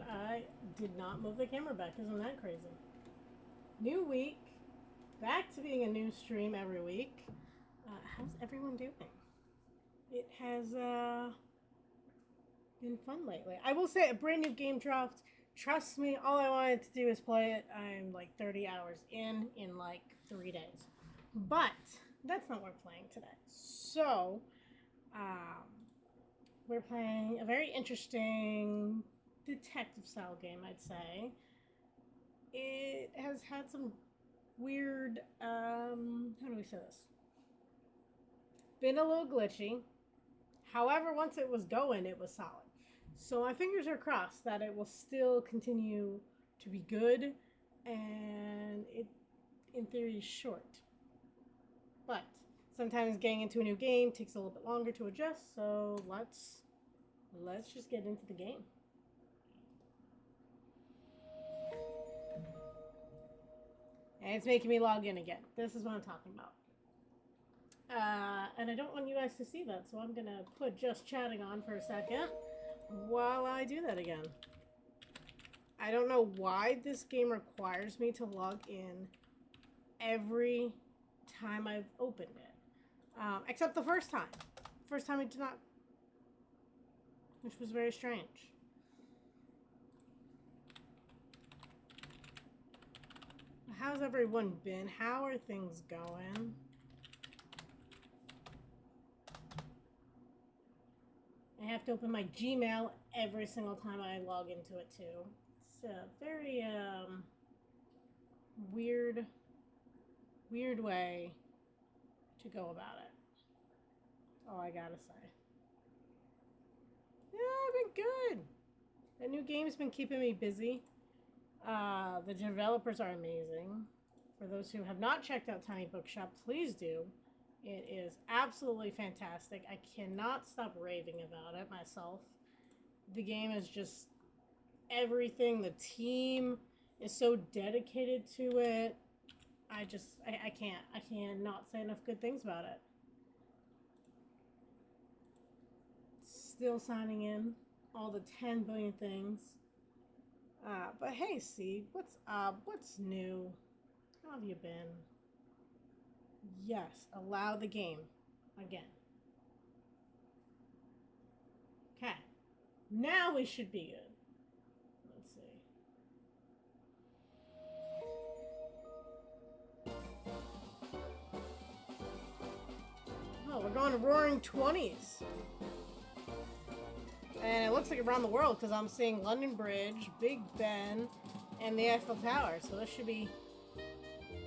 god, I did not move the camera back. Isn't that crazy? New week. Back to being a new stream every week. How's everyone doing? It has been fun lately. I will say a brand new game dropped. Trust me, all I wanted to do is play it. I'm like 30 hours in like 3 days. But that's not what we're playing today. So, we're playing a very interesting detective style game, I'd say. It has had some weird, how do we say this? Been a little glitchy. However, once it was going, it was solid. So my fingers are crossed that it will still continue to be good, and it, in theory, is short. But sometimes getting into a new game takes a little bit longer to adjust. So let's just get into the game. And it's making me log in again. This is what I'm talking about. And I don't want you guys to see that, so I'm gonna put just chatting on for a second while I do that again. I don't know why this game requires me to log in every time I've opened it. Except the first time. First time it did not. Which was very strange. How's everyone been? How are things going? I have to open my Gmail every single time I log into it too. It's a very weird way to go about it. That's all I gotta say. Yeah, I've been good. The new game's been keeping me busy. The developers are amazing. For those who have not checked out Tiny Bookshop, please do. It is absolutely fantastic. I cannot stop raving about it myself. The game is just everything. The team is so dedicated to it. I cannot say enough good things about it. Still signing in all the 10 billion things. But hey, C, what's up? What's new? How have you been? Yes, allow the game. Again. Okay. Now we should be good. Let's see. Oh, we're going to Roaring 20s. And it looks like around the world because I'm seeing London Bridge, Big Ben, and the Eiffel Tower. So this should be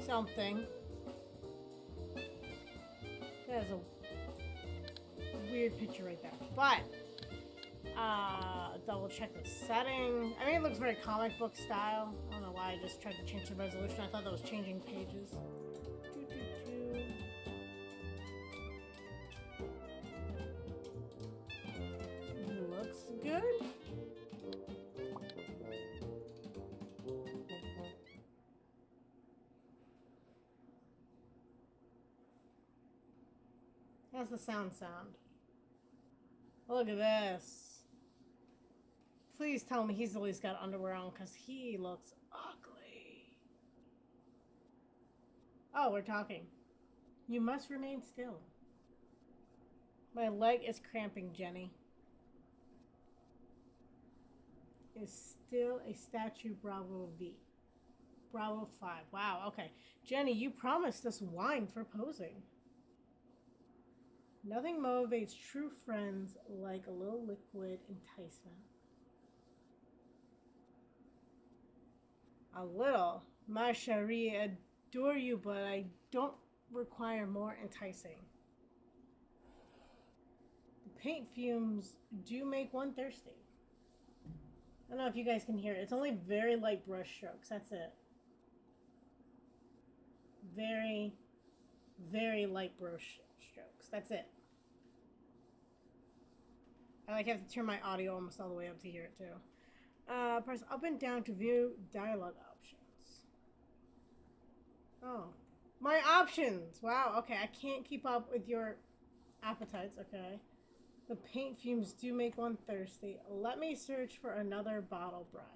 something. That is a weird picture right there. But, double check the setting. I mean, it looks very comic book style. I don't know why I just tried to change the resolution. I thought that was changing pages. Looks good. How's the sound? Look at this. Please tell me he's at least got underwear on because he looks ugly. Oh, we're talking. You must remain still. My leg is cramping, Jenny. Is still a statue Bravo V. Bravo 5. Wow, okay. Jenny, you promised us wine for posing. Nothing motivates true friends like a little liquid enticement. A little. Ma chérie, I adore you, but I don't require more enticing. The paint fumes do make one thirsty. I don't know if you guys can hear it. It's only very light brush strokes. That's it. Very, very light brush strokes. That's it. I have to turn my audio almost all the way up to hear it too. Press up and down to view dialogue options. Oh. My options! Wow, okay. I can't keep up with your appetites, okay. The paint fumes do make one thirsty. Let me search for another bottle bribe.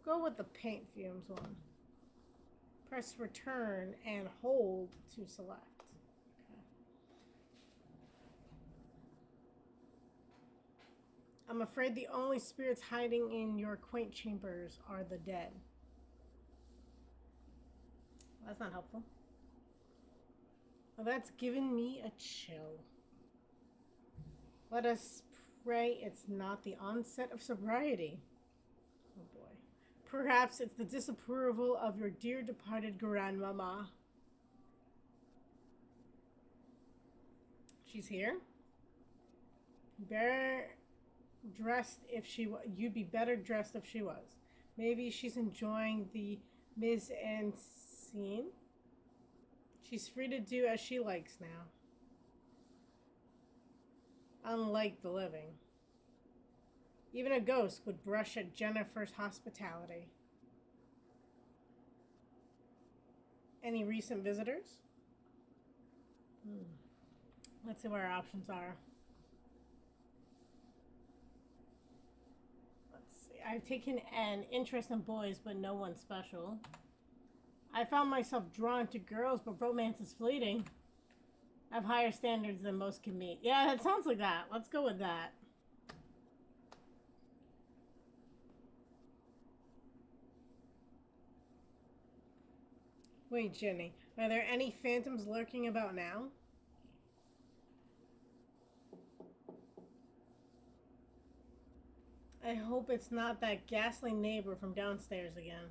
Go with the paint fumes one. Press return and hold to select. Okay. I'm afraid the only spirits hiding in your quaint chambers are the dead. Well, that's not helpful. Well, that's given me a chill. Let us pray it's not the onset of sobriety. Oh boy. Perhaps it's the disapproval of your dear departed grandmama. She's here. Better dressed if she was. You'd be better dressed if she was. Maybe she's enjoying the mise en scene. She's free to do as she likes now. Unlike the living. Even a ghost would brush at Jennifer's hospitality. Any recent visitors? Let's see what our options are. Let's see. I've taken an interest in boys, but no one special. I found myself drawn to girls, but romance is fleeting. I have higher standards than most can meet. Yeah, it sounds like that. Let's go with that. Wait, Jenny, are there any phantoms lurking about now? I hope it's not that ghastly neighbor from downstairs again.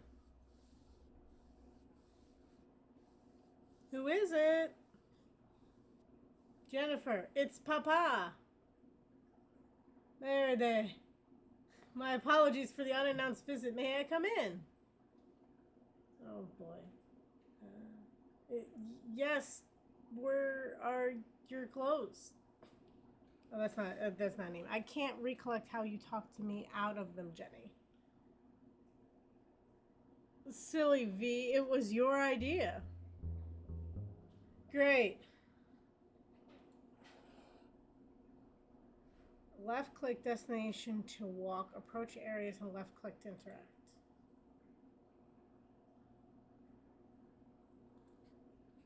Who is it? Jennifer, it's Papa. There. My apologies for the unannounced visit. May I come in? Oh boy. Yes. Where are your clothes? Oh, that's not name. I can't recollect how you talked to me out of them, Jenny. Silly V, it was your idea. Great. Left click destination to walk, approach areas, and left click to interact.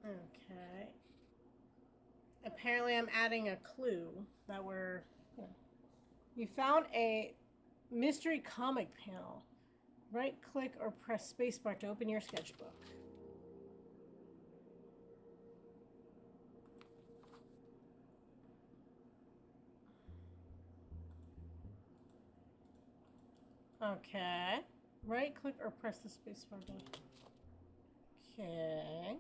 Okay. Apparently I'm adding a clue that we're... You found a mystery comic panel. Right click or press spacebar to open your sketchbook. Okay. Right click or press the spacebar button. Okay.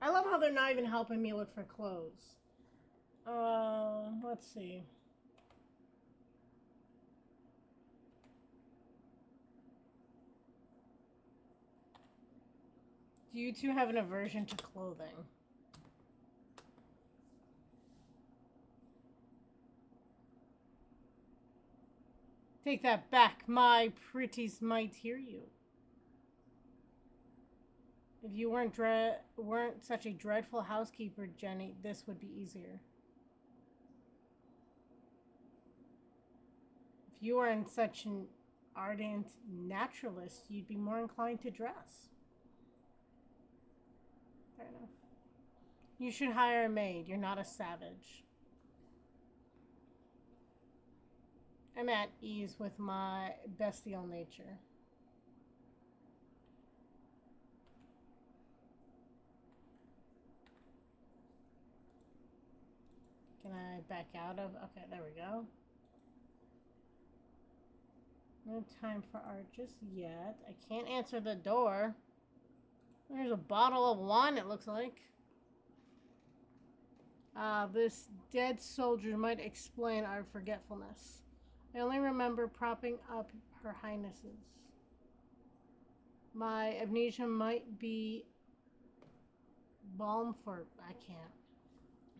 I love how they're not even helping me look for clothes. Let's see. Do you two have an aversion to clothing? Take that back. My pretties might hear you. If you weren't such a dreadful housekeeper, Jenny, this would be easier. If you weren't such an ardent naturalist, you'd be more inclined to dress. Fair enough. You should hire a maid. You're not a savage. I'm at ease with my bestial nature. Can I back out of? Okay, there we go. No time for art just yet. I can't answer the door. There's a bottle of wine, it looks like. This dead soldier might explain our forgetfulness. I only remember propping up her highnesses. My amnesia might be balm for... I can't.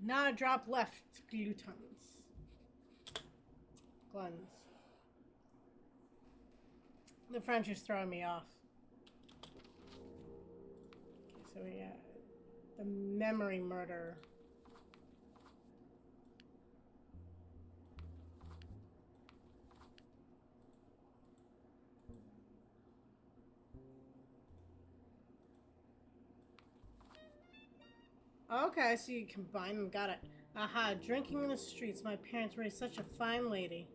Not a drop left, gluttons. Gluns. The French is throwing me off. Okay, so we got the memory murder. Okay, so you combine them. Got it. Aha, drinking in the streets. My parents raised such a fine lady.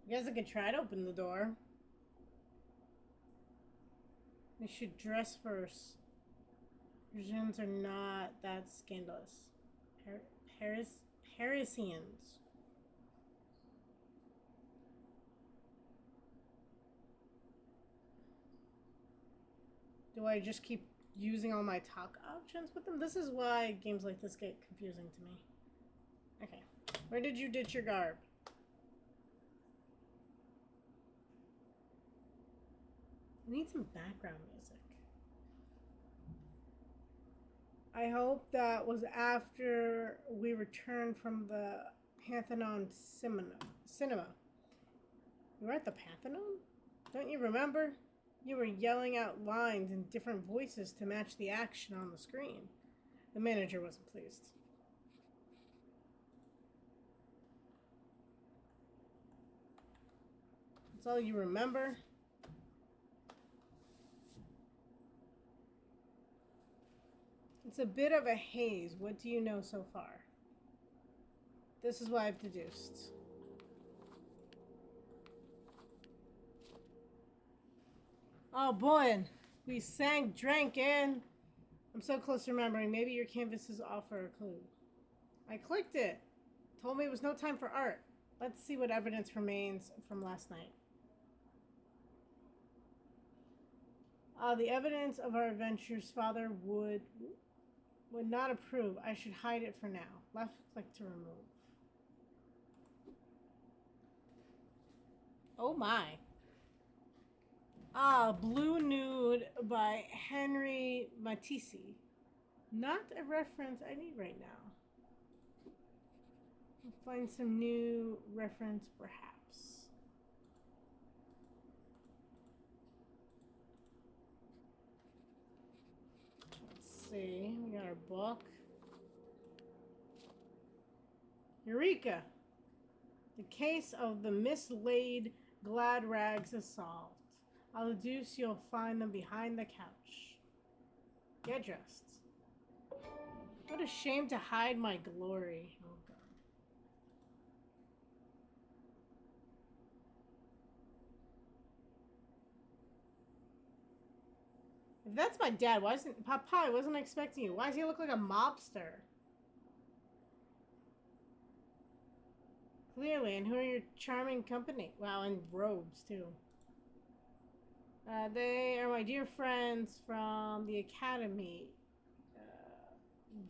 I guess I could try to open the door. We should dress first. Persians are not that scandalous. Paris, Parisians. Do I just keep using all my talk options with them? This is why games like this get confusing to me. Okay. Where did you ditch your garb? I need some background music. I hope that was after we returned from the Pantheon cinema. You were at the Pantheon? Don't you remember? You were yelling out lines in different voices to match the action on the screen. The manager wasn't pleased. That's all you remember? It's a bit of a haze. What do you know so far? This is what I've deduced. Oh boy, we drank in. I'm so close to remembering. Maybe your canvases offer a clue. I clicked it. Told me it was no time for art. Let's see what evidence remains from last night. The evidence of our adventures father would not approve. I should hide it for now. Left click to remove. Oh my. Blue Nude by Henry Matisse. Not a reference I need right now. I'll find some new reference perhaps. Let's see. We got our book. Eureka! The case of the mislaid glad rags is solved. I'll deduce you'll find them behind the couch. Get dressed. What a shame to hide my glory. Oh god. If that's my dad, why isn't Papa? I wasn't expecting you. Why does he look like a mobster? Clearly, and who are your charming company? Wow, and robes too. They are my dear friends from the academy.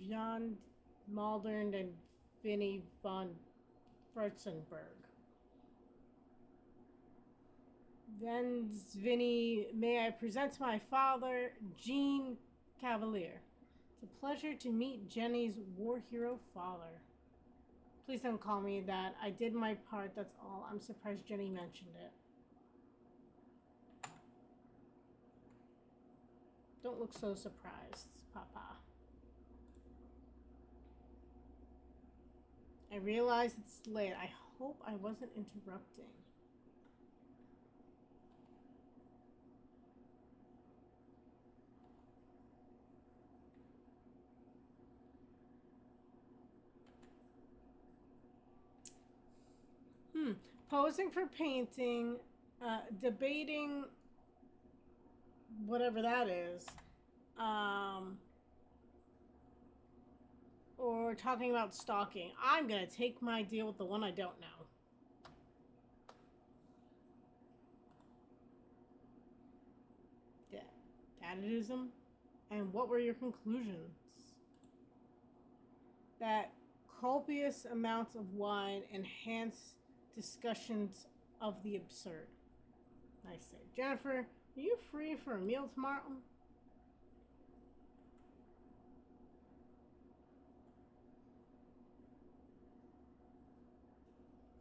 Jan Maldern and Vinnie von Furzenberg. Then, Vinnie, may I present my father, Jean Cavalier. It's a pleasure to meet Jenny's war hero father. Please don't call me that. I did my part, that's all. I'm surprised Jenny mentioned it. Don't look so surprised, Papa. I realize it's late. I hope I wasn't interrupting. Posing for painting, debating whatever that is, or talking about stalking. I'm gonna take my deal with the one I don't know. Dadaism? And what were your conclusions? That copious amounts of wine enhance discussions of the absurd. I say, Jennifer, are you free for a meal tomorrow?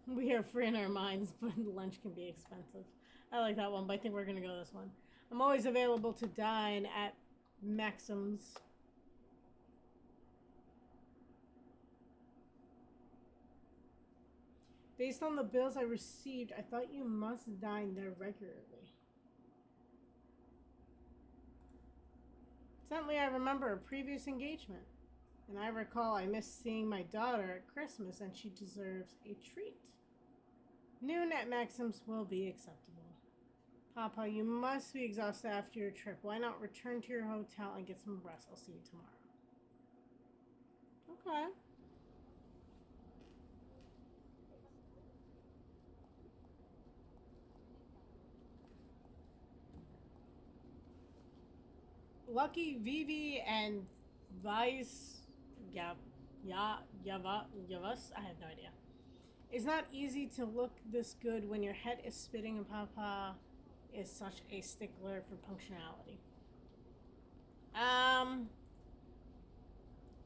We are free in our minds, but lunch can be expensive. I like that one, but I think we're gonna go this one. I'm always available to dine at Maxim's. Based on the bills I received, I thought you must dine there regularly. Suddenly, I remember a previous engagement, and I recall I missed seeing my daughter at Christmas, and she deserves a treat. Noon at Maxim's will be acceptable. Papa, you must be exhausted after your trip. Why not return to your hotel and get some rest? I'll see you tomorrow. Okay. Lucky, Vivi, and Vice. Yeah. Yavas? I have no idea. It's not easy to look this good when your head is spitting and Papa is such a stickler for punctuality. Um,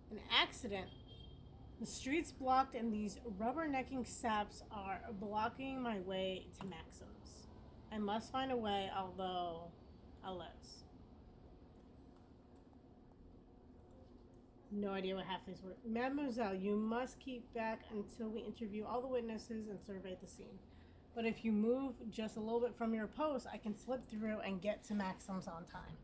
an accident. The street's blocked and these rubbernecking saps are blocking my way to Maxim's. I must find a way, although, alas. No idea what half these were. Mademoiselle, you must keep back until we interview all the witnesses and survey the scene. But if you move just a little bit from your post, I can slip through and get to Maxim's on time.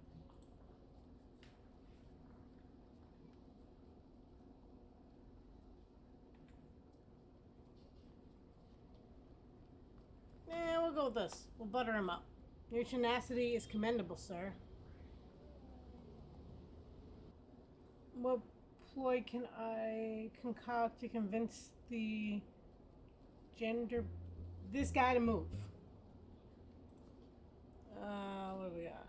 We'll go with this. We'll butter him up. Your tenacity is commendable, sir. What ploy can I concoct to convince the gender this guy to move? What do we got?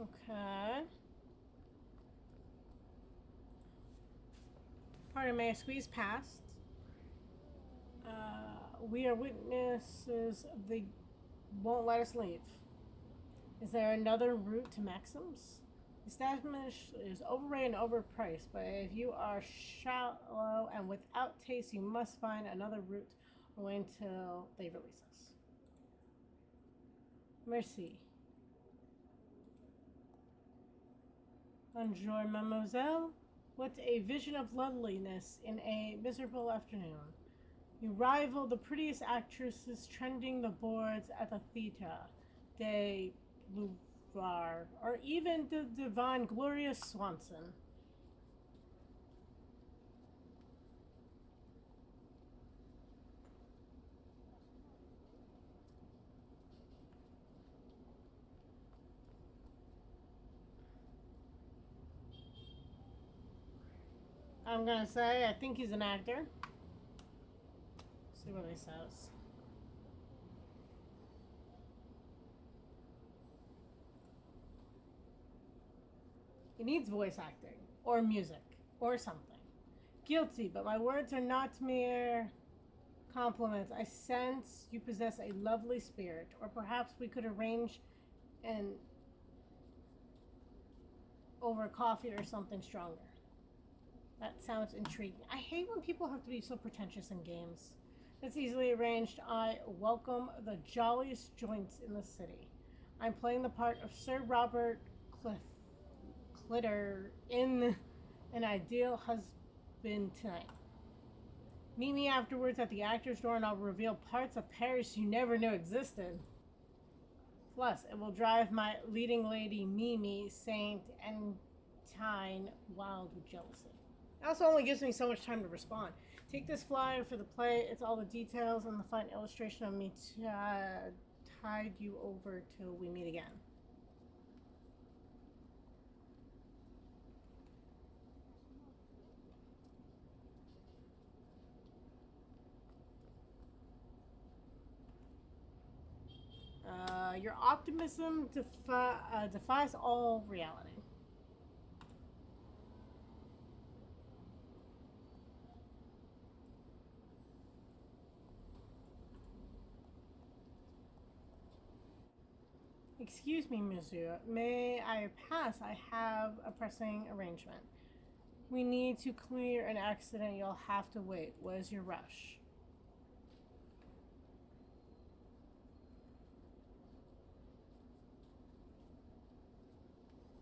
Okay. Pardon me, I squeezed past. We are witnesses. They won't let us leave. Is there another route to Maxim's? The establishment is overrated and overpriced, but if you are shallow and without taste, you must find another route or wait until they release us. Merci. Bonjour, mademoiselle. What a vision of loveliness in a miserable afternoon. You rival the prettiest actresses trending the boards at the Theatre de Louvre, or even the divine Gloria Swanson. I'm gonna say I think he's an actor. See what he says. He needs voice acting, or music, or something. Guilty, but my words are not mere compliments. I sense you possess a lovely spirit, or perhaps we could arrange an over coffee or something stronger. That sounds intriguing. I hate when people have to be so pretentious in games. It's easily arranged. I welcome the jolliest joints in the city. I'm playing the part of Sir Robert Clitter in An Ideal Husband tonight. Meet me afterwards at the actor's door and I'll reveal parts of Paris you never knew existed. Plus, it will drive my leading lady Mimi, Saint, and Tyne wild with jealousy. It also only gives me so much time to respond. Take this flyer for the play. It's all the details and the fine illustration of me to tide you over till we meet again. Your optimism defies all reality. Excuse me, monsieur. May I pass? I have a pressing arrangement. We need to clear an accident. You'll have to wait. What is your rush?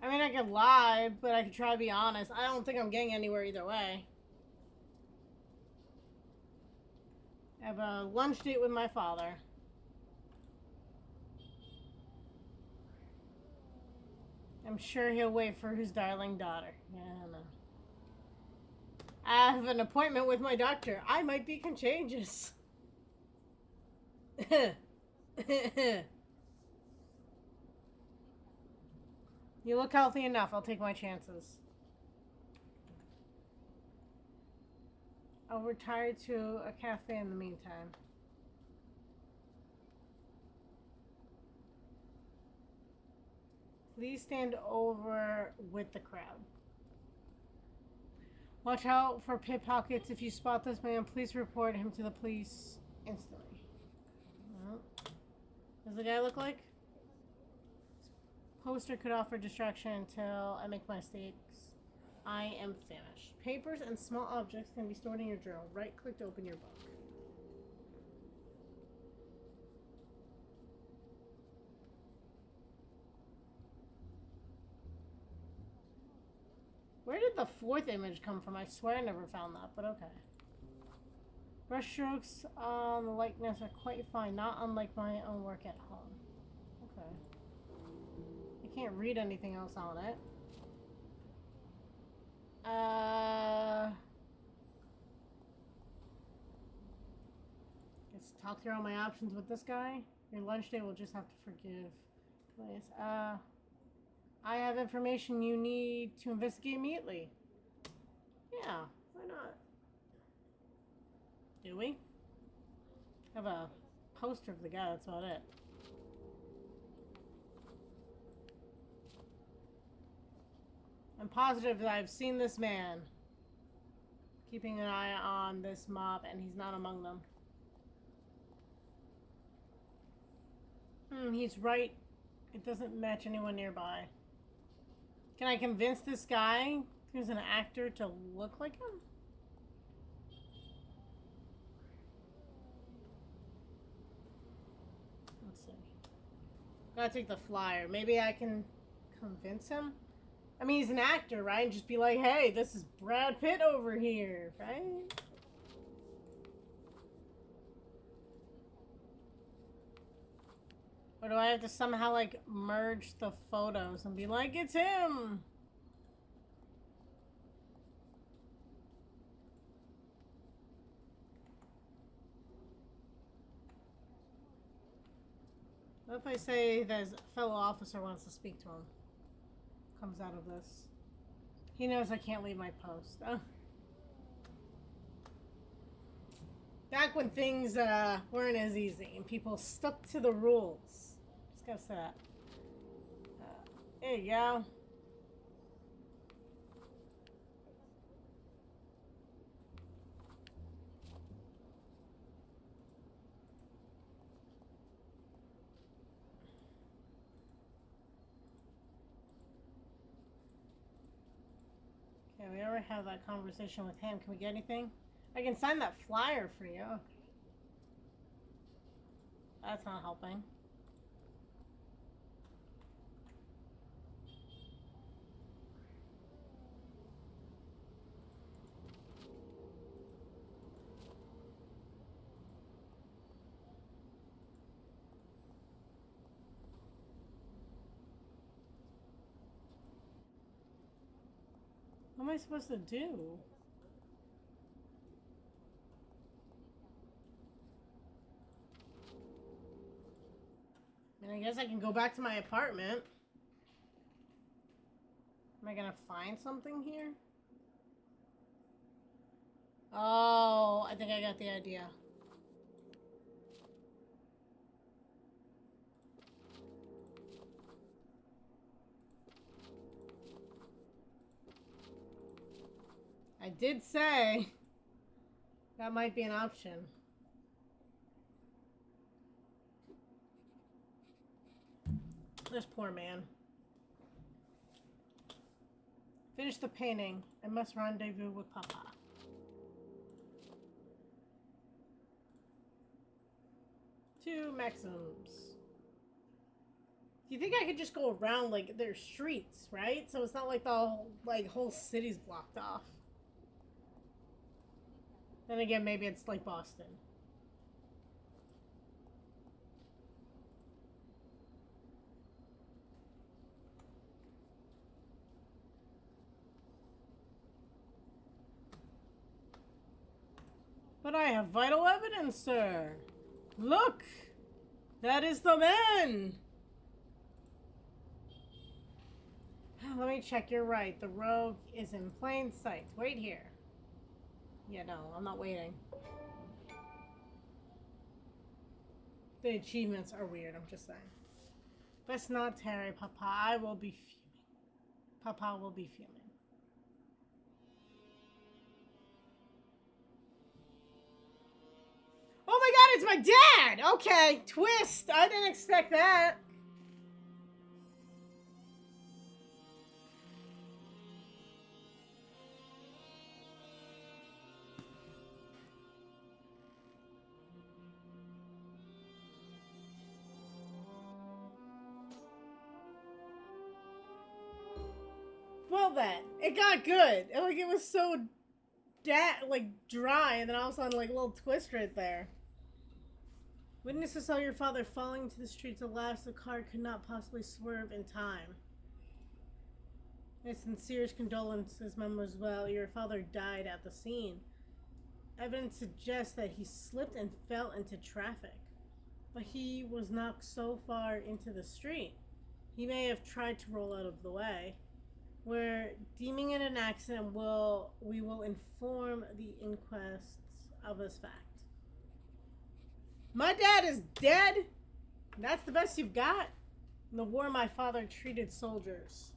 I mean, I could lie, but I could try to be honest. I don't think I'm getting anywhere either way. I have a lunch date with my father. I'm sure he'll wait for his darling daughter. Yeah, I don't know. I have an appointment with my doctor. I might be contagious. You look healthy enough. I'll take my chances. I'll retire to a cafe in the meantime. Please stand over with the crowd. Watch out for pickpockets. If you spot this man, please report him to the police instantly. Well, does the guy look like? This poster could offer distraction until I make my mistakes. I am famished. Papers and small objects can be stored in your journal. Right-click to open your book. Where did the fourth image come from? I swear I never found that, but okay. Brushstrokes on the likeness are quite fine, not unlike my own work at home. Okay. I can't read anything else on it. Let's talk through all my options with this guy. Your lunch day will just have to forgive. Please. I have information you need to investigate immediately. Yeah, why not? Do we? Have a poster of the guy, that's about it. I'm positive that I've seen this man keeping an eye on this mob, and he's not among them. He's right. It doesn't match anyone nearby. Can I convince this guy who's an actor to look like him? Let's see. Gotta take the flyer. Maybe I can convince him? I mean, he's an actor, right? And just be like, hey, this is Brad Pitt over here, right? Or do I have to somehow, like, merge the photos and be like, it's him? What if I say that his fellow officer wants to speak to him? Comes out of this. He knows I can't leave my post. Back when things weren't as easy and people stuck to the rules. Just gotta say that. There you go. Okay, we already have that conversation with him. Can we get anything? I can sign that flyer for you. That's not helping. What am I supposed to do? I mean, I guess I can go back to my apartment. Am I gonna find something here? Oh, I think I got the idea. I did say that might be an option. This poor man. Finish the painting. I must rendezvous with Papa. Two Maxims. Do you think I could just go around, like, their streets, right? So it's not like the whole city's blocked off. Then again, maybe it's like Boston. But I have vital evidence, sir. Look! That is the man! Let me check, you're right. The rogue is in plain sight. Wait here. Yeah, no, I'm not waiting. The achievements are weird, I'm just saying. Best not tarry, Papa. I will be fuming. Papa will be fuming. Oh my god, it's my dad! Okay, twist! I didn't expect that. Well then, it got good. It was so dry, and then all of a sudden, like, a little twist right there. Witnesses saw your father falling into the streets. Alas, the car could not possibly swerve in time. My sincerest condolences, mademoiselle. Your father died at the scene. Evidence suggests that he slipped and fell into traffic. But he was knocked so far into the street, he may have tried to roll out of the way. We're deeming it an accident. We will inform the inquests of this fact. My dad is dead? That's the best you've got? In the war, my father treated soldiers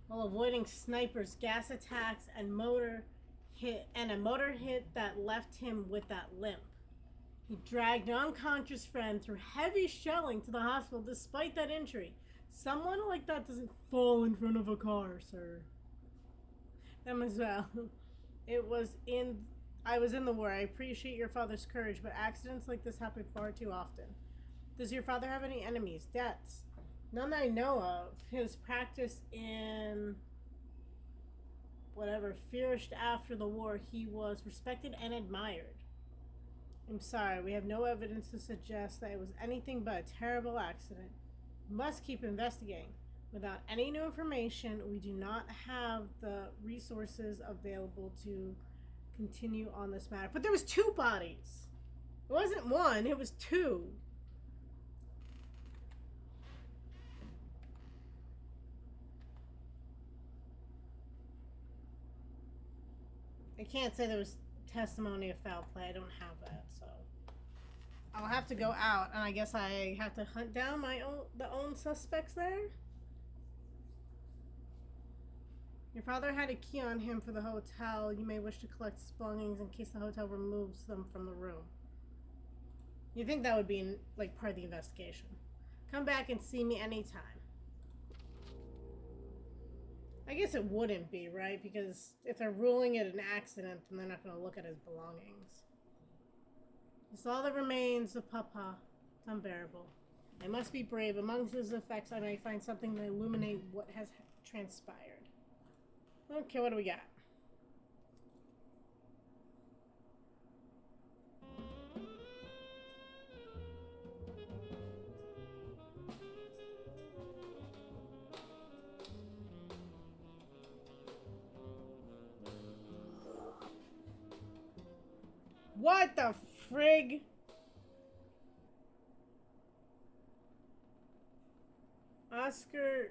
while avoiding snipers, gas attacks, and a motor hit that left him with that limp. He dragged an unconscious friend through heavy shelling to the hospital despite that injury. Someone like that doesn't fall in front of a car, sir. Mademoiselle, I was in the war. I appreciate your father's courage, but accidents like this happen far too often. Does your father have any enemies, debts? None that I know of. His practice in whatever flourished after the war. He was respected and admired. I'm sorry, we have no evidence to suggest that it was anything but a terrible accident. We must keep investigating. Without any new information, we do not have the resources available to continue on this matter. But there was two bodies. It wasn't one, it was two. I can't say there was testimony of foul play. I don't have that, so I'll have to go out, and I guess I have to hunt down the own suspects there. Your father had a key on him for the hotel. You may wish to collect his belongings in case the hotel removes them from the room. You think that would be like part of the investigation? Come back and see me anytime. I guess it wouldn't be, right? Because if they're ruling it an accident, then they're not going to look at his belongings. It's all that remains of Papa. It's unbearable. I must be brave. Amongst his effects, I may find something to illuminate what has transpired. Okay, what do we got? What the frig? Oscar...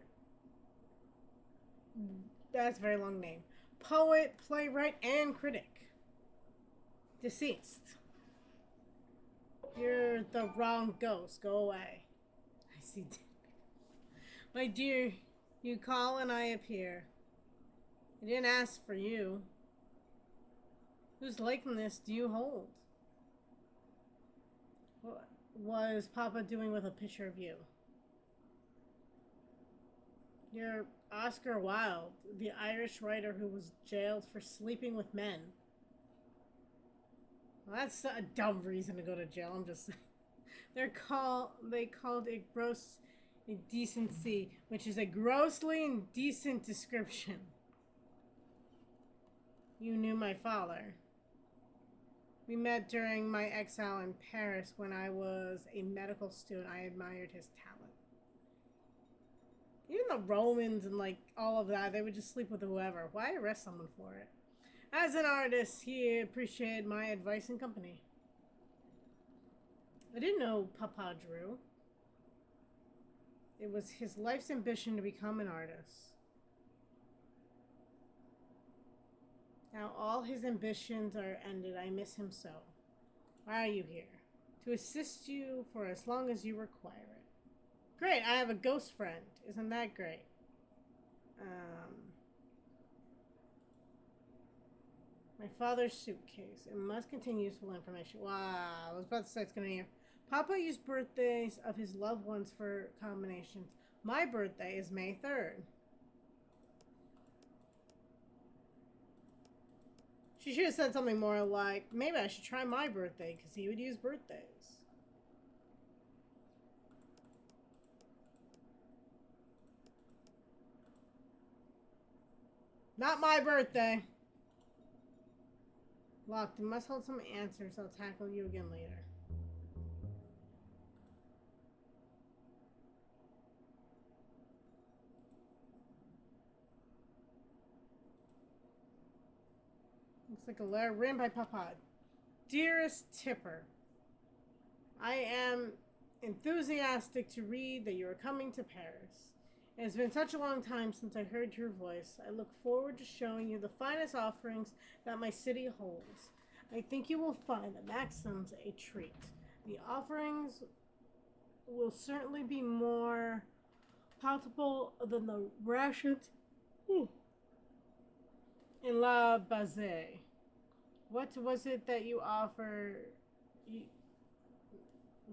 That's a very long name. Poet, playwright, and critic. Deceased. You're the wrong ghost. Go away. I see. My dear, you call and I appear. I didn't ask for you. Whose likeness do you hold? What was Papa doing with a picture of you? You're Oscar Wilde, the Irish writer who was jailed for sleeping with men. Well, that's a dumb reason to go to jail. I'm just they called it gross indecency, which is a grossly indecent description. You knew my father. We met during my exile in Paris when I was a medical student. I admired his talent. Even the Romans and like all of that, they would just sleep with whoever. Why arrest someone for it? As an artist, he appreciated my advice and company. I didn't know Papa drew. It was his life's ambition to become an artist. Now all his ambitions are ended. I miss him so. Why are you here? To assist you for as long as you require it. Great, I have a ghost friend. Isn't that great? My father's suitcase. It must contain useful information. Wow, I was about to say it's going to hear. Papa used birthdays of his loved ones for combinations. My birthday is May 3rd. She should have said something more like, maybe I should try my birthday because he would use birthdays. Not my birthday. Locked. You must hold some answers. I'll tackle you again later. Looks like a letter written by Papa. Dearest Tipper, I am enthusiastic to read that you are coming to Paris. It has been such a long time since I heard your voice. I look forward to showing you the finest offerings that my city holds. I think you will find the Maxims a treat. The offerings will certainly be more palatable than the rations in La Bazée. What was it that you offer?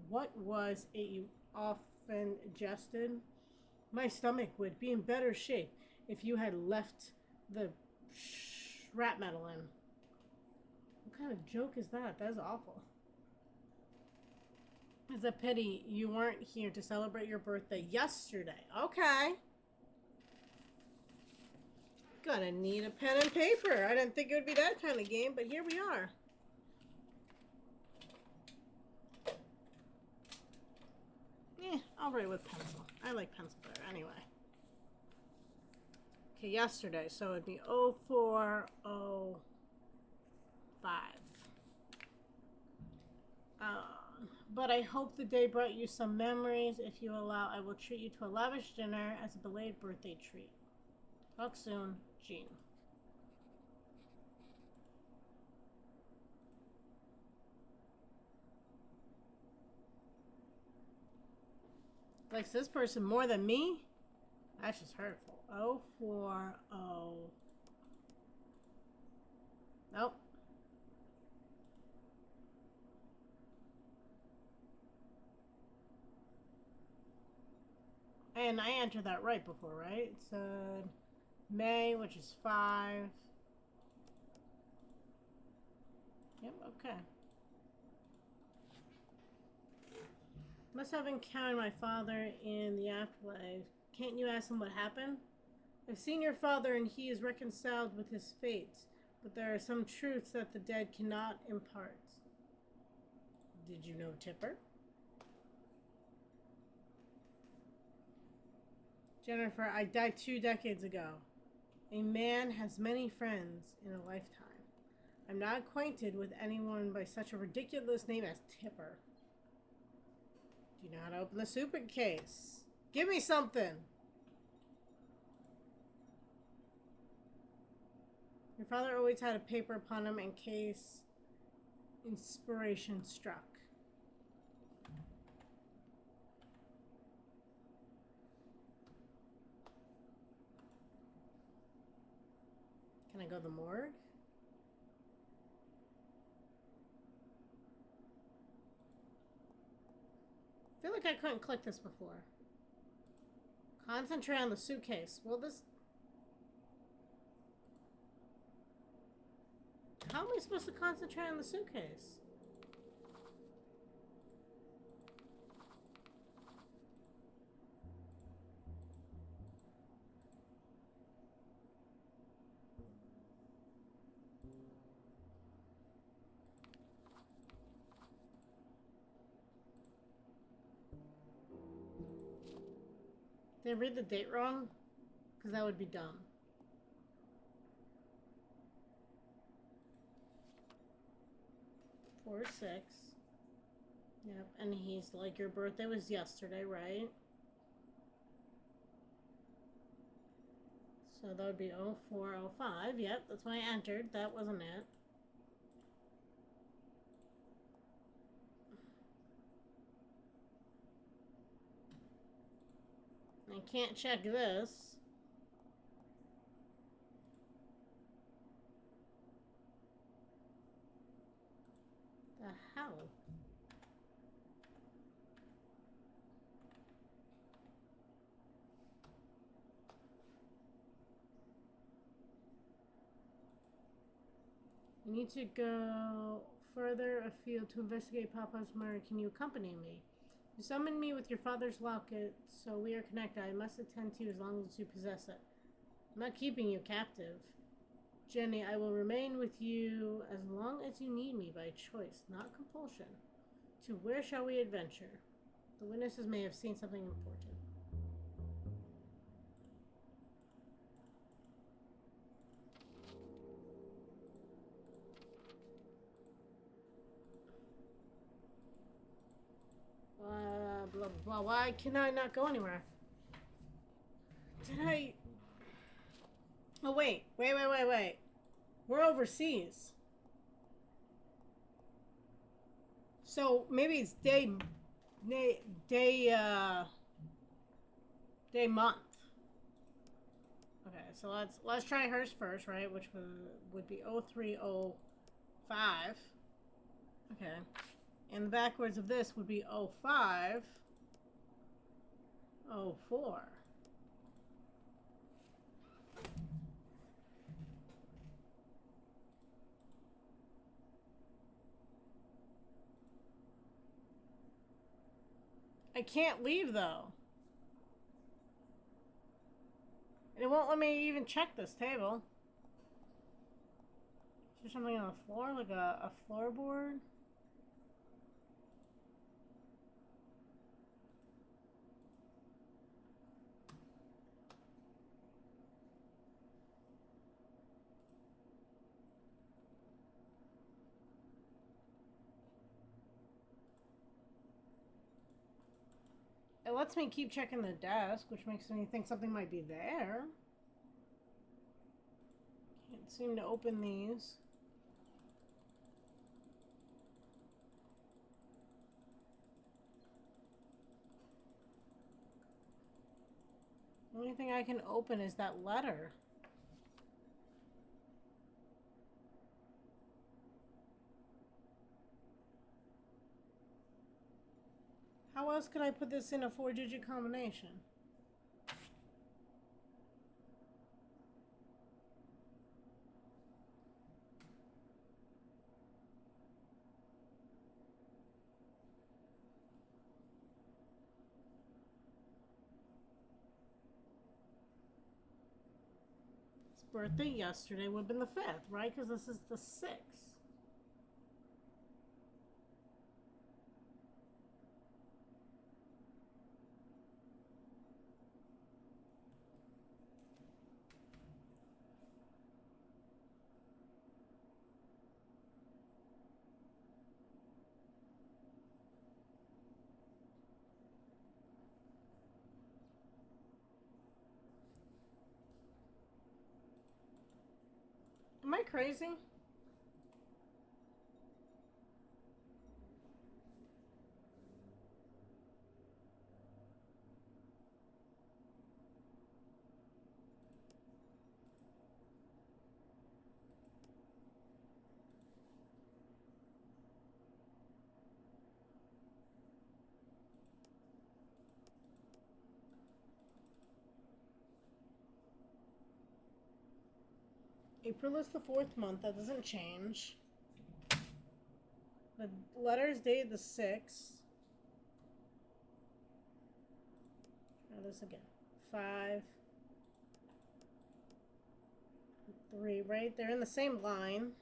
What was it you often jested? My stomach would be in better shape if you had left the shrapnel in. What kind of joke is that? That is awful. It's a pity you weren't here to celebrate your birthday yesterday. Okay. Gonna need a pen and paper. I didn't think it would be that kind of game, but here we are. I'll write with pencil. I like pencil better anyway. Okay, yesterday, so it'd be 0405. But I hope the day brought you some memories. If you allow, I will treat you to a lavish dinner as a belated birthday treat. Talk soon, Jean. Likes this person more than me? That's just hurtful. 040. Nope. And I entered that right before, right? It said May, which is 5. Yep, okay. Must have encountered my father in the afterlife. Can't you ask him what happened? I've seen your father and he is reconciled with his fate, but there are some truths that the dead cannot impart. Did you know Tipper? Jennifer, I died 2 decades ago. A man has many friends in a lifetime. I'm not acquainted with anyone by such a ridiculous name as Tipper. Do you know how to open the suitcase? Give me something! Your father always had a paper upon him in case inspiration struck. Can I go to the morgue? I feel like I couldn't click this before. Concentrate on the suitcase. Well, this... How am I supposed to concentrate on the suitcase? Did I read the date wrong? Because that would be dumb. 4/6. Yep, and he's like, your birthday was yesterday, right? So that would be 0405. Yep, that's why I entered. That wasn't it. I can't check this. The hell? We need to go further afield to investigate Papa's murder. Can you accompany me? You summoned me with your father's locket, so we are connected. I must attend to you as long as you possess it. I'm not keeping you captive. Jenny, I will remain with you as long as you need me by choice, not compulsion. To where shall we adventure? The witnesses may have seen something important. Blah, blah, blah. Why can I not go anywhere? Did I... Oh, wait. Wait. We're overseas. So, maybe it's day month. Okay, so let's try hers first, right? Which would be 0305. Okay. And the backwards of this would be 0504. I can't leave though. And it won't let me even check this table. Is there something on the floor? Like a floorboard? It lets me keep checking the desk, which makes me think something might be there. Can't seem to open these. The only thing I can open is that letter. How else could I put this in a 4-digit combination? His birthday yesterday would have been the 5th, right? Because this is the 6th. Am I crazy? April is the 4th month. That doesn't change. The letters dated the 6th. Try this again. 5, 3, right? They're in the same line.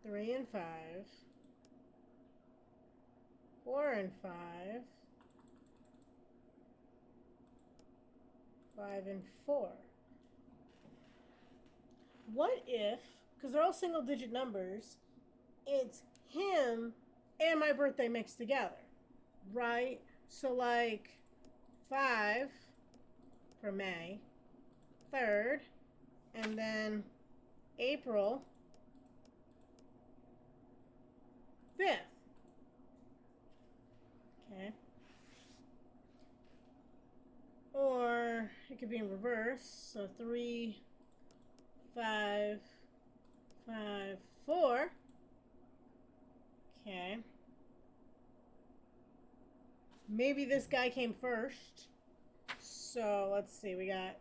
Three and 5. 4 and 5. 5 and 4. What if, because they're all single digit numbers, it's him and my birthday mixed together, right? So like 5 for May, 3rd, and then April 5th. Okay. Or it could be in reverse. So 3, 5, 5, 4. Okay. Maybe this guy came first. So let's see. We got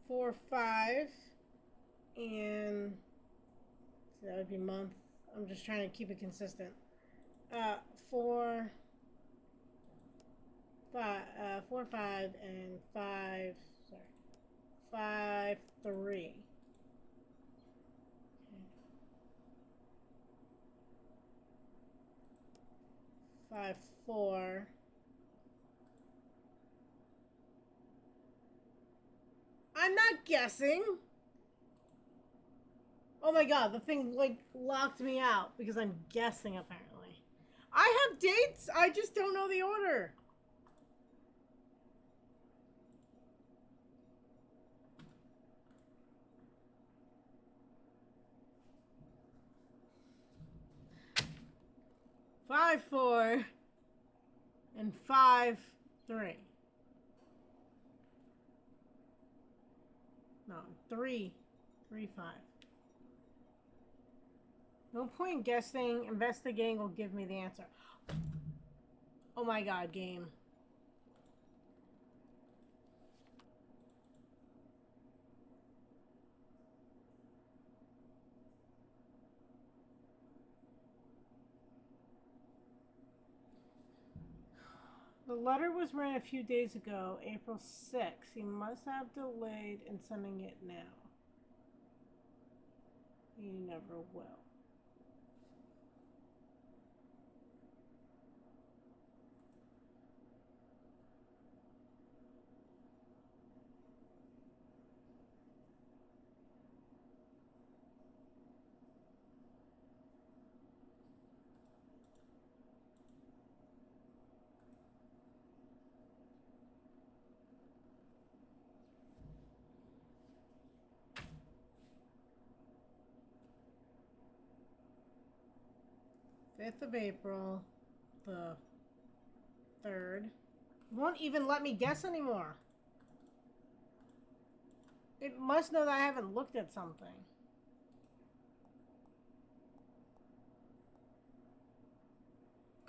4, 5, and so that would be month. I'm just trying to keep it consistent. 4, 5, and 5. Sorry, 5, 3. Okay. 5, 4. I'm not guessing. Oh my god, the thing like locked me out because I'm guessing apparently. I have dates, I just don't know the order. Five, 4, and 5, 3. No, 3, 3, 5. No point guessing. Investigating will give me the answer. Oh my god, game. The letter was written a few days ago, April 6th. He must have delayed in sending it now. He never will. Of April, the 3rd. Won't even let me guess anymore. It must know that I haven't looked at something.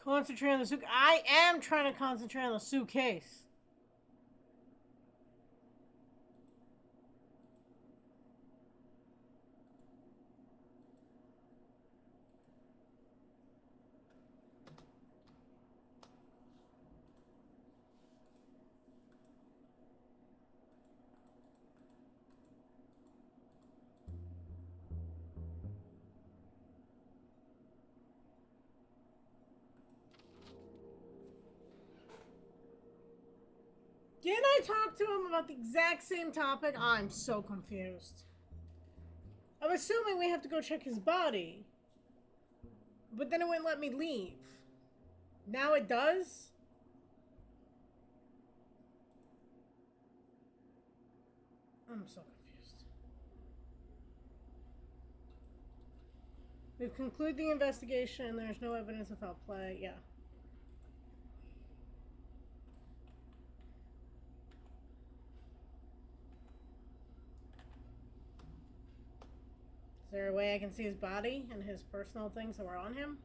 Concentrate on the suitcase. I am trying to concentrate on the suitcase. Didn't I talk to him about the exact same topic? I'm so confused. I'm assuming we have to go check his body. But then it wouldn't let me leave. Now it does? I'm so confused. We've concluded the investigation. There's no evidence of foul play. Yeah. there a way I can see his body and his personal things that were on him?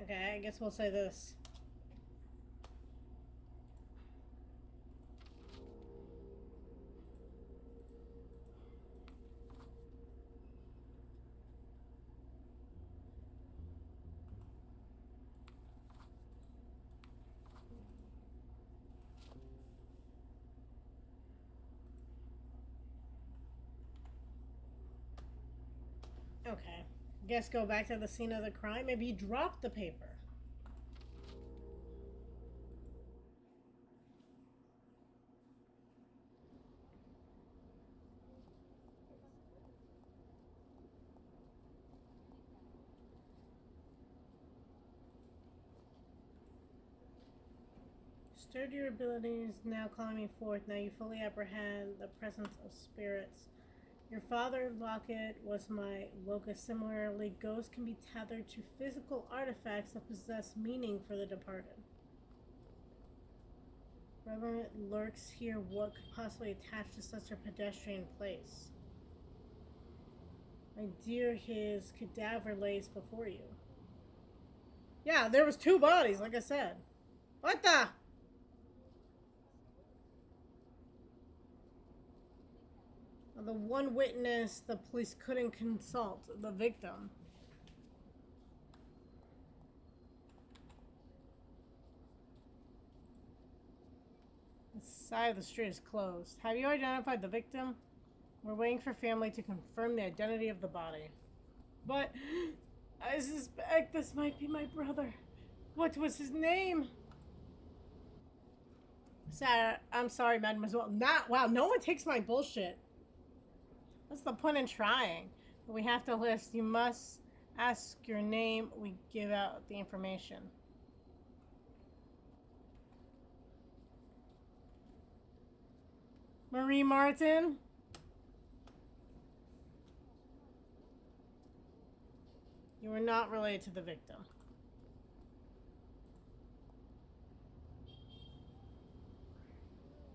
Okay, I guess we'll say this. Okay. Guess go back to the scene of the crime. Maybe you dropped the paper. Stirred your abilities, now calling me forth. Now you fully apprehend the presence of spirits. Your father, Locket, was my locus. Similarly, ghosts can be tethered to physical artifacts that possess meaning for the departed. Reverend lurks here. What could possibly attach to such a pedestrian place? My dear, his cadaver lays before you. Yeah, there was 2 bodies, like I said. What the? The one witness the police couldn't consult, the victim. The side of the street is closed. Have you identified the victim? We're waiting for family to confirm the identity of the body. But I suspect this might be my brother. What was his name? I'm sorry, mademoiselle. Wow, no one takes my bullshit. What's the point in trying? We have to list. You must ask your name. We give out the information. Marie Martin? You are not related to the victim.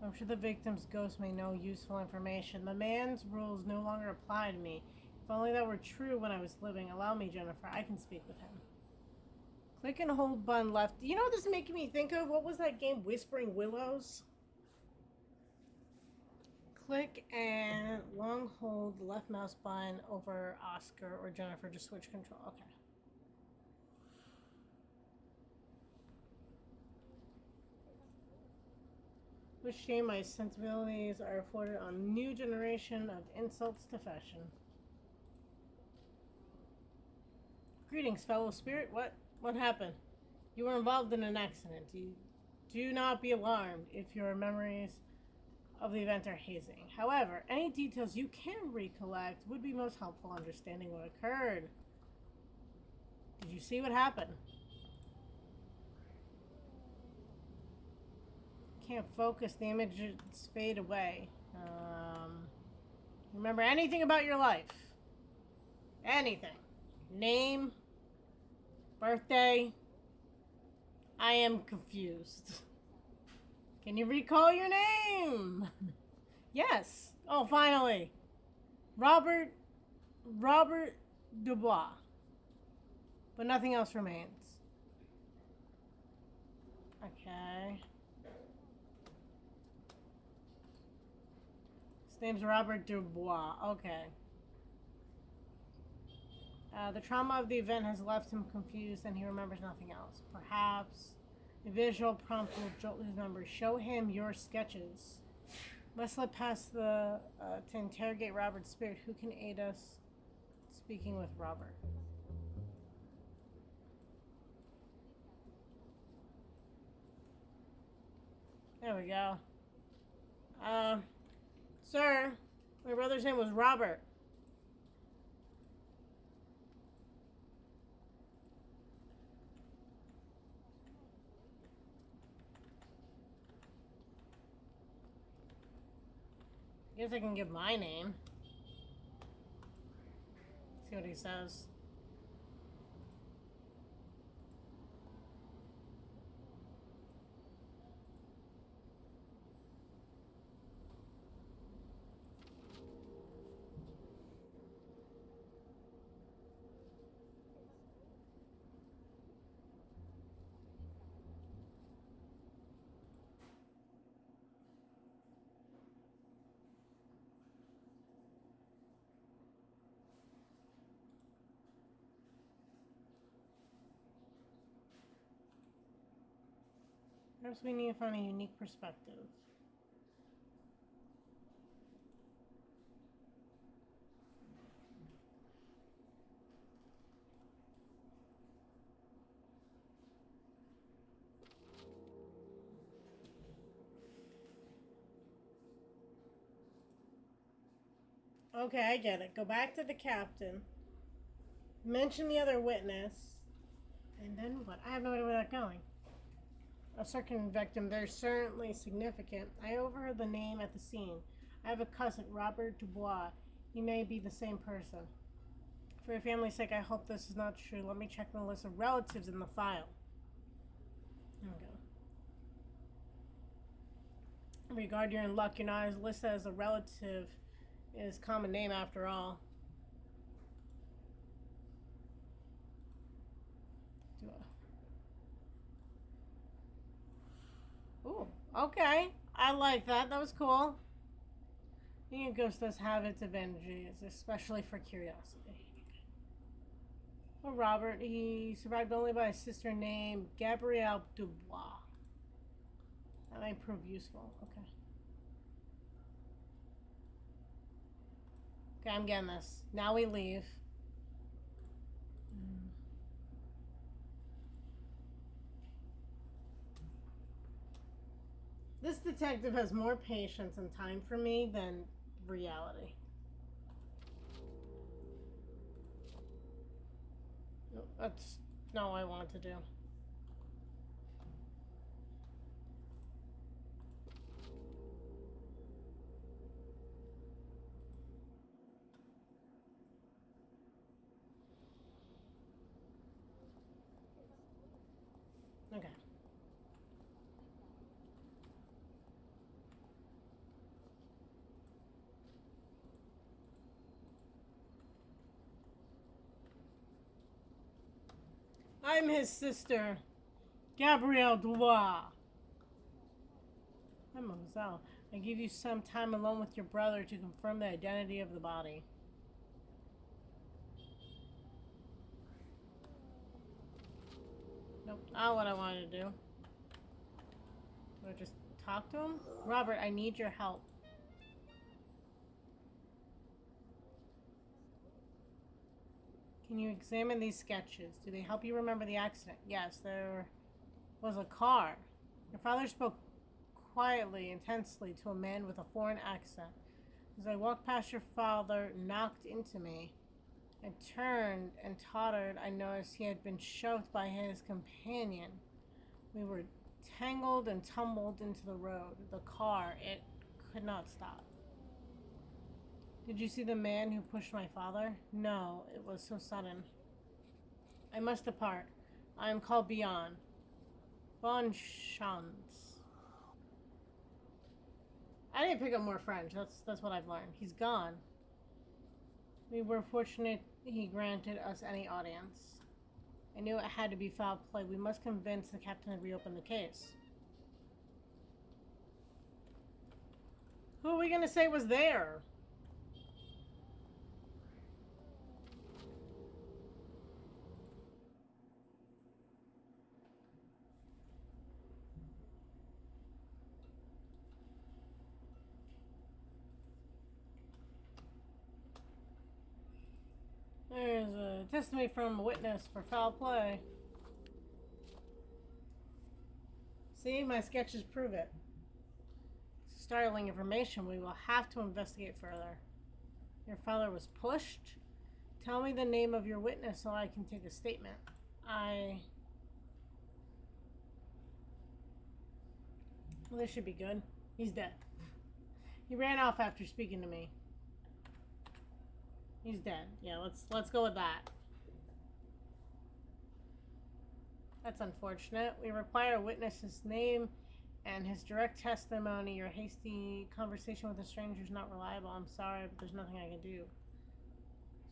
I'm sure the victim's ghost may know useful information. The man's rules no longer apply to me. If only that were true when I was living. Allow me, Jennifer. I can speak with him. Click and hold button left. You know what this is making me think of? What was that game, Whispering Willows? Click and long hold the left mouse button over Oscar or Jennifer to switch control. Okay. With shame, my sensibilities are afforded on new generation of insults to fashion. Greetings, fellow spirit. What happened? You were involved in an accident. Do not be alarmed if your memories of the event are hazing. However, any details you can recollect would be most helpful in understanding what occurred. Did you see what happened? Can't focus. The images fade away. Remember anything about your life? Anything. Name? Birthday? I am confused. Can you recall your name? Yes. Oh, finally. Robert Dubois. But nothing else remains. Okay. His name's Robert Dubois. Okay. The trauma of the event has left him confused and he remembers nothing else. Perhaps a visual prompt will jolt his memory. Show him your sketches. Let's slip past to interrogate Robert's spirit. Who can aid us speaking with Robert? There we go. Sir, my brother's name was Robert. Guess I can give my name. see what he says. Perhaps we need to find a unique perspective. Okay, I get it. Go back to the captain. Mention the other witness. And then what? I have no idea where that's going. A certain victim, they're certainly significant. I overheard the name at the scene. I have a cousin, Robert Dubois. He may be the same person. For your family's sake, I hope this is not true. Let me check the list of relatives in the file. There we go. Regard, you're in luck. You're not as listed as a relative. It is a common name after all. Ooh, okay. I like that. That was cool. Being a ghost does have its advantages, especially for curiosity. Well, Robert, he survived only by a sister named Gabrielle Dubois. That might prove useful. Okay. Okay, I'm getting this. Now we leave. This detective has more patience and time for me than reality. That's not what I want to do. Okay. I'm his sister, Gabrielle Dubois. Mademoiselle, I give you some time alone with your brother to confirm the identity of the body. Nope, not what I wanted to do. Do I just talk to him? Robert, I need your help. Can you examine these sketches? Do they help you remember the accident? Yes, there was a car. Your father spoke quietly, intensely to a man with a foreign accent. As I walked past your father, knocked into me. I turned and tottered. I noticed he had been shoved by his companion. We were tangled and tumbled into the road. The car, it could not stop. Did you see the man who pushed my father? No, it was so sudden. I must depart. I am called Beyond. Bon chance. I need to pick up more French. That's what I've learned. He's gone. We were fortunate he granted us any audience. I knew it had to be foul play. We must convince the captain to reopen the case. Who are we going to say was there? There's a testimony from a witness for foul play. See, my sketches prove it. Startling information. We will have to investigate further. Your father was pushed? Tell me the name of your witness so I can take a statement. Well, this should be good. He's dead. He ran off after speaking to me. He's dead. Yeah, let's go with that. That's unfortunate. We require a witness's name and his direct testimony. Your hasty conversation with a stranger is not reliable. I'm sorry, but there's nothing I can do.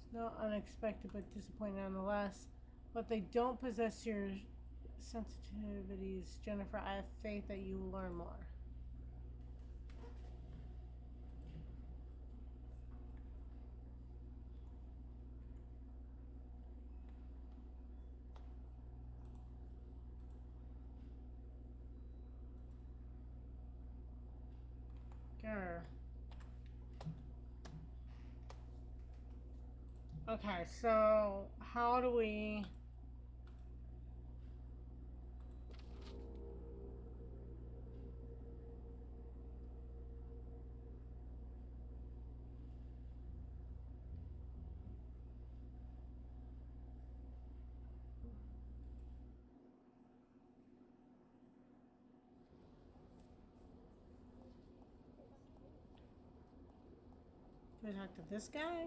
It's not unexpected, but disappointing nonetheless. But they don't possess your sensitivities, Jennifer. I have faith that you will learn more. Grr. Okay, so how do we... Do we talk to this guy?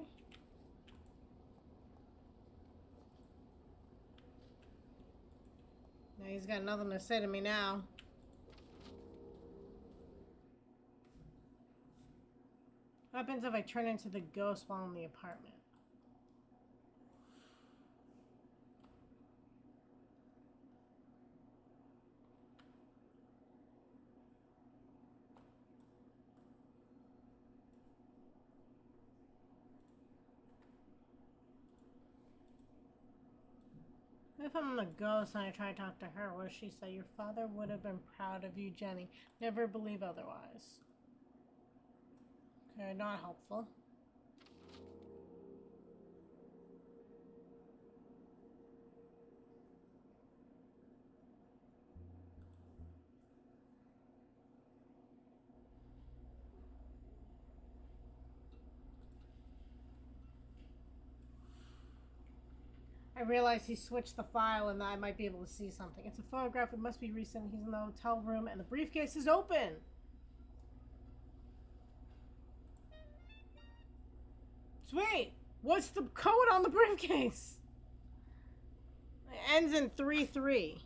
No, he's got nothing to say to me now. What happens if I turn into the ghost while in the apartment? If I'm the ghost and I try to talk to her, what does she say? Your father would have been proud of you, Jenny. Never believe otherwise. Okay, not helpful. I realize he switched the file and I might be able to see something. It's a photograph. It must be recent. He's in the hotel room and the briefcase is open. Sweet. What's the code on the briefcase? It ends in 33.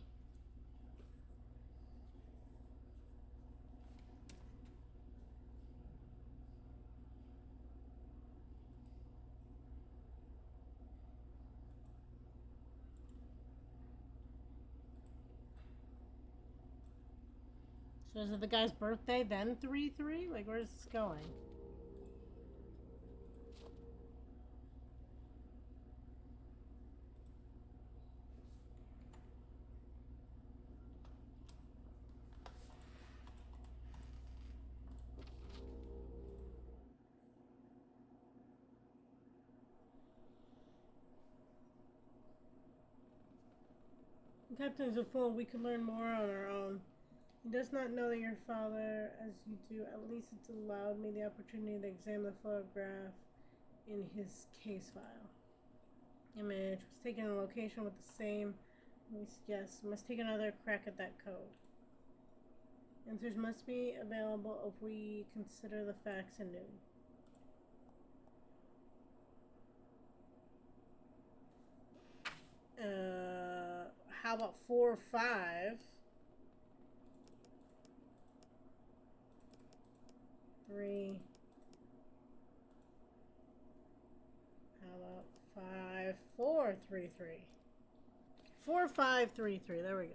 So is it the guy's birthday, then 3-3? Like, where's this going? The captain's a fool. We can learn more on our own. He does not know that your father, as you do. At least it's allowed me the opportunity to examine the photograph in his case file. Image was taken in a location with the same. Yes, must take another crack at that code. Answers must be available if we consider the facts anew. How about 4 or 5? 3. How about 5, 4, 3, 3? 4, 5, 3, 3. There we go.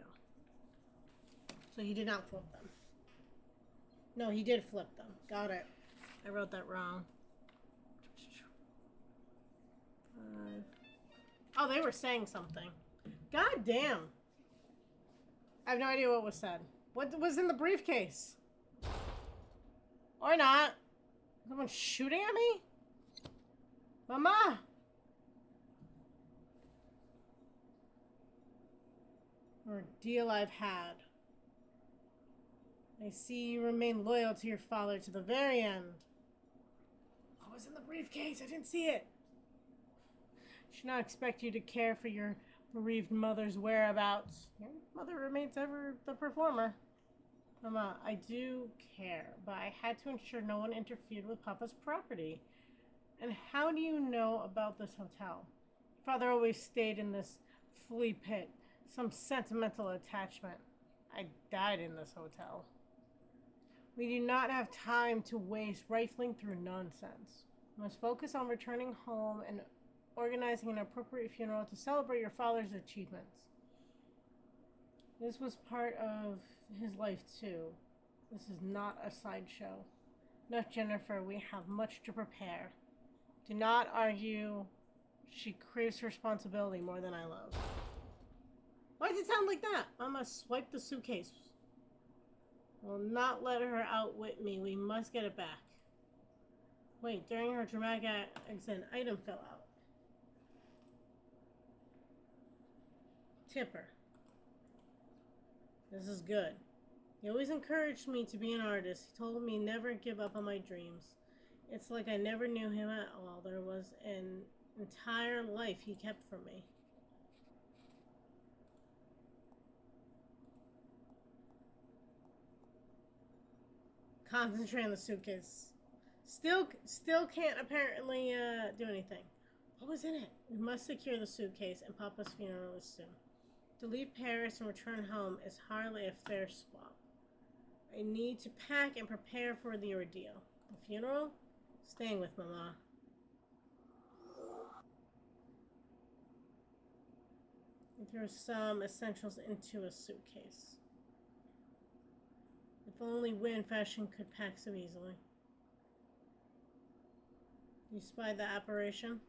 So he did not flip them. No, he did flip them. Got it. I wrote that wrong. 5. Oh, they were saying something. God damn. I have no idea what was said. What was in the briefcase? Or not. Someone shooting at me? Mama! Ordeal I've had. I see you remain loyal to your father to the very end. What was in the briefcase? I didn't see it. I should not expect you to care for your bereaved mother's whereabouts. Your mother remains ever the performer. Mama, I do care, but I had to ensure no one interfered with Papa's property. And how do you know about this hotel? Father always stayed in this flea pit, some sentimental attachment. I died in this hotel. We do not have time to waste rifling through nonsense. We must focus on returning home and organizing an appropriate funeral to celebrate your father's achievements. This was part of his life, too. This is not a sideshow. No, Jennifer, we have much to prepare. Do not argue. She craves responsibility more than I love. Why does it sound like that? Mama, swipe the suitcase. We'll not let her outwit me. We must get it back. Wait, during her dramatic accident, an item fell out. Tipper. This is good. He always encouraged me to be an artist. He told me never give up on my dreams. It's like I never knew him at all. There was an entire life he kept from me. Concentrate on the suitcase. Still can't apparently do anything. What was in it? We must secure the suitcase and Papa's funeral is soon. To leave Paris and return home is hardly a fair swap. I need to pack and prepare for the ordeal. The funeral? Staying with Mama. I threw some essentials into a suitcase. If only Win Fashion could pack so easily. You spied the apparition?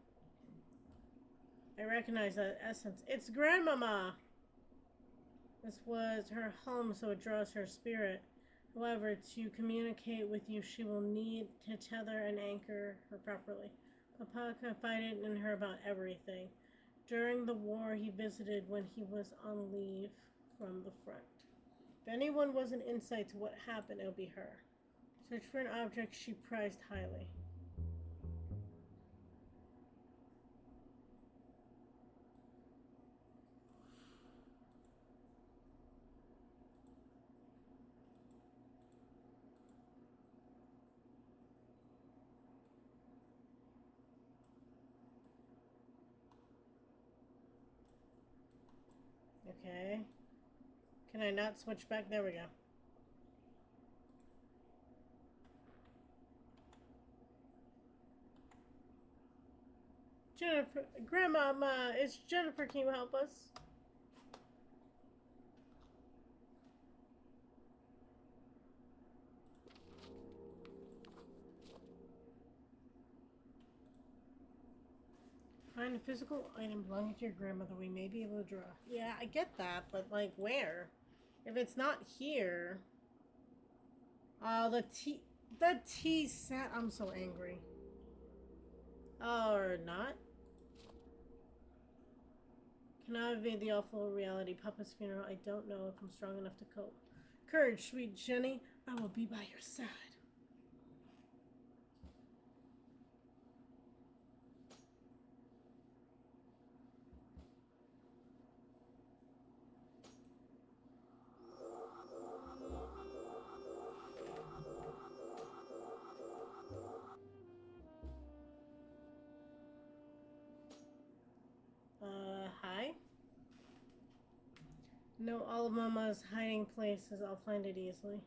I recognize that essence. It's Grandmama! This was her home, so it draws her spirit. However, to communicate with you, she will need to tether and anchor her properly. Papa confided in her about everything. During the war, he visited when he was on leave from the front. If anyone was an insight to what happened, it would be her. Search for an object she prized highly. Okay. Can I not switch back? There we go. Jennifer, Grandmama, it's Jennifer. Can you help us? Find a physical item belonging to your grandmother we may be able to draw. Yeah, I get that, but like where? If it's not here. The tea set. I'm so angry. Or not. Cannot evade the awful reality. Papa's funeral. I don't know if I'm strong enough to cope. Courage, sweet Jenny. I will be by your side. Hi? Know all of Mama's hiding places. I'll find it easily.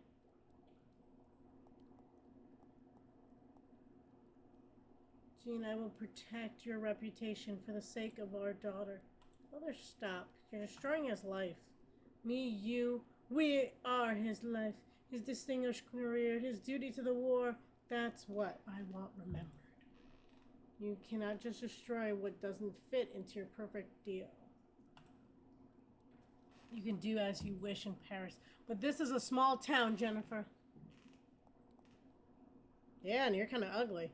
Jean, I will protect your reputation for the sake of our daughter. Mother, stop. You're destroying his life. Me, you, we are his life. His distinguished career, his duty to the war. That's what I want remembered. You cannot just destroy what doesn't fit into your perfect deal. You can do as you wish in Paris. But this is a small town, Jennifer. Yeah, and you're kind of ugly.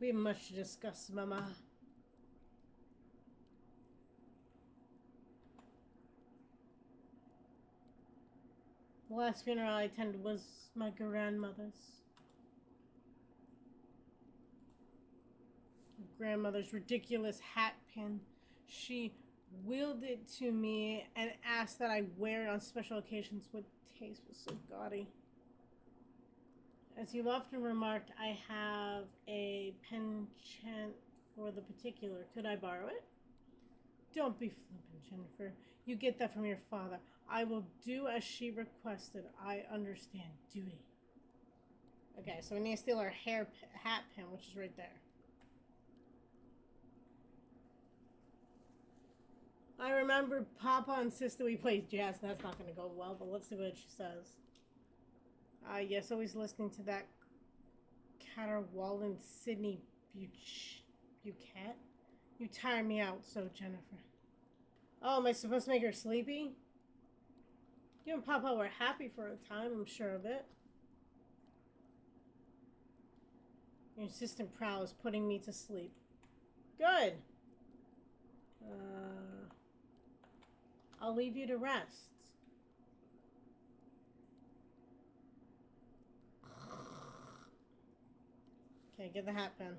We have much to discuss, Mama. The last funeral I attended was my grandmother's. grandmother's ridiculous hat pin. She wheeled it to me and asked that I wear it on special occasions. What taste was so gaudy. As you've often remarked, I have a penchant for the particular. Could I borrow it? Don't be flippant, Jennifer. You get that from your father. I will do as she requested. I understand. Duty. Okay, so we need to steal her hat pin, which is right there. I remember Papa insisted we play jazz. That's not going to go well, but let's see what she says. Yes, always listening to that Caterwauland Sydney Bucat. You tire me out so, Jennifer. Oh, am I supposed to make her sleepy? You and Papa were happy for a time, I'm sure of it. Your insistent prowl is putting me to sleep. Good. I'll leave you to rest. Okay, get the hat pin.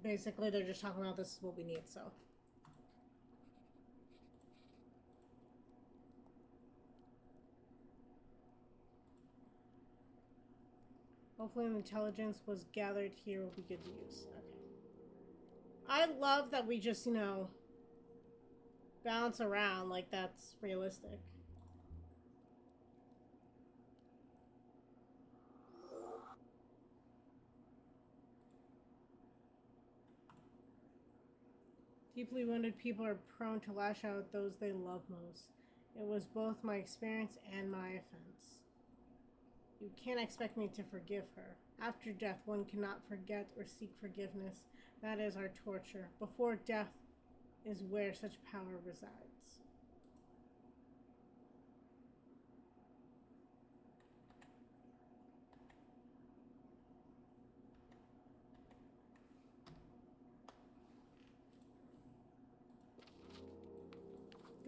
Basically, they're just talking about this is what we need, so. Hopefully the intelligence was gathered here will be good to use. Okay. I love that we just, bounce around like that's realistic. Deeply wounded people are prone to lash out at those they love most. It was both my experience and my offense. You can't expect me to forgive her. After death, one cannot forget or seek forgiveness. That is our torture. Before death is where such power resides.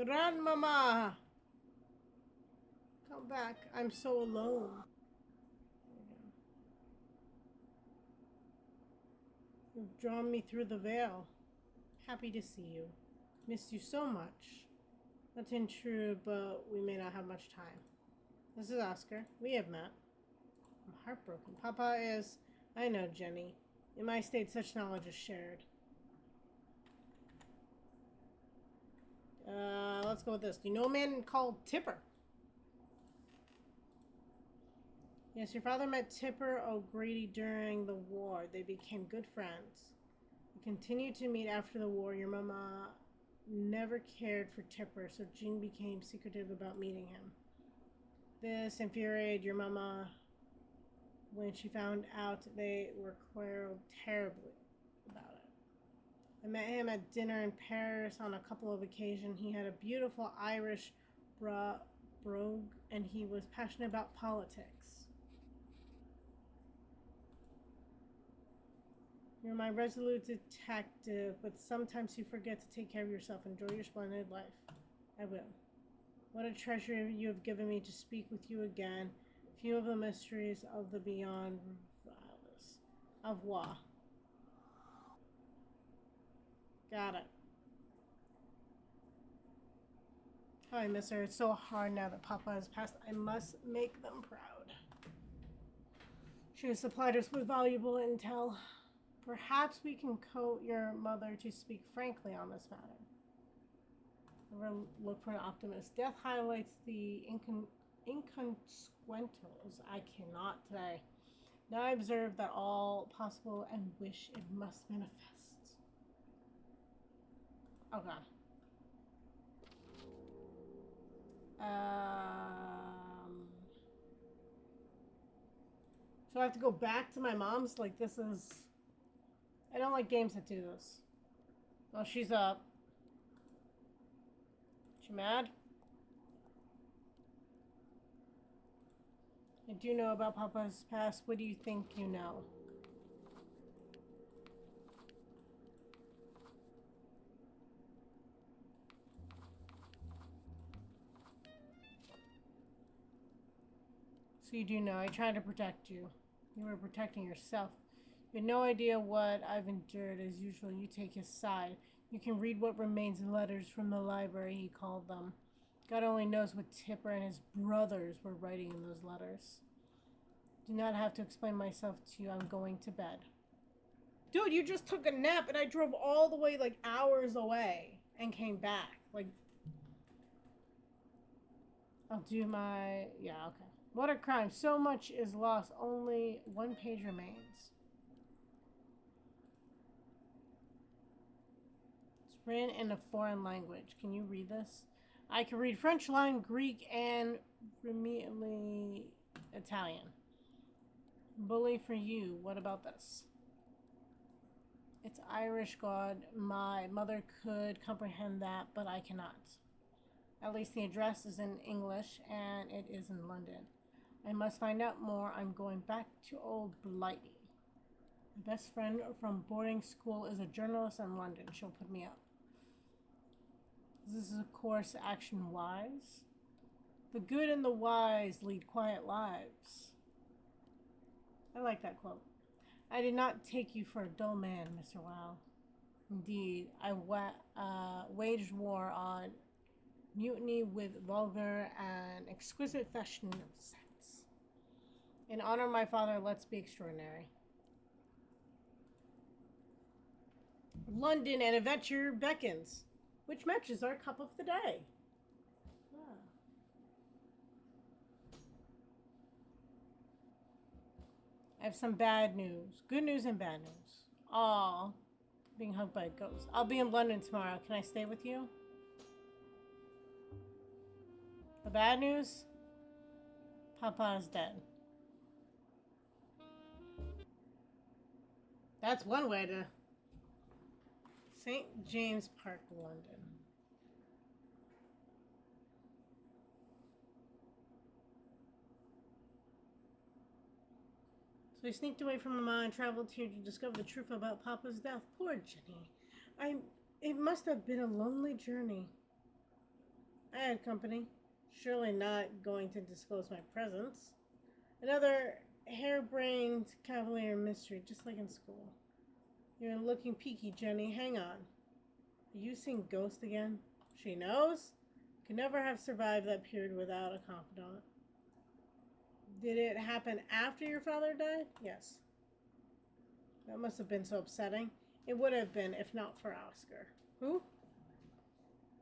Grandmama! Come back. I'm so alone. You've drawn me through the veil. Happy to see you. Missed you so much. That's untrue, but we may not have much time. This is Oscar. We have met. I'm heartbroken. Papa is... I know, Jenny. In my state, such knowledge is shared. Let's go with this. Do you know a man called Tipper? Yes, your father met Tipper O'Grady during the war. They became good friends. We continued to meet after the war. Your mama never cared for Tipper, so Jean became secretive about meeting him. This infuriated your mama when she found out they were quarreled terribly about it. I met him at dinner in Paris on a couple of occasions. He had a beautiful Irish brogue, and he was passionate about politics. You're my resolute detective, but sometimes you forget to take care of yourself. Enjoy your splendid life. I will. What a treasure you have given me to speak with you again. Few of the mysteries of the beyond. Au revoir. Got it. Oh, I miss her. It's so hard now that Papa has passed. I must make them proud. She has supplied us with valuable intel. Perhaps we can coax your mother to speak frankly on this matter. Never look for an optimist. Death highlights the inconsequentials. I cannot today. Now I observe that all possible and wish it must manifest. Okay. So I have to go back to my mom's? Like, this is... I don't like games that do this. Well, she's up. She mad? I do know about Papa's past. What do you think you know? So you do know, I tried to protect you. You were protecting yourself. You had no idea what I've endured. As usual, you take his side. You can read what remains in letters from the library, he called them. God only knows what Tipper and his brothers were writing in those letters. Do not have to explain myself to you. I'm going to bed. Dude, you just took a nap and I drove all the way like hours away and came back. Like, I'll do my. Yeah, okay. What a crime. So much is lost. Only one page remains. It's written in a foreign language. Can you read this? I can read French, Latin, Greek, and immediately Italian. Bully for you. What about this? It's Irish, God. My mother could comprehend that, but I cannot. At least the address is in English, and it is in London. I must find out more. I'm going back to old Blighty. My best friend from boarding school is a journalist in London. She'll put me up. This is a course action wise. The good and the wise lead quiet lives. I like that quote. I did not take you for a dull man, Mr. Wilde. Indeed, I waged war on mutiny with vulgar and exquisite fashion of sex. In honor of my father, let's be extraordinary. London and adventure beckons, which matches our cup of the day. Ah. I have some bad news. Good news and bad news. Aw, being hugged by a ghost. I'll be in London tomorrow. Can I stay with you? The bad news? Papa is dead. That's one way to... St. James Park, London. So he sneaked away from Mama and traveled here to discover the truth about Papa's death. Poor Jenny. It must have been a lonely journey. I had company. Surely not going to disclose my presence. Another harebrained cavalier mystery, just like in school. You're looking peaky, Jenny. Hang on. Are you seeing Ghost again? She knows? Could never have survived that period without a confidant. Did it happen after your father died? Yes. That must have been so upsetting. It would have been if not for Oscar. Who?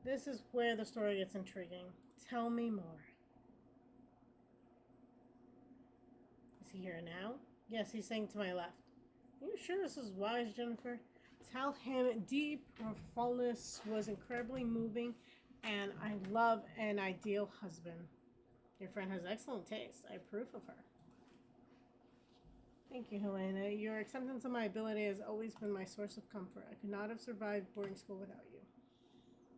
This is where the story gets intriguing. Tell me more. Is he here now? Yes, he's saying to my left. Are you sure this is wise, Jennifer? Tell him deep profoundness was incredibly moving, and I love an ideal husband. Your friend has excellent taste. I approve of her. Thank you, Helena. Your acceptance of my ability has always been my source of comfort. I could not have survived boarding school without you.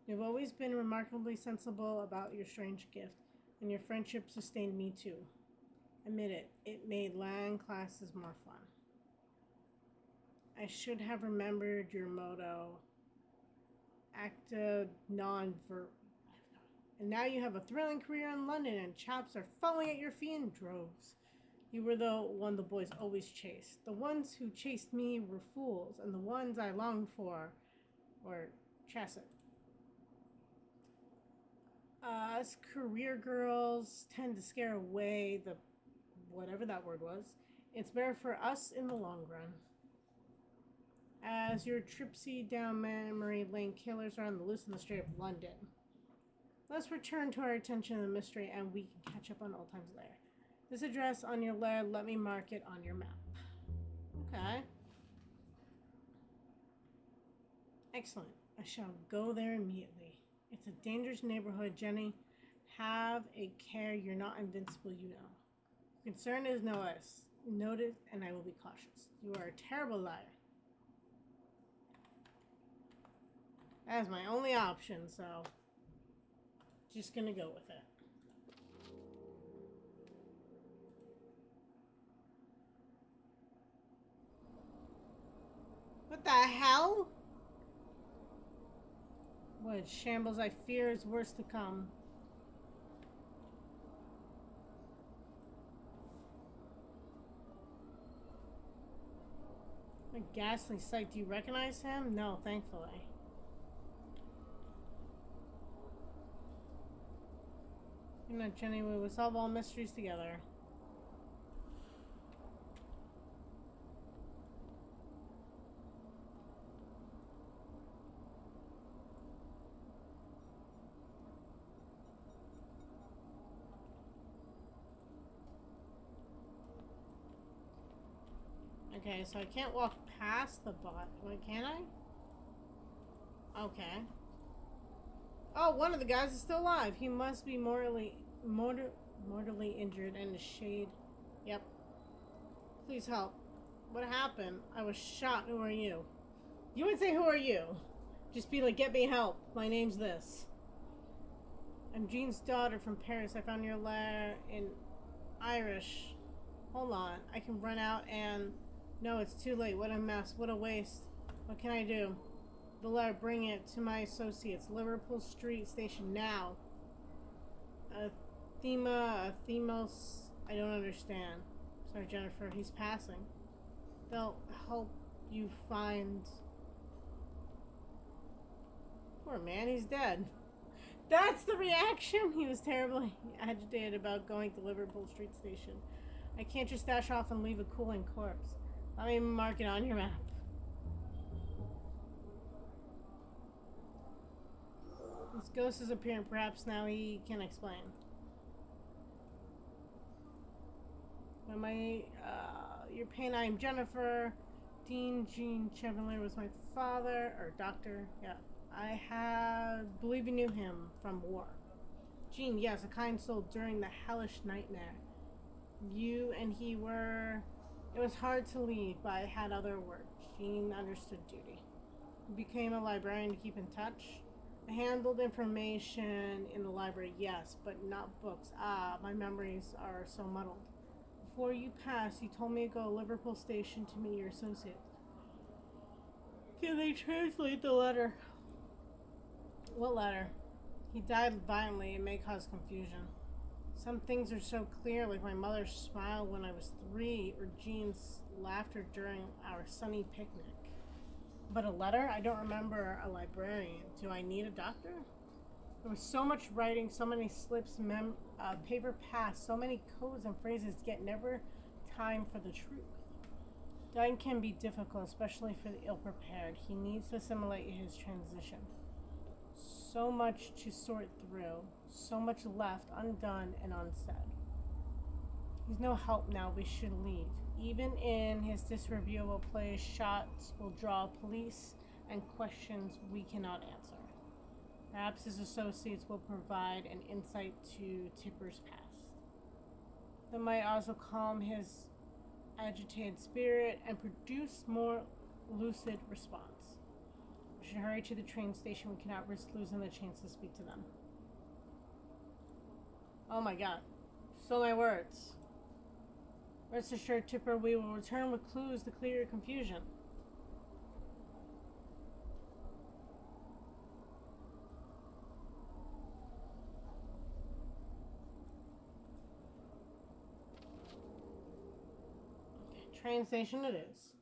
You've always been remarkably sensible about your strange gift, and your friendship sustained me too. Admit it, it made Latin classes more fun. I should have remembered your motto, acta non ver. And now you have a thrilling career in London, and chaps are falling at your feet in droves. You were the one the boys always chased. The ones who chased me were fools, and the ones I longed for were chassis. Us career girls tend to scare away the whatever that word was. It's better for us in the long run. As your tripsy down memory lane, killers are on the loose in the street of London. Let's return to our attention to the mystery, and we can catch up on old times later. This address on your letter, let me mark it on your map. Okay. Excellent. I shall go there immediately. It's a dangerous neighborhood, Jenny. Have a care. You're not invincible, you know. Concern is noted, and I will be cautious. You are a terrible liar. That is my only option, so just gonna go with it. What the hell? What shambles I fear is worse to come. ghastly sight. Do you recognize him? No, thankfully. You're not Jenny. We will solve all mysteries together. Okay, so I can't walk past the bot. Wait, can I? Okay. Oh, one of the guys is still alive. He must be mortally injured and the shade. Yep. Please help. What happened? I was shot. Who are you? You would say, who are you? Just be like, get me help. My name's this. I'm Jean's daughter from Paris. I found your letter in Irish. Hold on. I can run out and... No, it's too late. What a mess. What a waste. What can I do? The letter, bring it to my associates. Liverpool Street Station now. Themos. I don't understand. Sorry, Jennifer. He's passing. They'll help you find... Poor man, he's dead. That's the reaction! He was terribly agitated about going to Liverpool Street Station. I can't just dash off and leave a cooling corpse. Let me mark it on your map. This ghost is appearing. Perhaps now he can explain. Your pain. I am Jennifer. Dean Jean Chevalier was my father, or doctor. Yeah. Believe you knew him from war. Jean, yes, a kind soul during the hellish nightmare. You and he were... It was hard to leave, but I had other work. Jean understood duty. You became a librarian to keep in touch. I handled information in the library, yes, but not books. My memories are so muddled. Before you passed, you told me to go to Liverpool Station to meet your associates. Can they translate the letter? What letter? He died violently. It may cause confusion. Some things are so clear, like my mother's smile when I was 3, or Jean's laughter during our sunny picnic. But a letter? I don't remember a librarian. Do I need a doctor? There was so much writing, so many slips, paper passed, so many codes and phrases, yet never time for the truth. Dying can be difficult, especially for the ill-prepared. He needs to assimilate his transition. So much to sort through, so much left undone and unsaid. He's no help now. We should leave. Even in his disreputable place, shots will draw police and questions we cannot answer. Perhaps his associates will provide an insight to Tipper's past. That might also calm his agitated spirit and produce more lucid response. We should hurry to the train station. We cannot risk losing the chance to speak to them. Oh my god. So my words. Rest assured, Tipper, we will return with clues to clear your confusion. Okay, train station it is.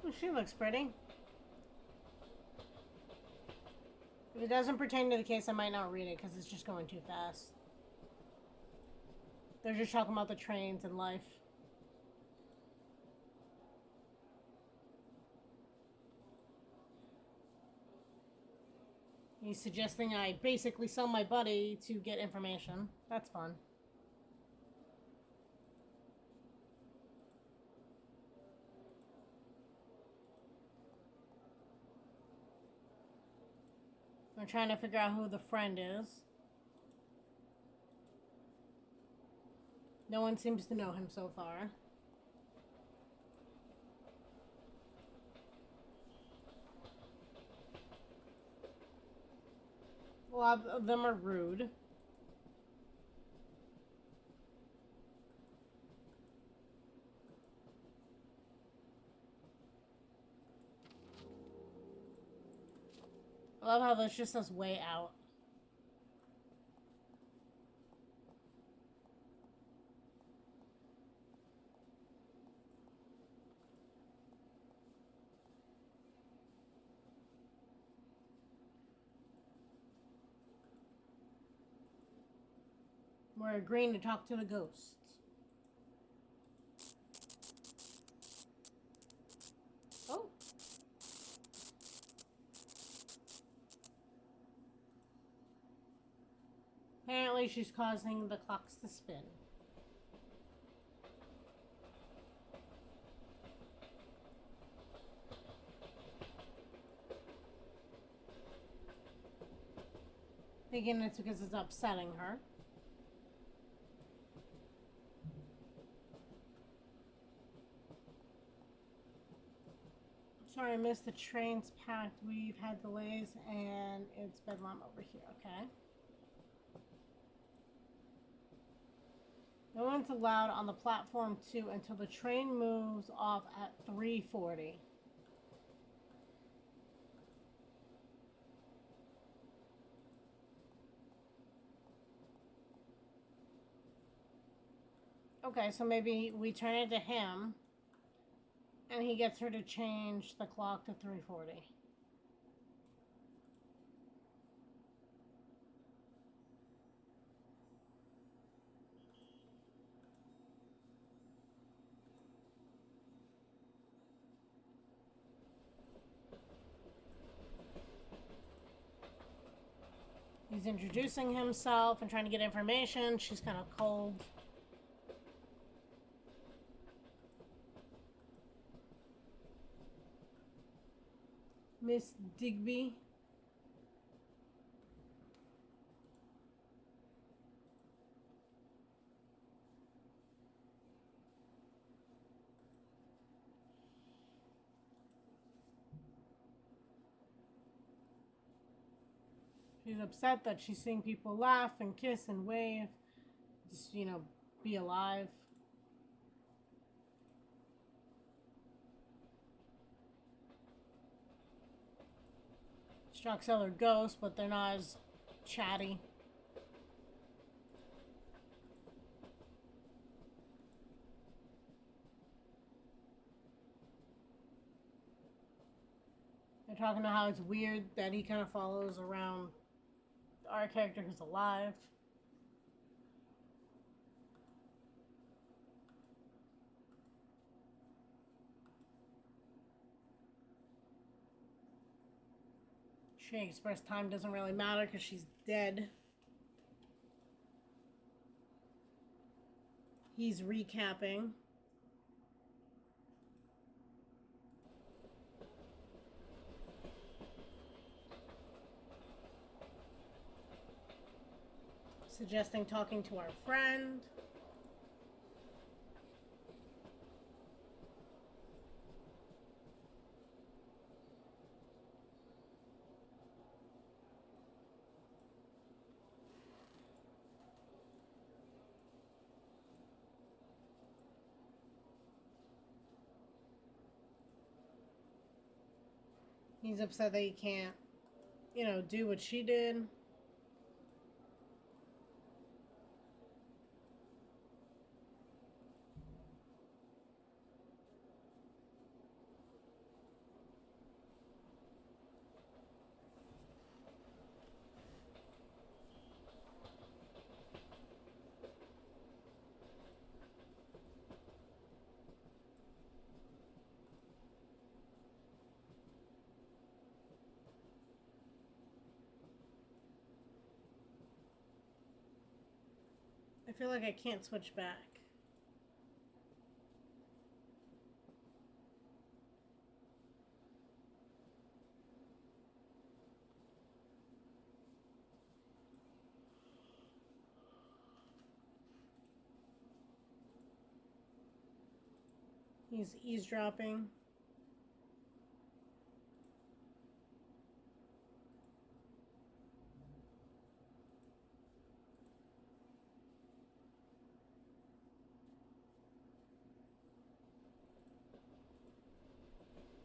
Oh, she looks pretty. If it doesn't pertain to the case, I might not read it because it's just going too fast. They're just talking about the trains and life. He's suggesting I basically sell my buddy to get information. That's fun. I'm trying to figure out who the friend is. No one seems to know him so far. A lot of them are rude. I love how this just says way out. We're agreeing to talk to the ghosts. Oh. Apparently she's causing the clocks to spin. Thinking it's because it's upsetting her. Sorry, I missed the train's packed. We've had delays and it's bedlam over here, okay? No one's allowed on the platform 2 until the train moves off at 3:40. Okay, so maybe we turn it to him and he gets her to change the clock to 3:40. He's introducing himself and trying to get information. She's kind of cold. Miss Digby. She's upset that she's seeing people laugh and kiss and wave. Just, be alive. Struck's other ghosts, but they're not as chatty. They're talking about how it's weird that he kind of follows around our character who's alive. She expressed time doesn't really matter because she's dead. He's recapping. Suggesting talking to our friend. He's upset that he can't, do what she did. I feel like I can't switch back. He's eavesdropping.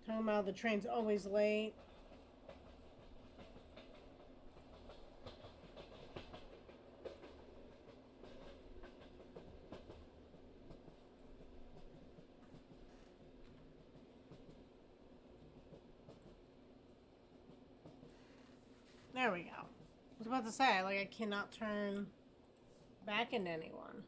Talking about the train's always late. There we go. I was about to say, I cannot turn back into anyone.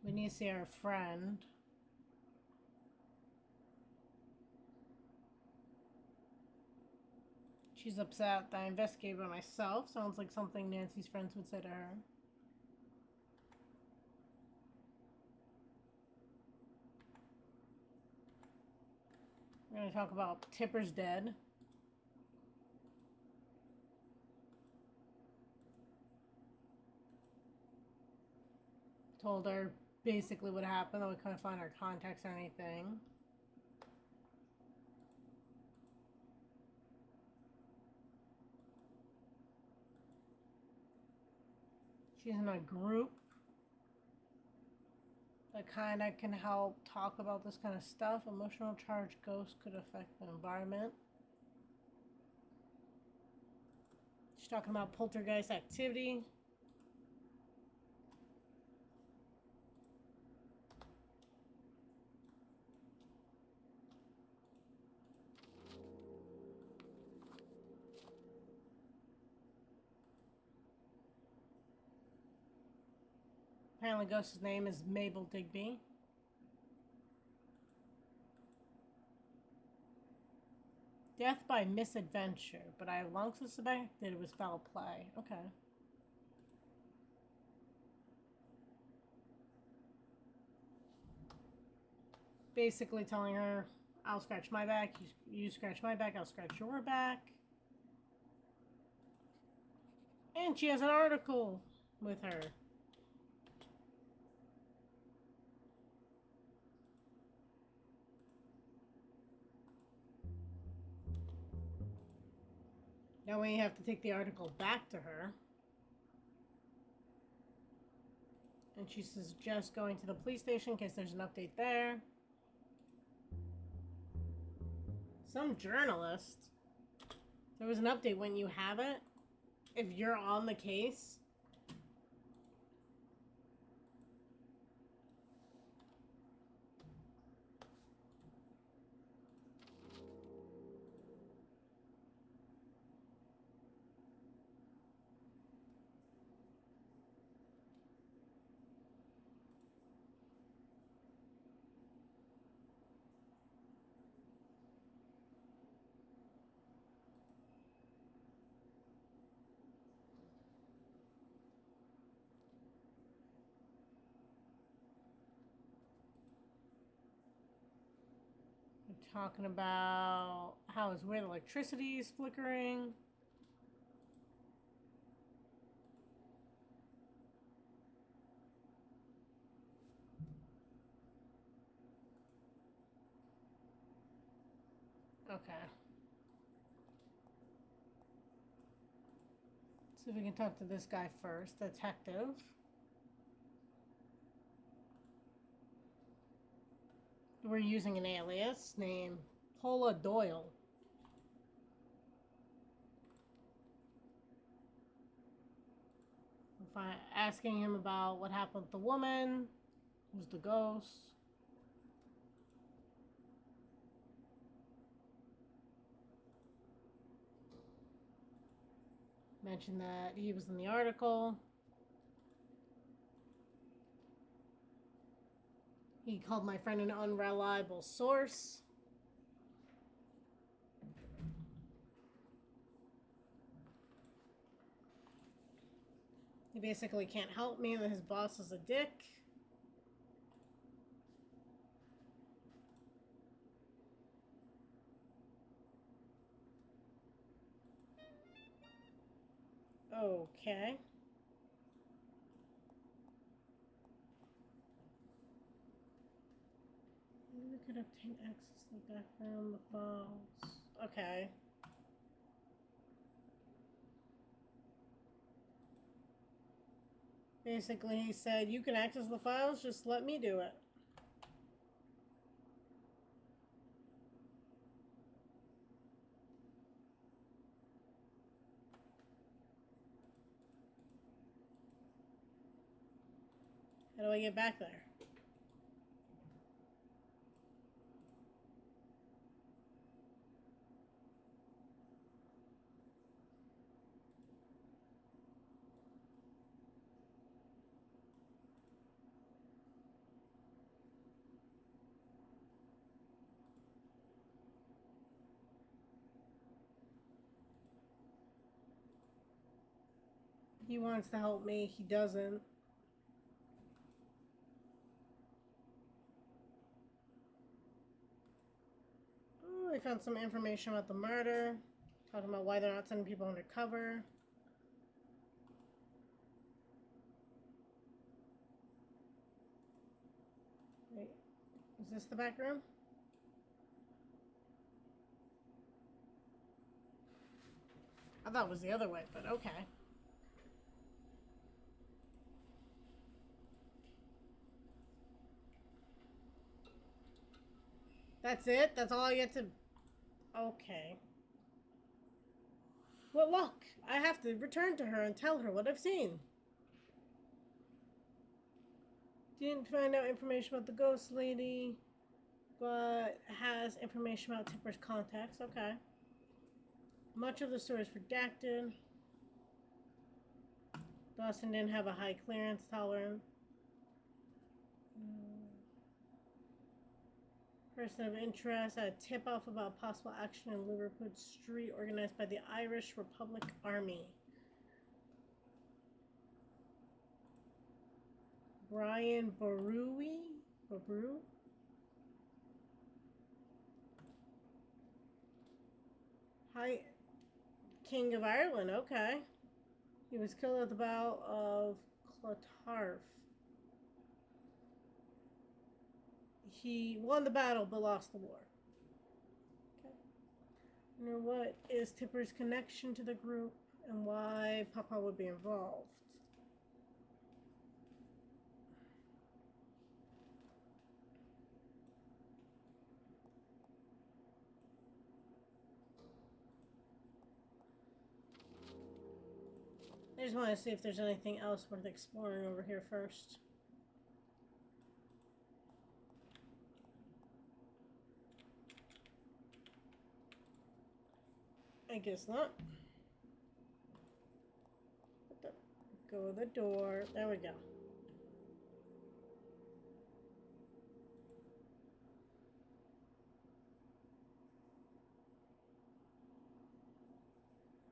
We need to see our friend. She's upset that I investigated by myself. Sounds like something Nancy's friends would say to her. We're going to talk about Tipper's dead. Told her basically what happened, though we couldn't find her contacts or anything. She's in a group that kind of can help talk about this kind of stuff. Emotional charged ghosts could affect the environment. She's talking about poltergeist activity. Apparently, Ghost's name is Mabel Digby. Death by misadventure, but I have long suspected it was foul play. Okay. Basically telling her, I'll scratch my back, you scratch my back, I'll scratch your back. And she has an article with her. Now we have to take the article back to her. And she suggests going to the police station in case there's an update there. Some journalist. There was an update when you have it. If you're on the case. Talking about how it's weird electricity is flickering. Okay. See if we can talk to this guy first, the detective. We're using an alias named Paula Doyle. Asking him about what happened with the woman, who's the ghost. Mentioned that he was in the article. He called my friend an unreliable source. He basically can't help me, that his boss is a dick. Okay. We could obtain access to the background, the files. Okay. Basically, he said, you can access the files, just let me do it. How do I get back there? He wants to help me. He doesn't. Oh, I found some information about the murder. Talking about why they're not sending people undercover. Wait, is this the back room? I thought it was the other way, but okay. That's it? That's all I get to... Okay. Well, look, I have to return to her and tell her what I've seen. Didn't find out information about the ghost lady, but has information about Tipper's contacts. Okay. Much of the story is redacted. Dawson didn't have a high clearance tolerance. Person of interest, a tip-off about possible action in Liverpool Street organized by the Irish Republic Army. Brian Barui? Babru? Hi, King of Ireland, okay. He was killed at the Battle of Clontarf. He won the battle but lost the war. Okay. Now, what is Tipper's connection to the group and why Papa would be involved? I just want to see if there's anything else worth exploring over here first. I guess not. Go to the door. There we go.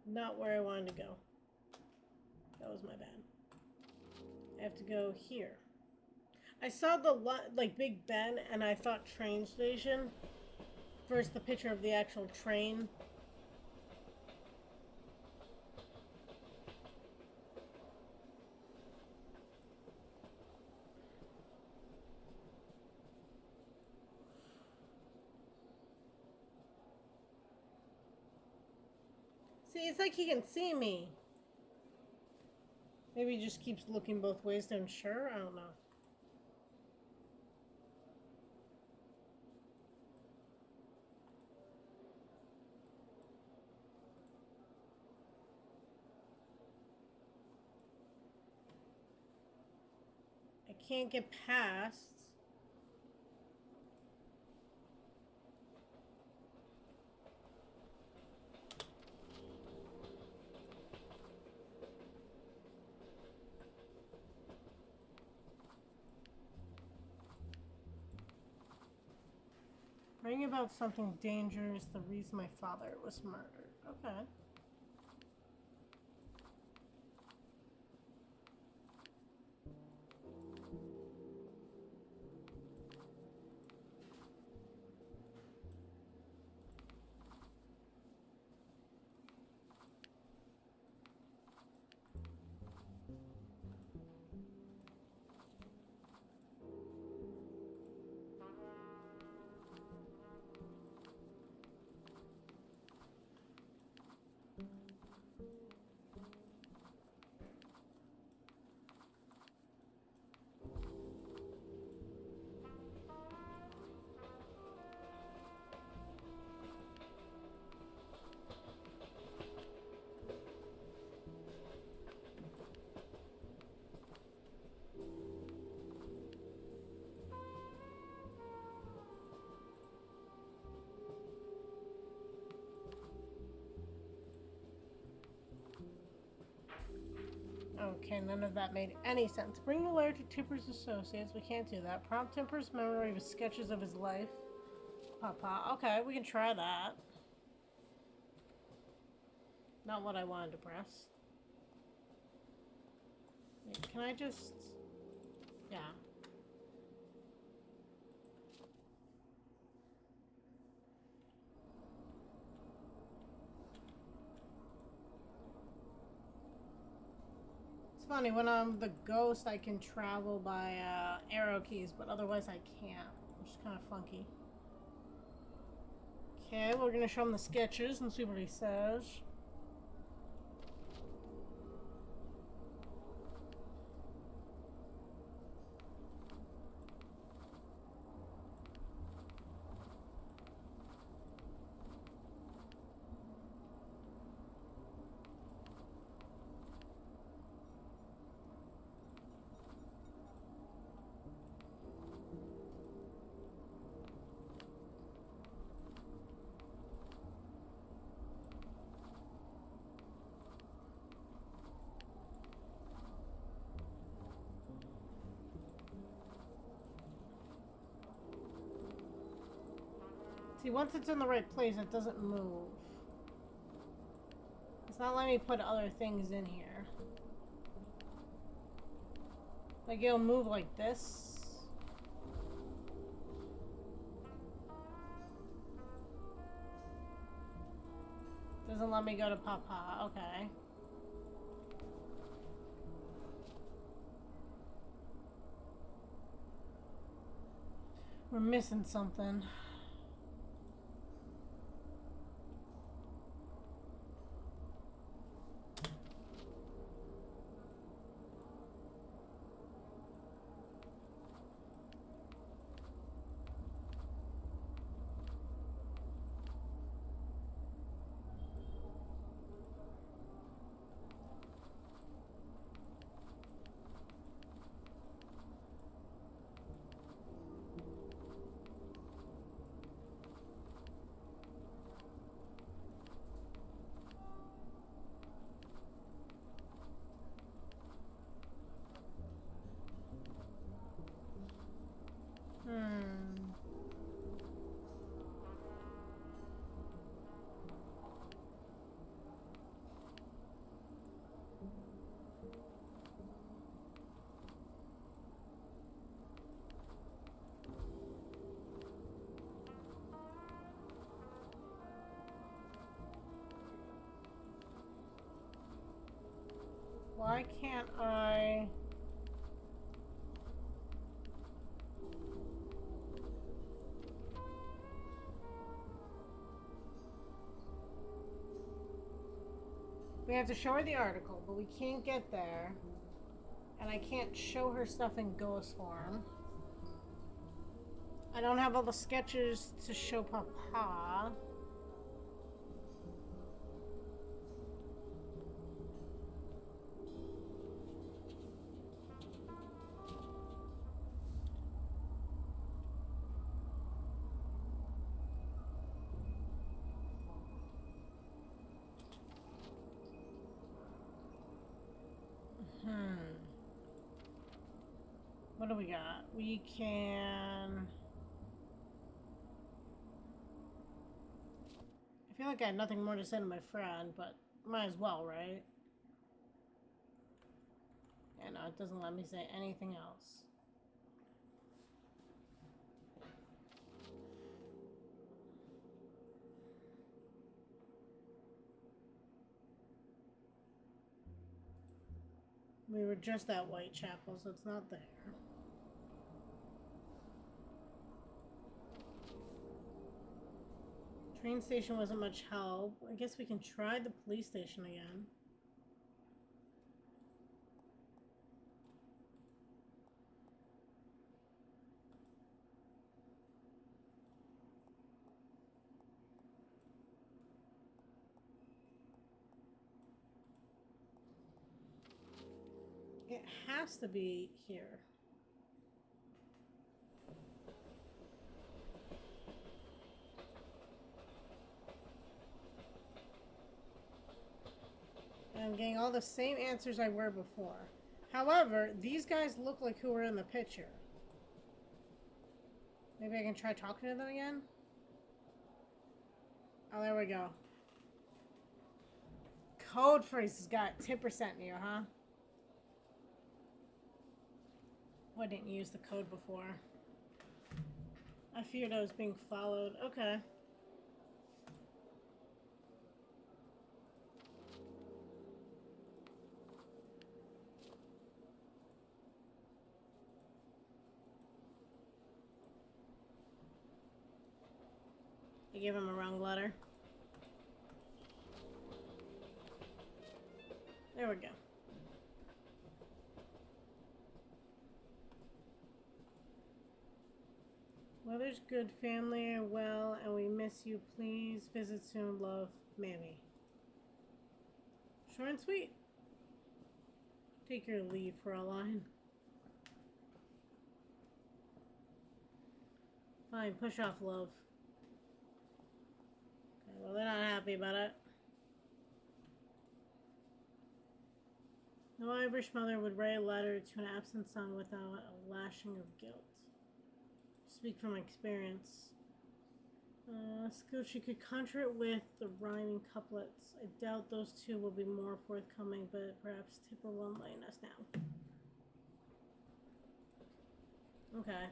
Not where I wanted to go. That was my bad. I have to go here. I saw the like Big Ben and I thought train station. First the picture of the actual train. See, it's like he can see me. Maybe he just keeps looking both ways to ensure? I don't know. I can't get past. Bring about something dangerous, the reason my father was murdered. Okay. Okay, none of that made any sense. Bring the letter to Tipper's associates. We can't do that. Prompt Tipper's memory with sketches of his life. Papa. Okay, we can try that. Not what I wanted to press. Wait, can I just... Yeah. It's funny, when I'm the ghost, I can travel by arrow keys, but otherwise I can't. Which is kind of funky. Okay, we're gonna show him the sketches and see what he says. See, once it's in the right place, it doesn't move. It's not letting me put other things in here. Like, it'll move like this. Doesn't let me go to Papa. Okay. We're missing something. Why can't I... We have to show her the article, but we can't get there. And I can't show her stuff in ghost form. I don't have all the sketches to show Papa. What do we got? We can... I feel like I had nothing more to say to my friend, but might as well, right? Yeah, no, it doesn't let me say anything else. We were just at Whitechapel, so it's not there. Train station wasn't much help. I guess we can try the police station again. It has to be here. I'm getting all the same answers I were before. However, these guys look like who were in the picture. Maybe I can try talking to them again? Oh, there we go. Code phrases got 10% in you, huh? Well, I didn't use the code before. I feared I was being followed. Okay. I gave him a wrong letter. There we go. Weather's good, family are well, and we miss you. Please visit soon. Love, Mammy. Short and sweet. Take your leave for a line. Fine, push off, love. Okay, well, they're not happy about it. No Irish mother would write a letter to an absent son without a lashing of guilt. Speak from experience. Scoochie could conjure it with the rhyming couplets. I doubt those two will be more forthcoming, but perhaps Tipper will enlighten us now. Okay.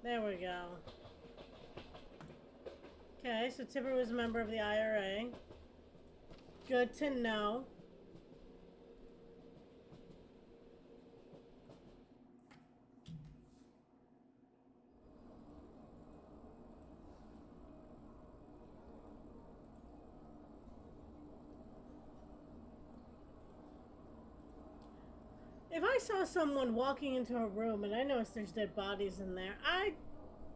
There we go. Okay, so Tipper was a member of the IRA. Good to know. If I saw someone walking into a room and I noticed there's dead bodies in there, I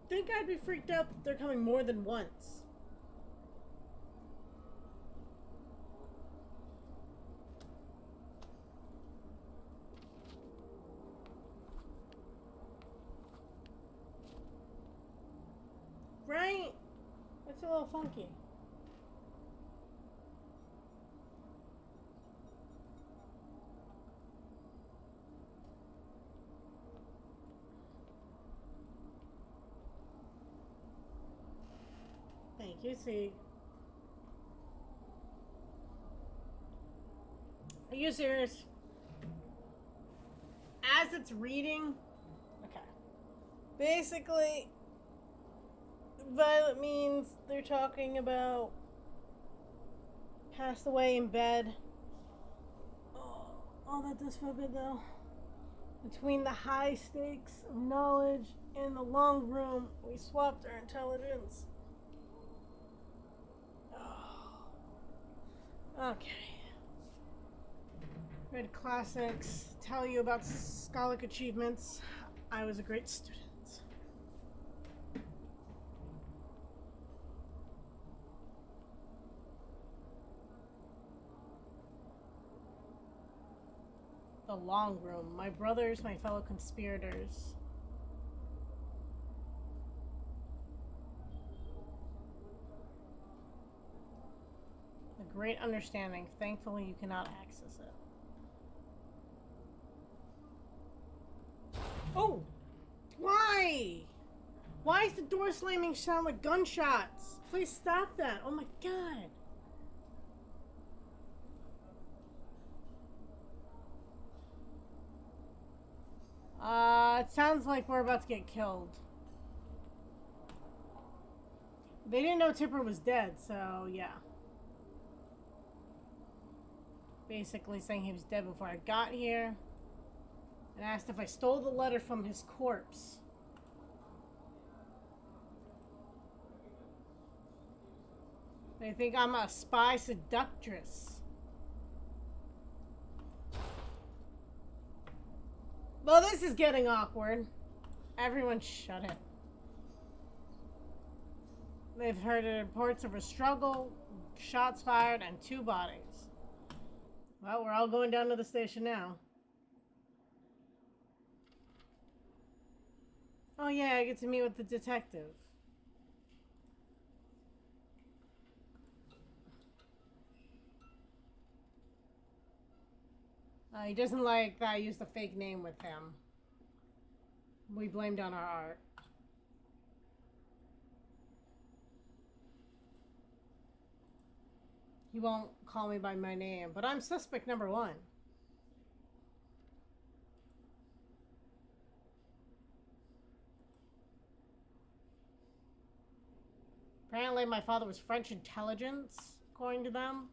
think I'd be freaked out that they're coming more than once. Right? It's a little funky. Thank you, Sieg. Are you serious? As it's reading? Okay. Basically, Violet means they're talking about passed away in bed. Oh, that does feel good though. Between the high stakes of knowledge and the long room, we swapped our intelligence. Okay. Read classics, tell you about scholarly achievements. I was a great student. The long room. My brothers, my fellow conspirators. A great understanding. Thankfully, you cannot access it. Oh! Why? Why is the door slamming sound like gunshots? Please stop that. Oh my god. It sounds like we're about to get killed. They didn't know Tipper was dead, so yeah. Basically saying he was dead before I got here. And asked if I stole the letter from his corpse. They think I'm a spy seductress. Well, this is getting awkward. Everyone shut it. They've heard reports of a struggle, shots fired, and 2 bodies. Well, we're all going down to the station now. Oh yeah, I get to meet with the detective. He doesn't like that I used a fake name with him. We blamed on our art. He won't call me by my name, but I'm suspect number one. Apparently my father was French intelligence, according to them.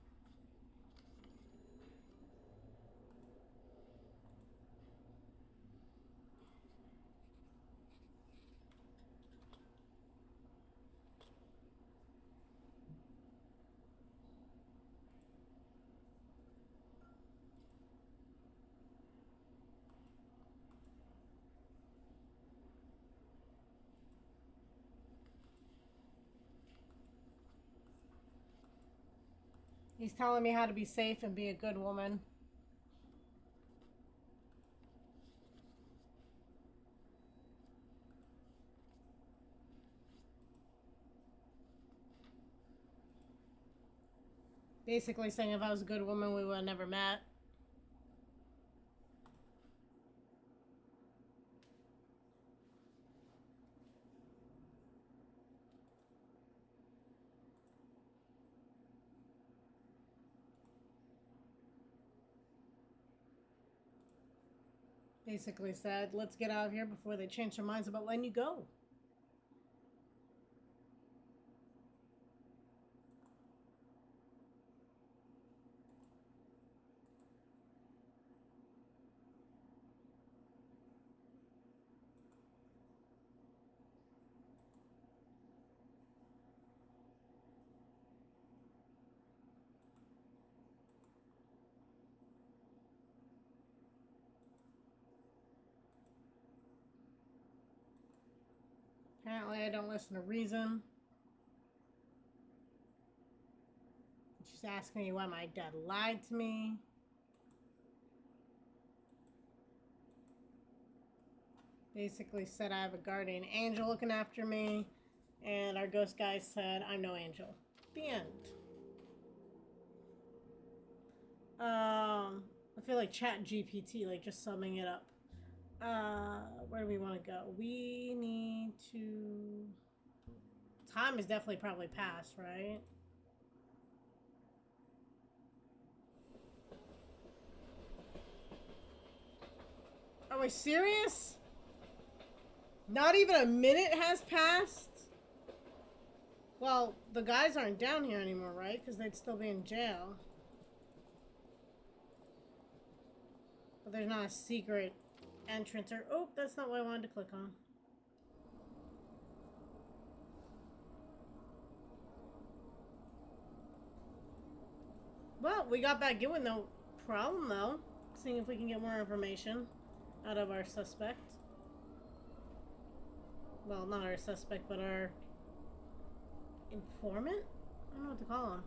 He's telling me how to be safe and be a good woman. Basically saying if I was a good woman, we would have never met. Basically said, let's get out of here before they change their minds about letting you go. Apparently I don't listen to reason. She's asking me why my dad lied to me. Basically said I have a guardian angel looking after me. And our ghost guy said, I'm no angel. The end. I feel like Chat GPT, like just summing it up. Where do we want to go? We need to... Time is definitely probably past, right? Are we serious? Not even a minute has passed? Well, the guys aren't down here anymore, right? Because they'd still be in jail. But there's not a secret entrance or... Oh, that's not what I wanted to click on. Well, we got back in with no problem, though. Seeing if we can get more information out of our suspect. Well, not our suspect, but our informant? I don't know what to call him.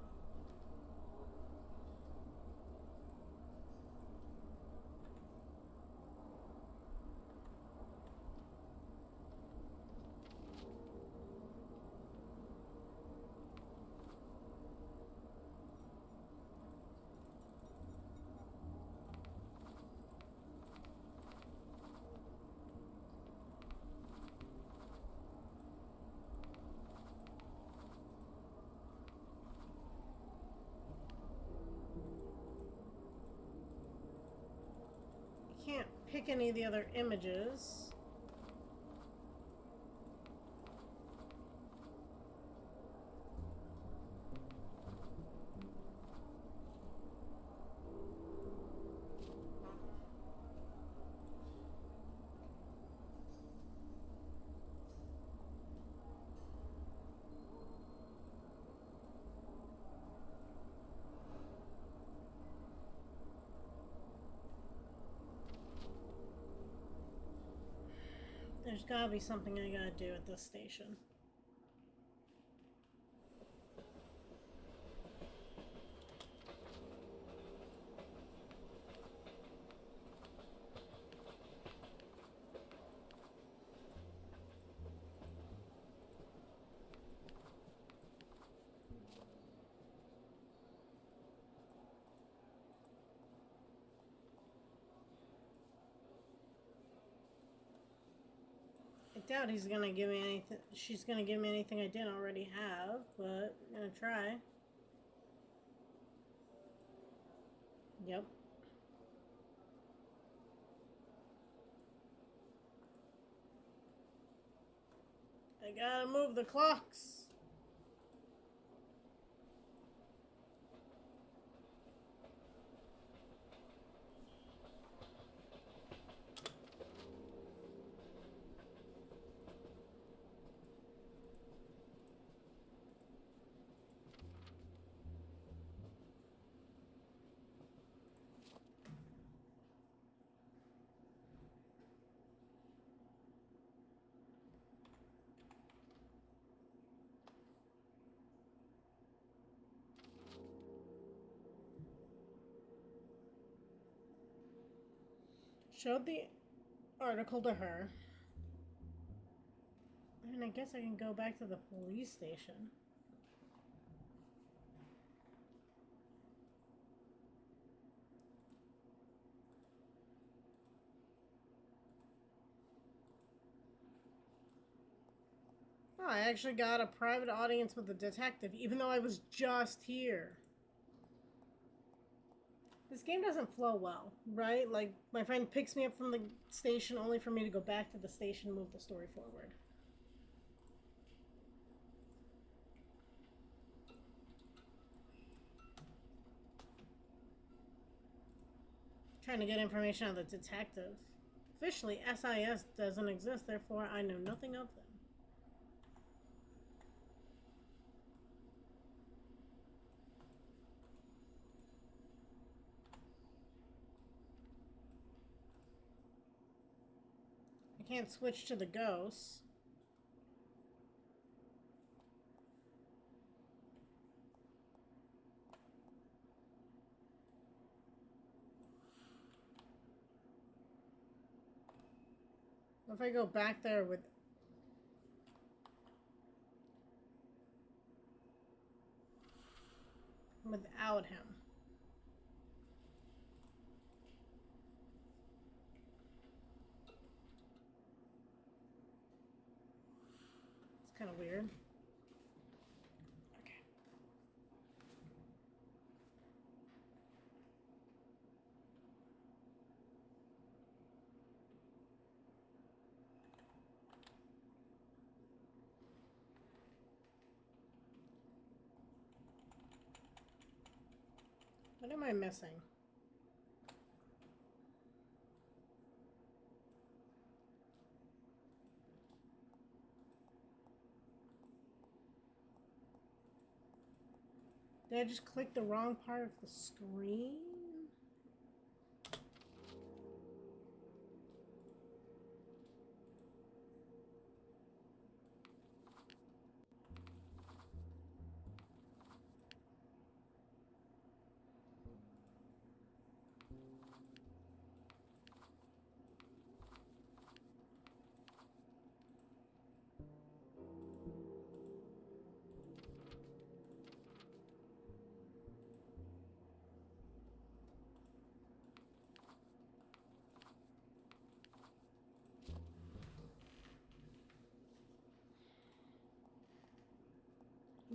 Can't pick any of the other images. There's gotta be something I gotta do at this station. doubt he's gonna give me anything. She's gonna give me anything I didn't already have, but I'm gonna try. Yep. I gotta move the clocks. Showed the article to her. And I guess I can go back to the police station. Oh, I actually got a private audience with the detective, even though I was just here. This game doesn't flow well, right? Like, my friend picks me up from the station only for me to go back to the station and move the story forward. Trying to get information on the detective. Officially, SIS doesn't exist, therefore I know nothing of them. I can't switch to the ghosts. What if I go back there without him? It's kind of weird. Okay. What am I missing? Did I just click the wrong part of the screen?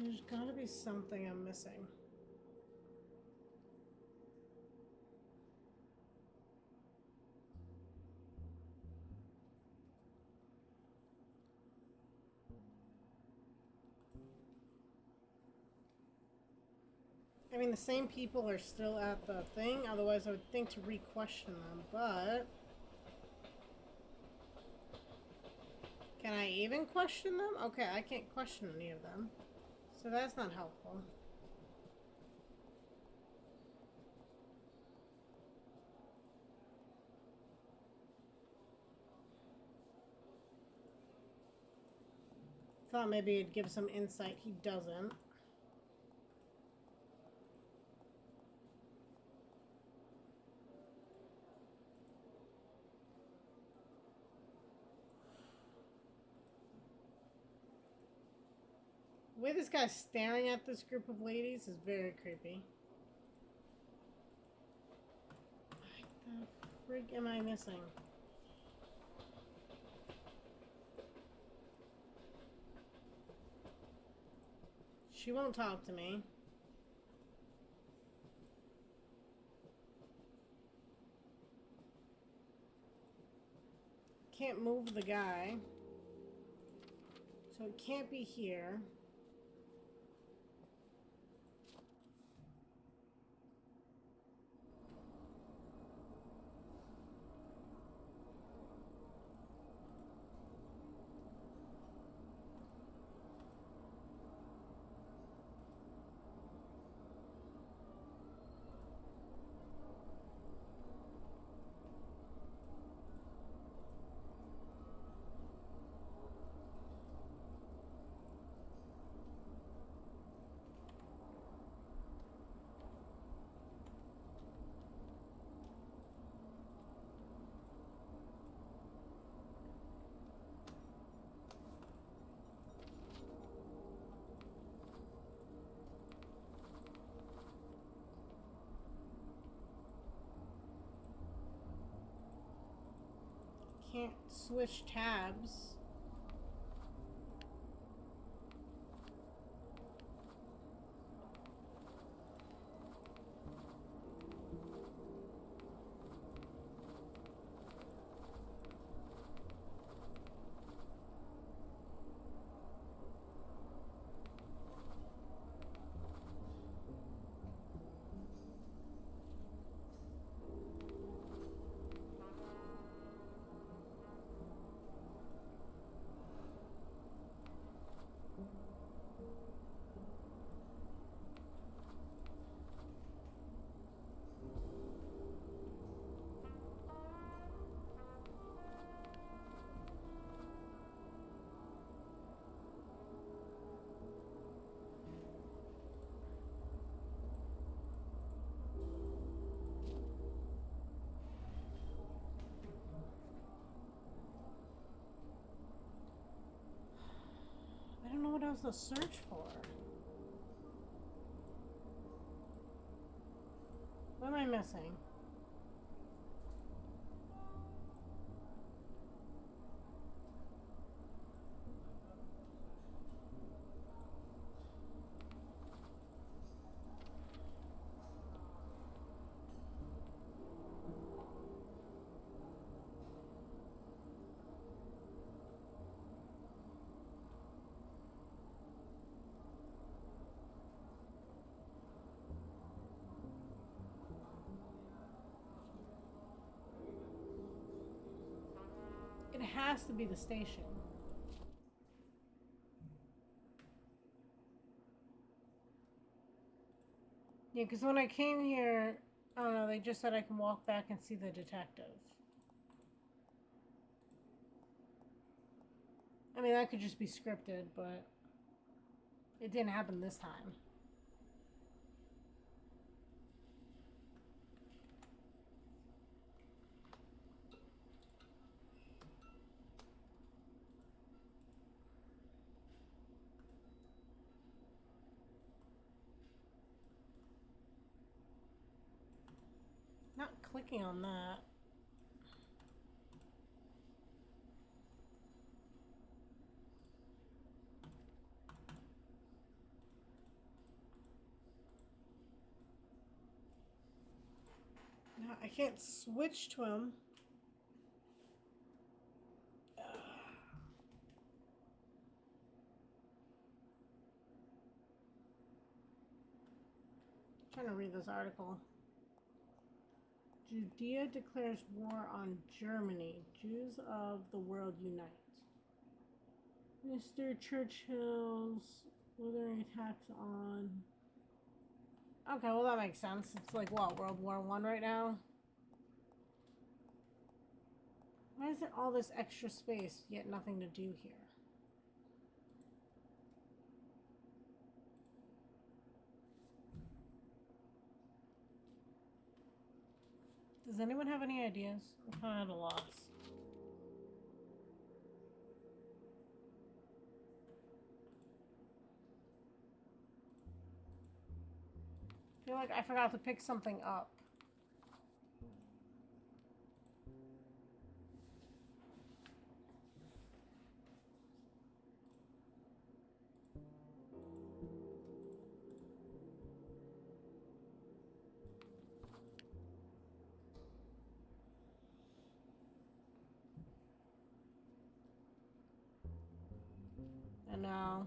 There's gotta be something I'm missing. I mean, the same people are still at the thing, otherwise I would think to re-question them, but... Can I even question them? Okay, I can't question any of them. So that's not helpful. Thought maybe it'd give some insight. He doesn't. The way this guy's staring at this group of ladies is very creepy. What the freak am I missing? She won't talk to me. Can't move the guy. So it can't be here. Can't switch tabs. I don't know what else to search for. What am I missing? It has to be the station. Yeah, because when I came here, I don't know, they just said I can walk back and see the detective. I mean, that could just be scripted, but it didn't happen this time. Not clicking on that. No, I can't switch to him. Trying to read this article. Judea declares war on Germany. Jews of the world unite. Mr. Churchill's withering attacks on. Okay, well that makes sense. It's like what, World War I right now? Why is there all this extra space yet nothing to do here? Does anyone have any ideas? I'm kind of at a loss. I feel like I forgot to pick something up. know.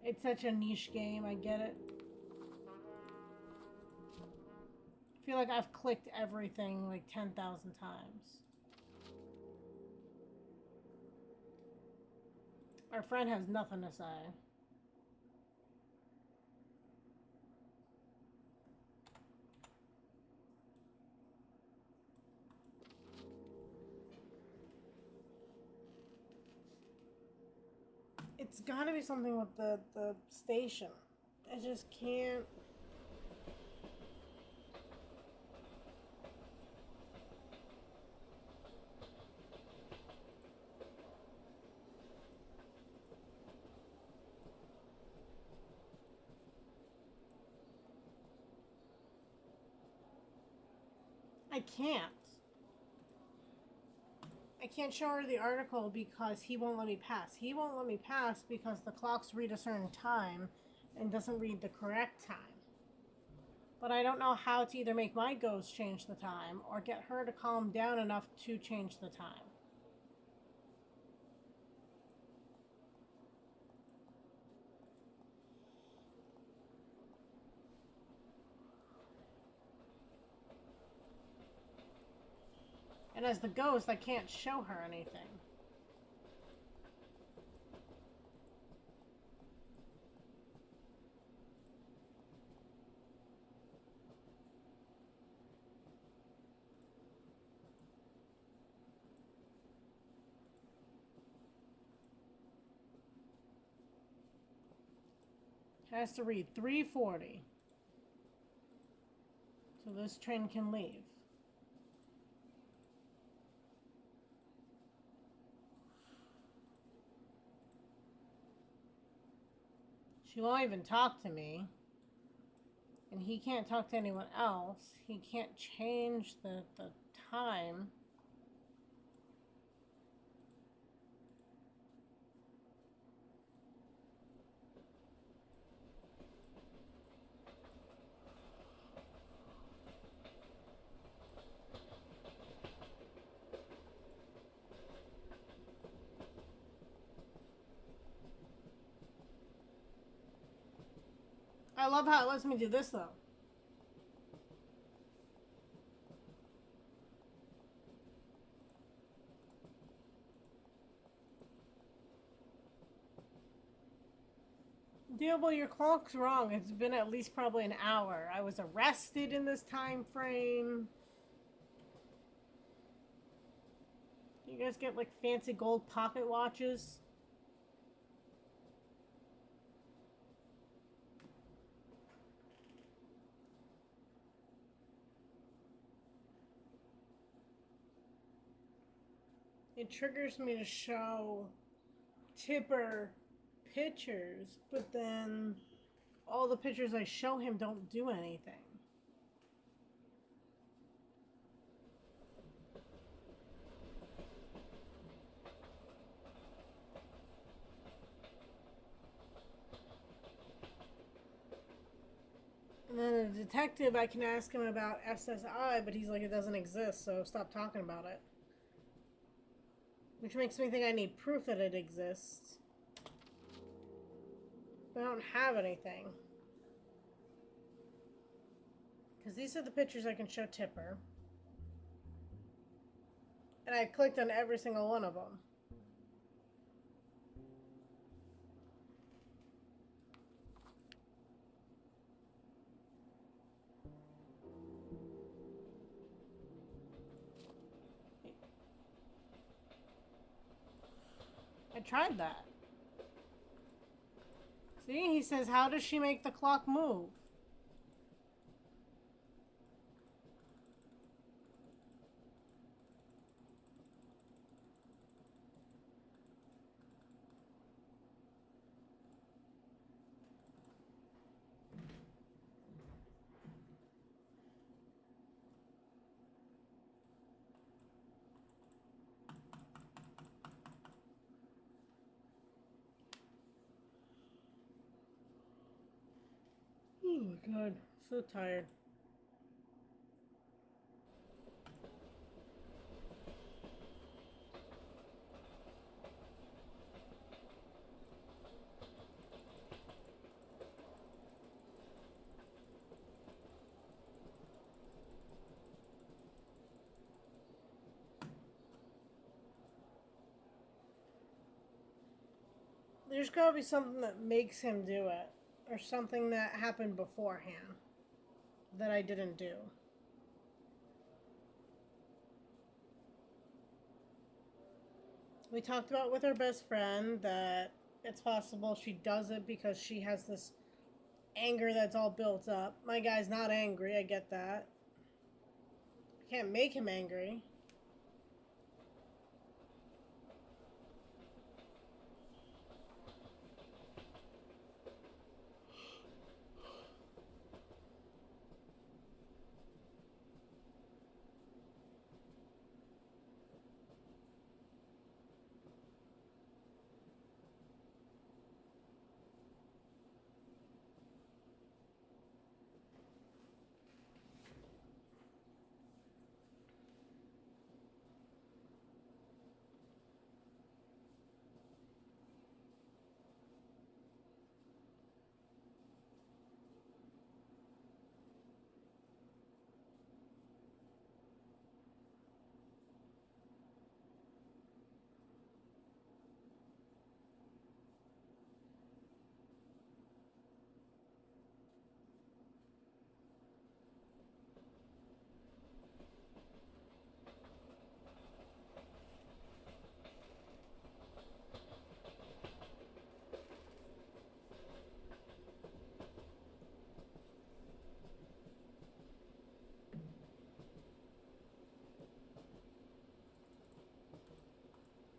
It's such a niche game, I get it. I feel like I've clicked everything like 10,000 times. Our friend has nothing to say. It's gotta be something with the station. I just can't. I can't. I can't show her the article because he won't let me pass. He won't let me pass because the clocks read a certain time and doesn't read the correct time. But I don't know how to either make my ghost change the time or get her to calm down enough to change the time. And as the ghost, I can't show her anything. Has to read 3:40. So this train can leave. She won't even talk to me. And he can't talk to anyone else. He can't change the time. I love how it lets me do this though. Deal, your clock's wrong. It's been at least probably an hour. I was arrested in this time frame. You guys get like fancy gold pocket watches? It triggers me to show Tipper pictures, but then all the pictures I show him don't do anything. And then the detective, I can ask him about SSI, but he's like, it doesn't exist, so stop talking about it. Which makes me think I need proof that it exists. But I don't have anything. Because these are the pictures I can show Tipper. And I clicked on every single one of them. I tried that. See, he says, how does she make the clock move? Oh my god, so tired. There's gotta be something that makes him do it, or something that happened beforehand that I didn't do. We talked about with our best friend that it's possible she does it because she has this anger that's all built up. My guy's not angry, I get that. I can't make him angry.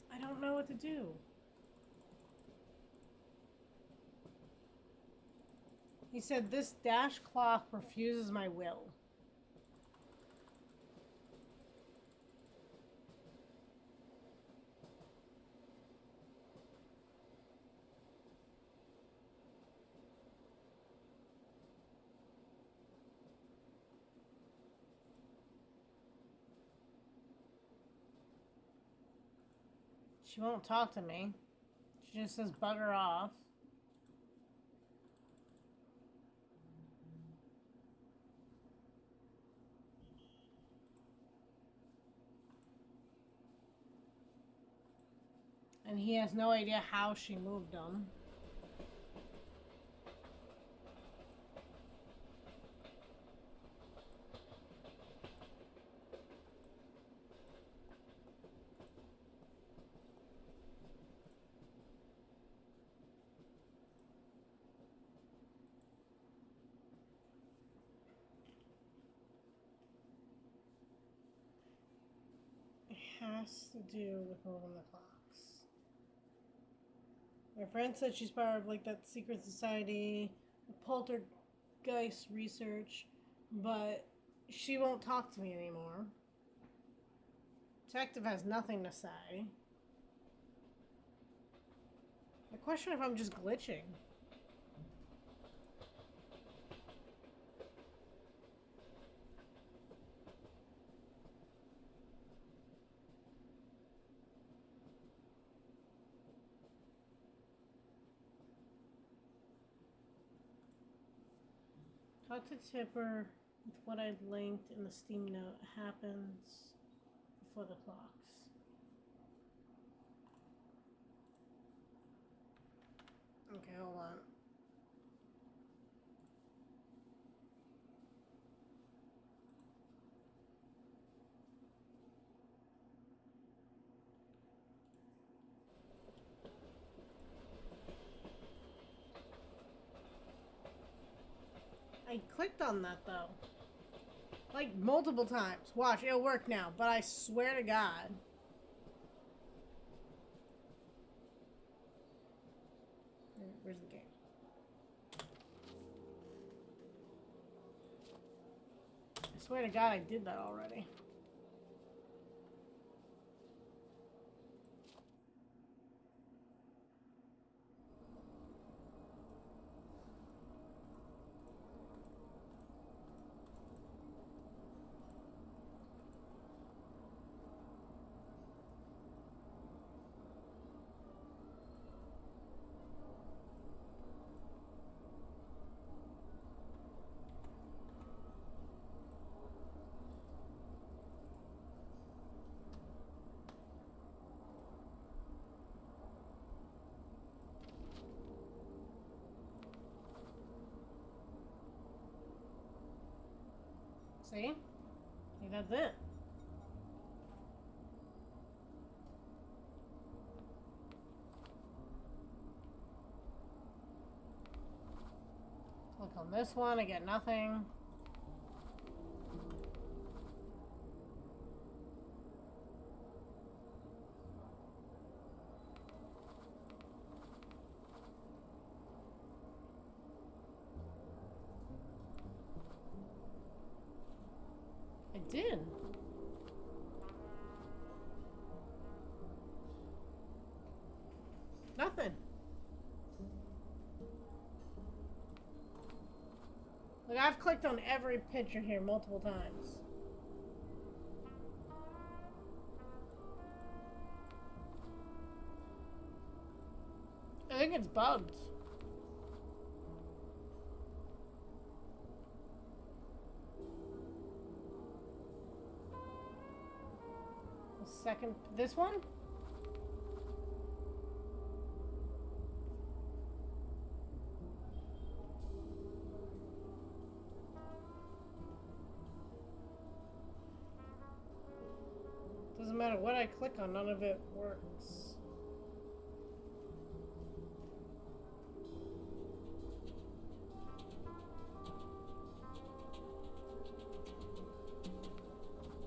I don't know what to do. He said, "This dash clock refuses my will." She won't talk to me. She just says, "Bugger off." And he has no idea how she moved them. It has to do with moving the clocks. My friend said she's part of like that secret society, poltergeist research, but she won't talk to me anymore. Detective has nothing to say. I question if I'm just glitching. Talk to Tipper with what I'd linked in the Steam note happens before the clocks. Okay, hold on. I clicked on that though. Like multiple times. Watch, it'll work now, but I swear to God. Where's the game? I swear to God I did that already. See? I think that's it. Click on this one, I get nothing. I did. Nothing. Like, I've clicked on every picture here multiple times. I think it's bugged. The second, this one? Doesn't matter what I click on, none of it works.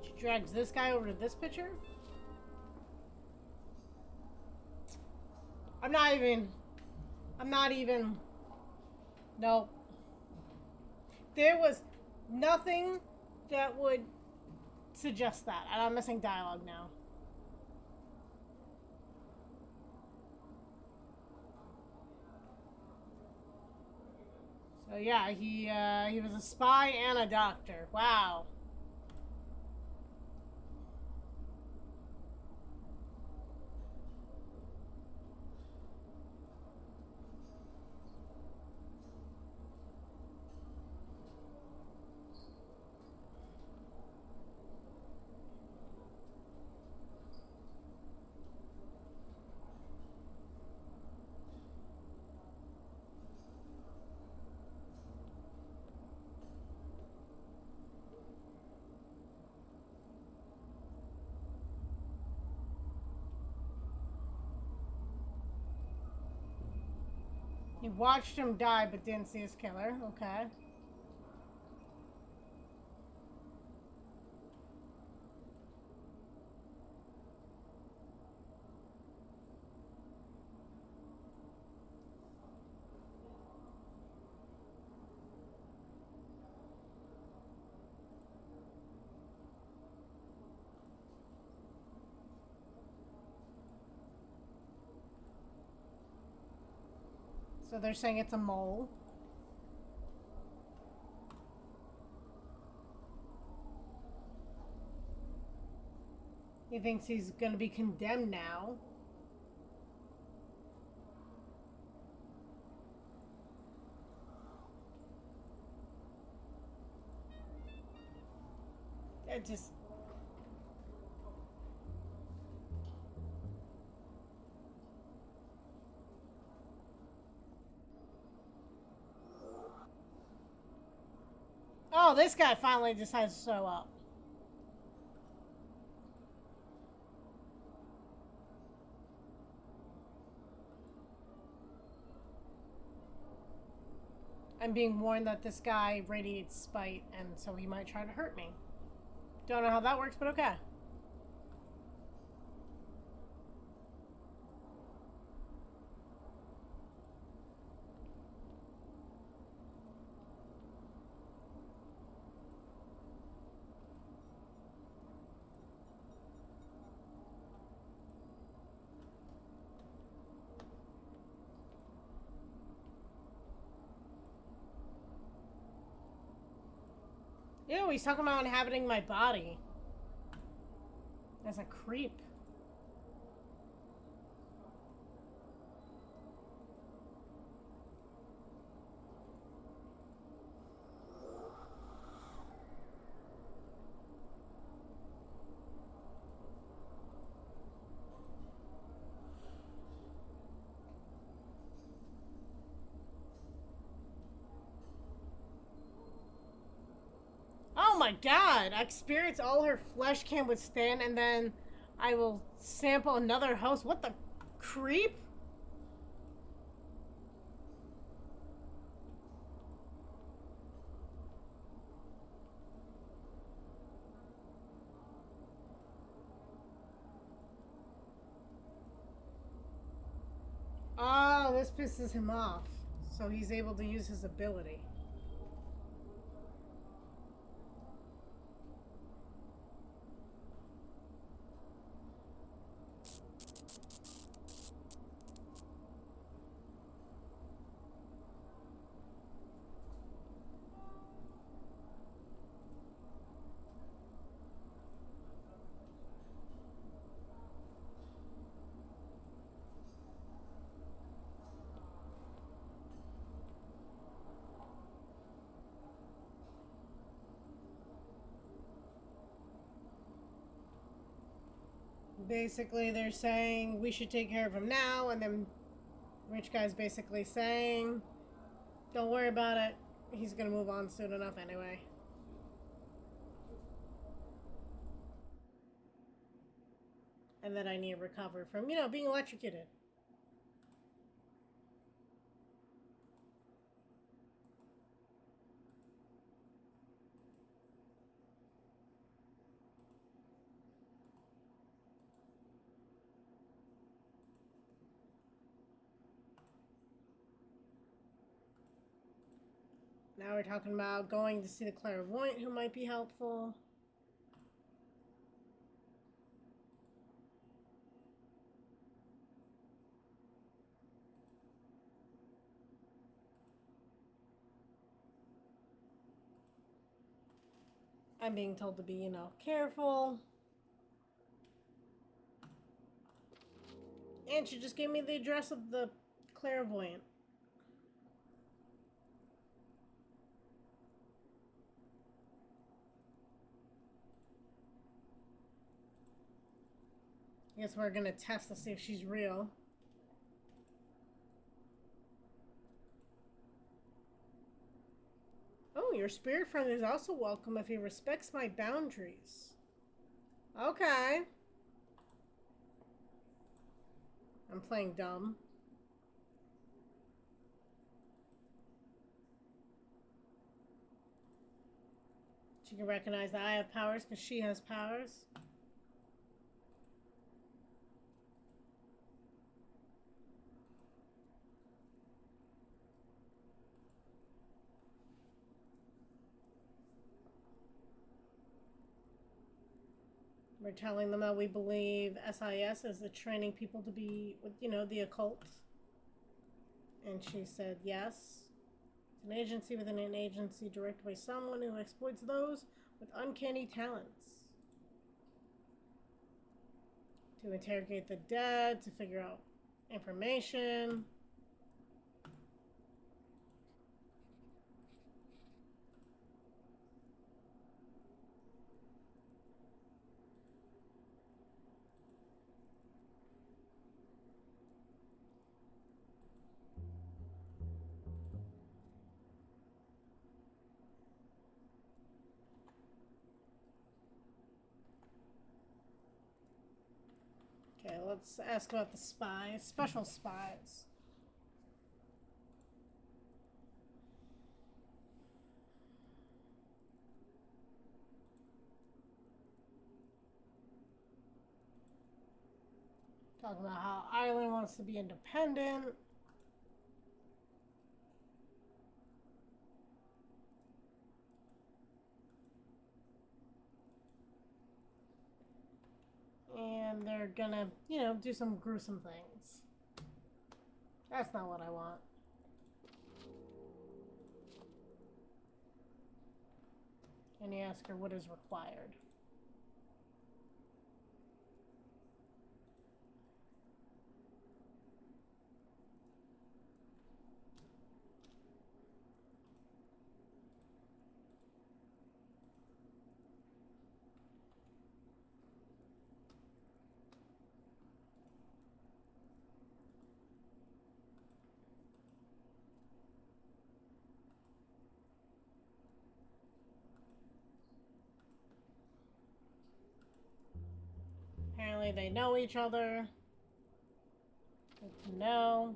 She drags this guy over to this picture? I'm not even. No. There was nothing that would suggest that. And I'm missing dialogue now. So yeah, he was a spy and a doctor. Wow. He watched him die but didn't see his killer. Okay. So they're saying it's a mole. He thinks he's gonna be condemned now. It just... Oh, this guy finally decides to show up. I'm being warned that this guy radiates spite, and so he might try to hurt me. Don't know how that works, but okay. Ew, he's talking about inhabiting my body. As a creep. Oh my my god! I experience all her flesh can withstand, and then I will sample another host. What the creep? Oh, this pisses him off. So he's able to use his ability. Basically, they're saying we should take care of him now, and then Rich Guy's basically saying, don't worry about it. He's gonna move on soon enough anyway. And then I need to recover from, being electrocuted. Now we're talking about going to see the clairvoyant who might be helpful. I'm being told to be, careful. And she just gave me the address of the clairvoyant. I guess we're gonna test to see if she's real. Oh, your spirit friend is also welcome if he respects my boundaries. Okay. I'm playing dumb. She can recognize that I have powers because she has powers. We're telling them that we believe SIS is the training people to be, the occult. And she said yes. It's an agency within an agency directed by someone who exploits those with uncanny talents. To interrogate the dead, to figure out information. Okay, let's ask about the spies, special spies. Talking about how Island wants to be independent. And they're gonna, do some gruesome things. That's not what I want. And you ask her what is required. Apparently they know each other. Good to know.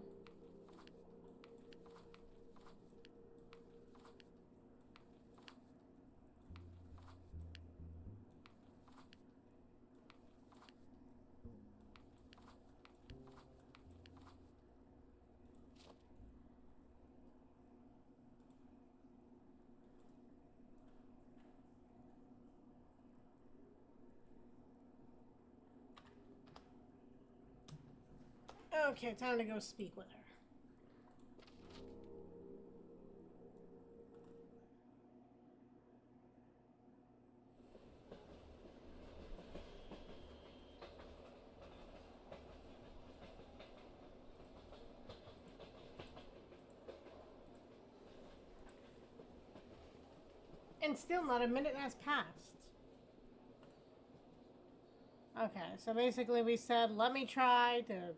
Okay, time to go speak with her. And still not a minute has passed. Okay, so basically we said, let me try to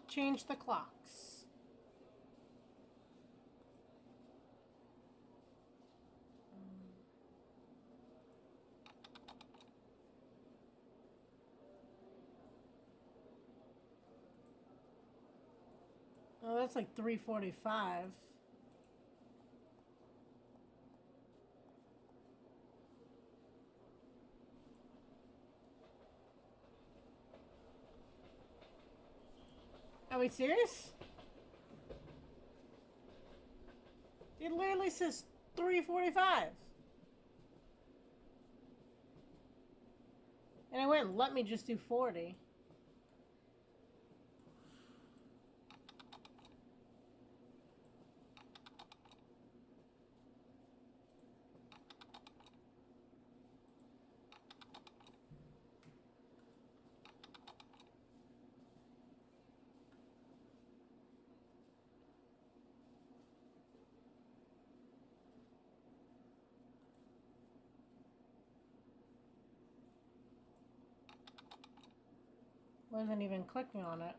change the clocks. Oh, that's like 3:45. Are we serious? It literally says 3:45. And it went, let me just do 40. Wasn't even clicking on it.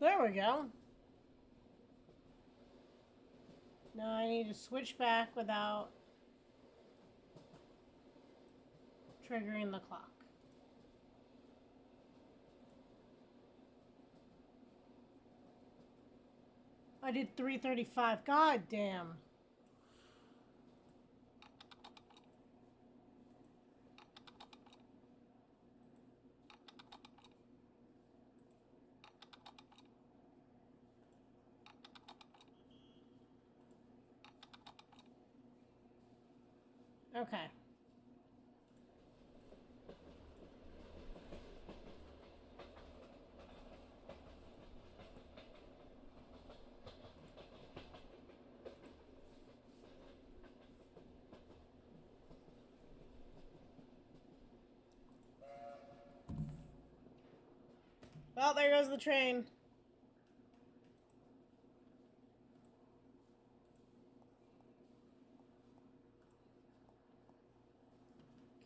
There we go. Now I need to switch back without triggering the clock. I did 3:35. God damn. Okay. Well, there goes the train.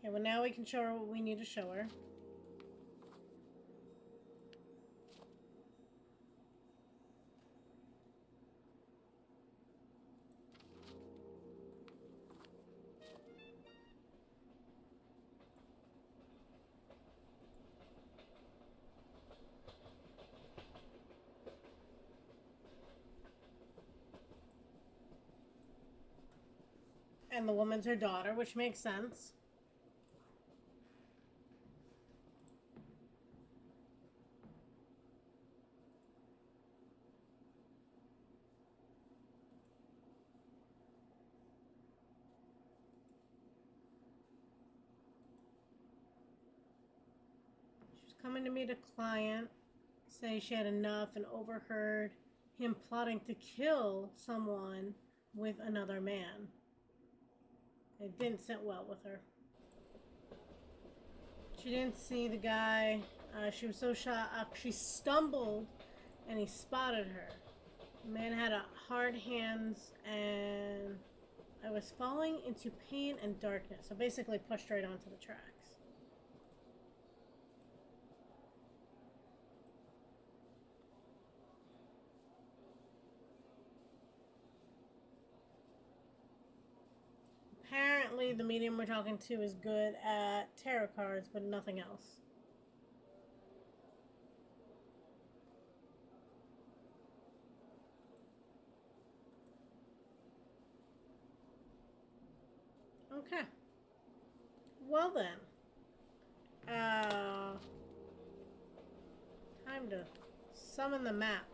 Okay, well now we can show her what we need to show her. And the woman's her daughter, which makes sense. She was coming to meet a client, say she had enough, and overheard him plotting to kill someone with another man. It didn't sit well with her. She didn't see the guy. She was so shocked. She stumbled and he spotted her. The man had hard hands and I was falling into pain and darkness. So basically pushed right onto the tracks. Apparently the medium we're talking to is good at tarot cards, but nothing else. Okay. Well then. Time to summon the map.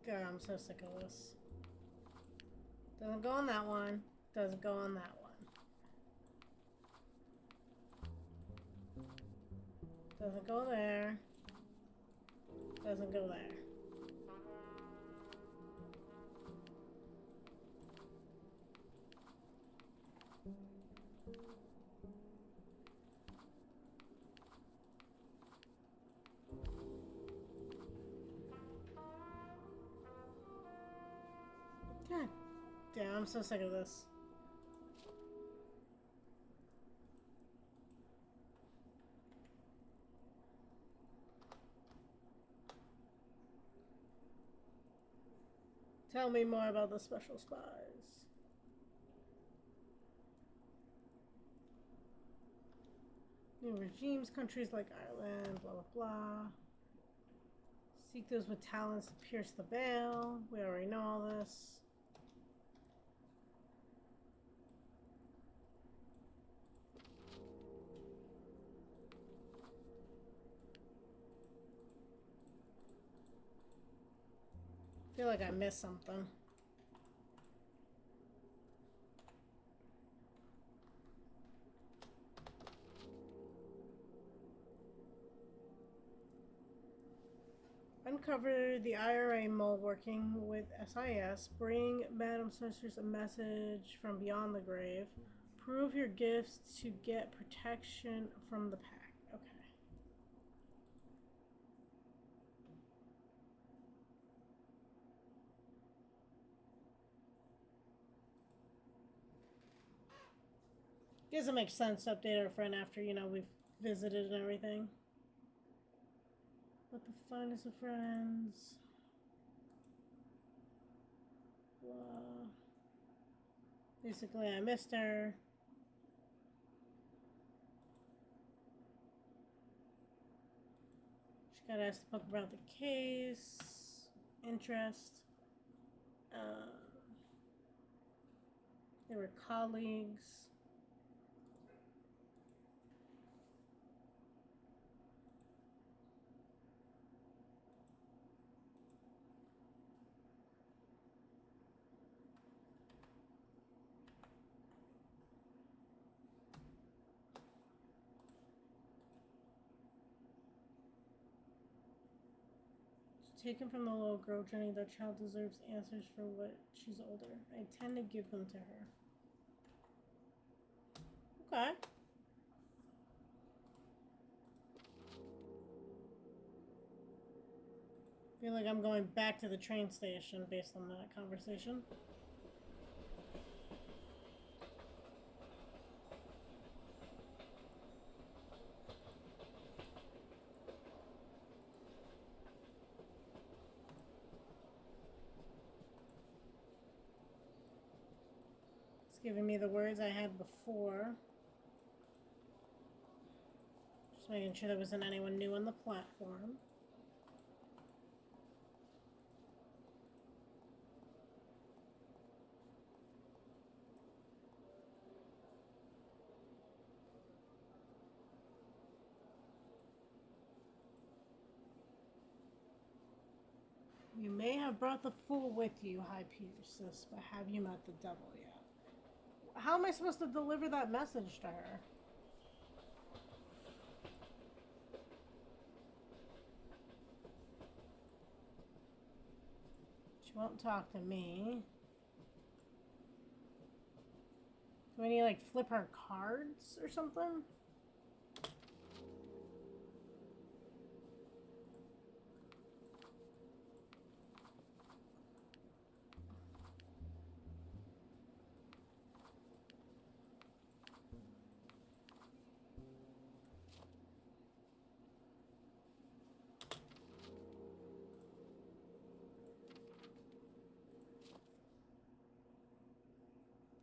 God, I'm so sick of this. Doesn't go on that one. Doesn't go on that one. Doesn't go there. Doesn't go there. God damn, I'm so sick of this. Tell me more about the special spies. New regimes, countries like Ireland, blah, blah, blah. Seek those with talents to pierce the veil. We already know all this. I feel like I missed something. Uncover the IRA mole working with SIS. Bring Madam Sisters a message from beyond the grave. Prove your gifts to get protection from the pack. Okay. Guess it makes sense to update our friend after, you know, we've visited and everything. What the finest of friends. Blah. Basically, I missed her. She got asked to talk about the case. Interest. They were colleagues. Taken from the little girl, Jenny, that child deserves answers for what she's older. I tend to give them to her. Okay. I feel like I'm going back to the train station based on that conversation. Giving me the words I had before. making sure there wasn't anyone new on the platform. You may have brought the fool with you, High Priestess, but have you met the devil yet? How am I supposed to deliver that message to her? She won't talk to me. Do I need to, like, flip her cards or something?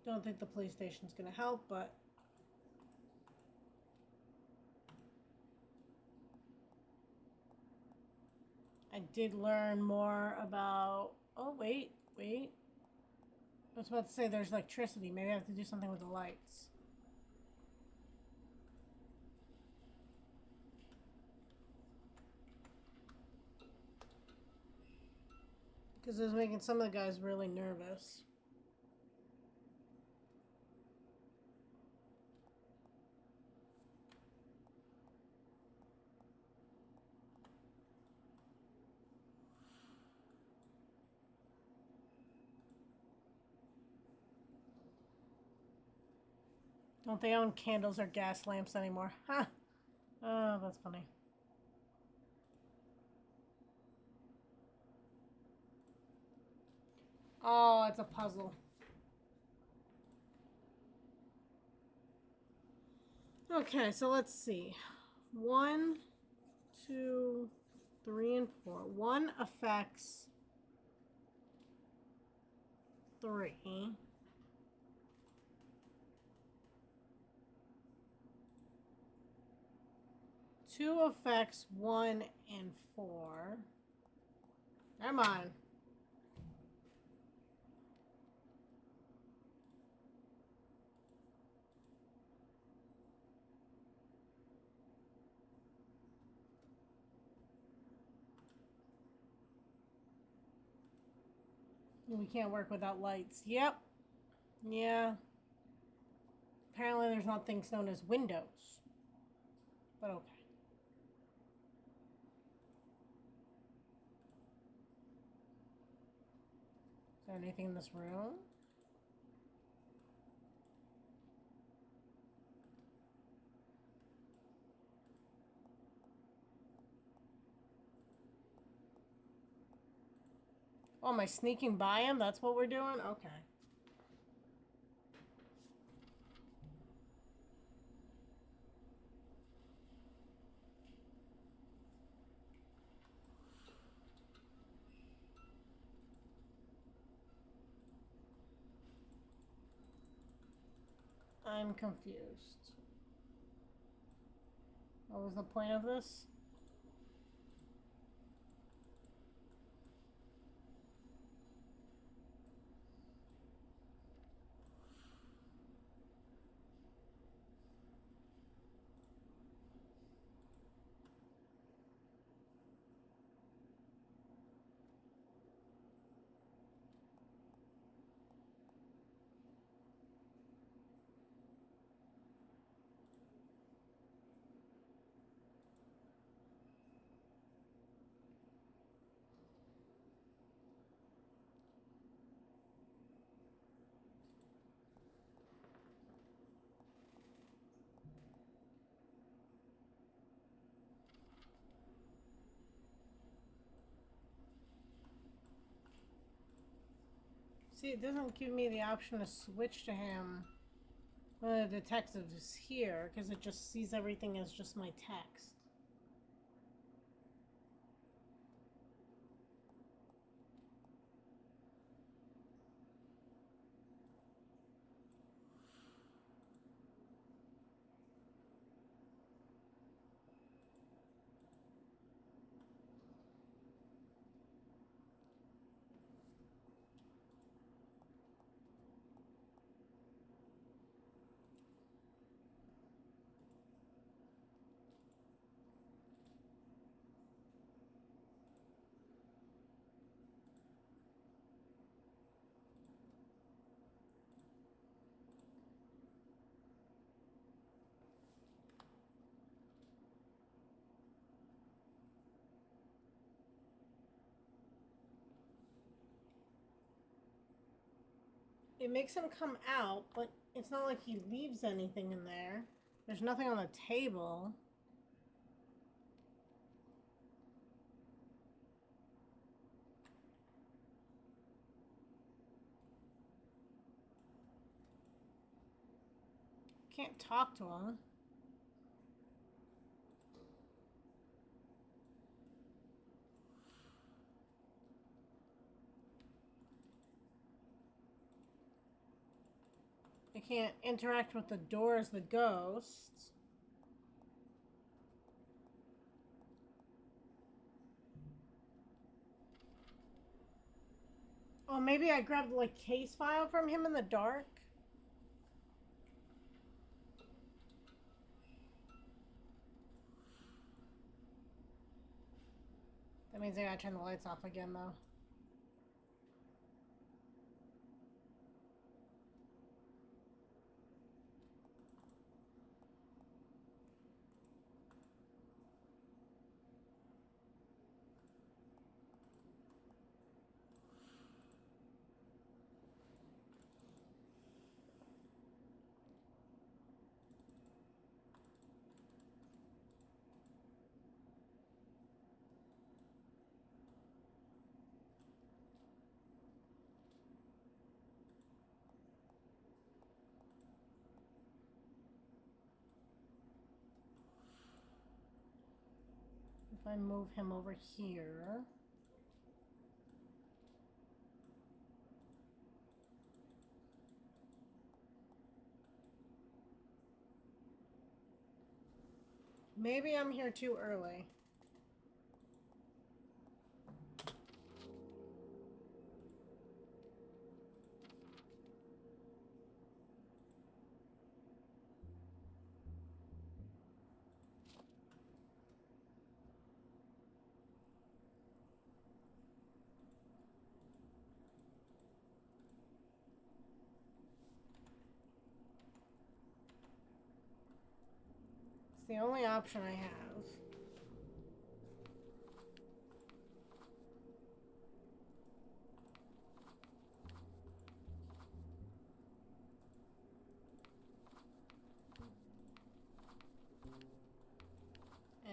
Don't think the PlayStation's gonna help, but I did learn more about... Oh, wait. I was about to say there's electricity. Maybe I have to do something with the lights. Because it was making some of the guys really nervous. Don't they own candles or gas lamps anymore? Ha! Oh, that's funny. Oh, it's a puzzle. Okay, so let's see. 1, 2, 3, and 4. 1 affects 3. 2 affects 1 and 4. Come on. We can't work without lights. Yep. Yeah. Apparently there's not things known as windows. But okay. Is there anything in this room? Oh, am I sneaking by him? That's what we're doing? Okay. I'm confused. What was the point of this? See, it doesn't give me the option to switch to him when the detective is here, because it just sees everything as just my text. It makes him come out, but it's not like he leaves anything in there. There's nothing on the table. Can't talk to him. I can't interact with the door as the ghost. Oh, maybe I grabbed like case file from him in the dark. That means I gotta turn the lights off again though. If I move him over here. Maybe I'm here too early. It's the only option I have.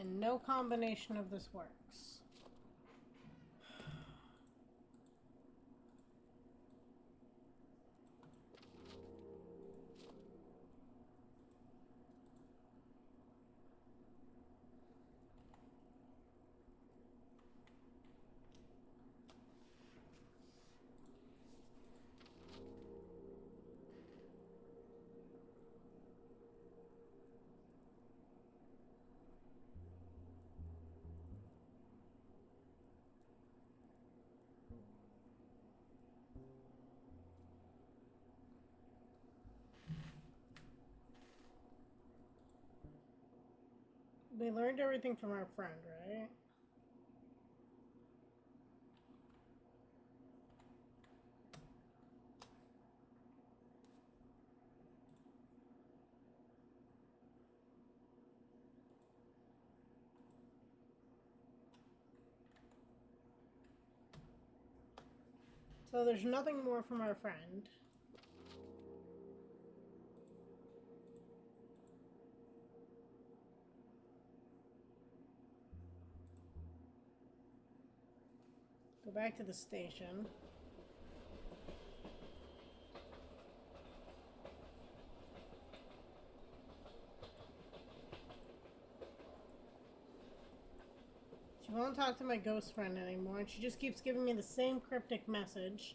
And no combination of this works. We learned everything from our friend, right? So there's nothing more from our friend. Go back to the station. She won't talk to my ghost friend anymore, and she just keeps giving me the same cryptic message.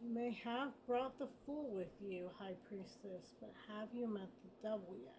You may have brought the fool with you, High Priestess, but have you met the devil yet?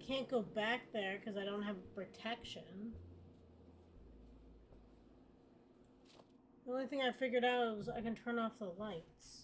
can't go back there because I don't have protection. The only thing I figured out was I can turn off the lights.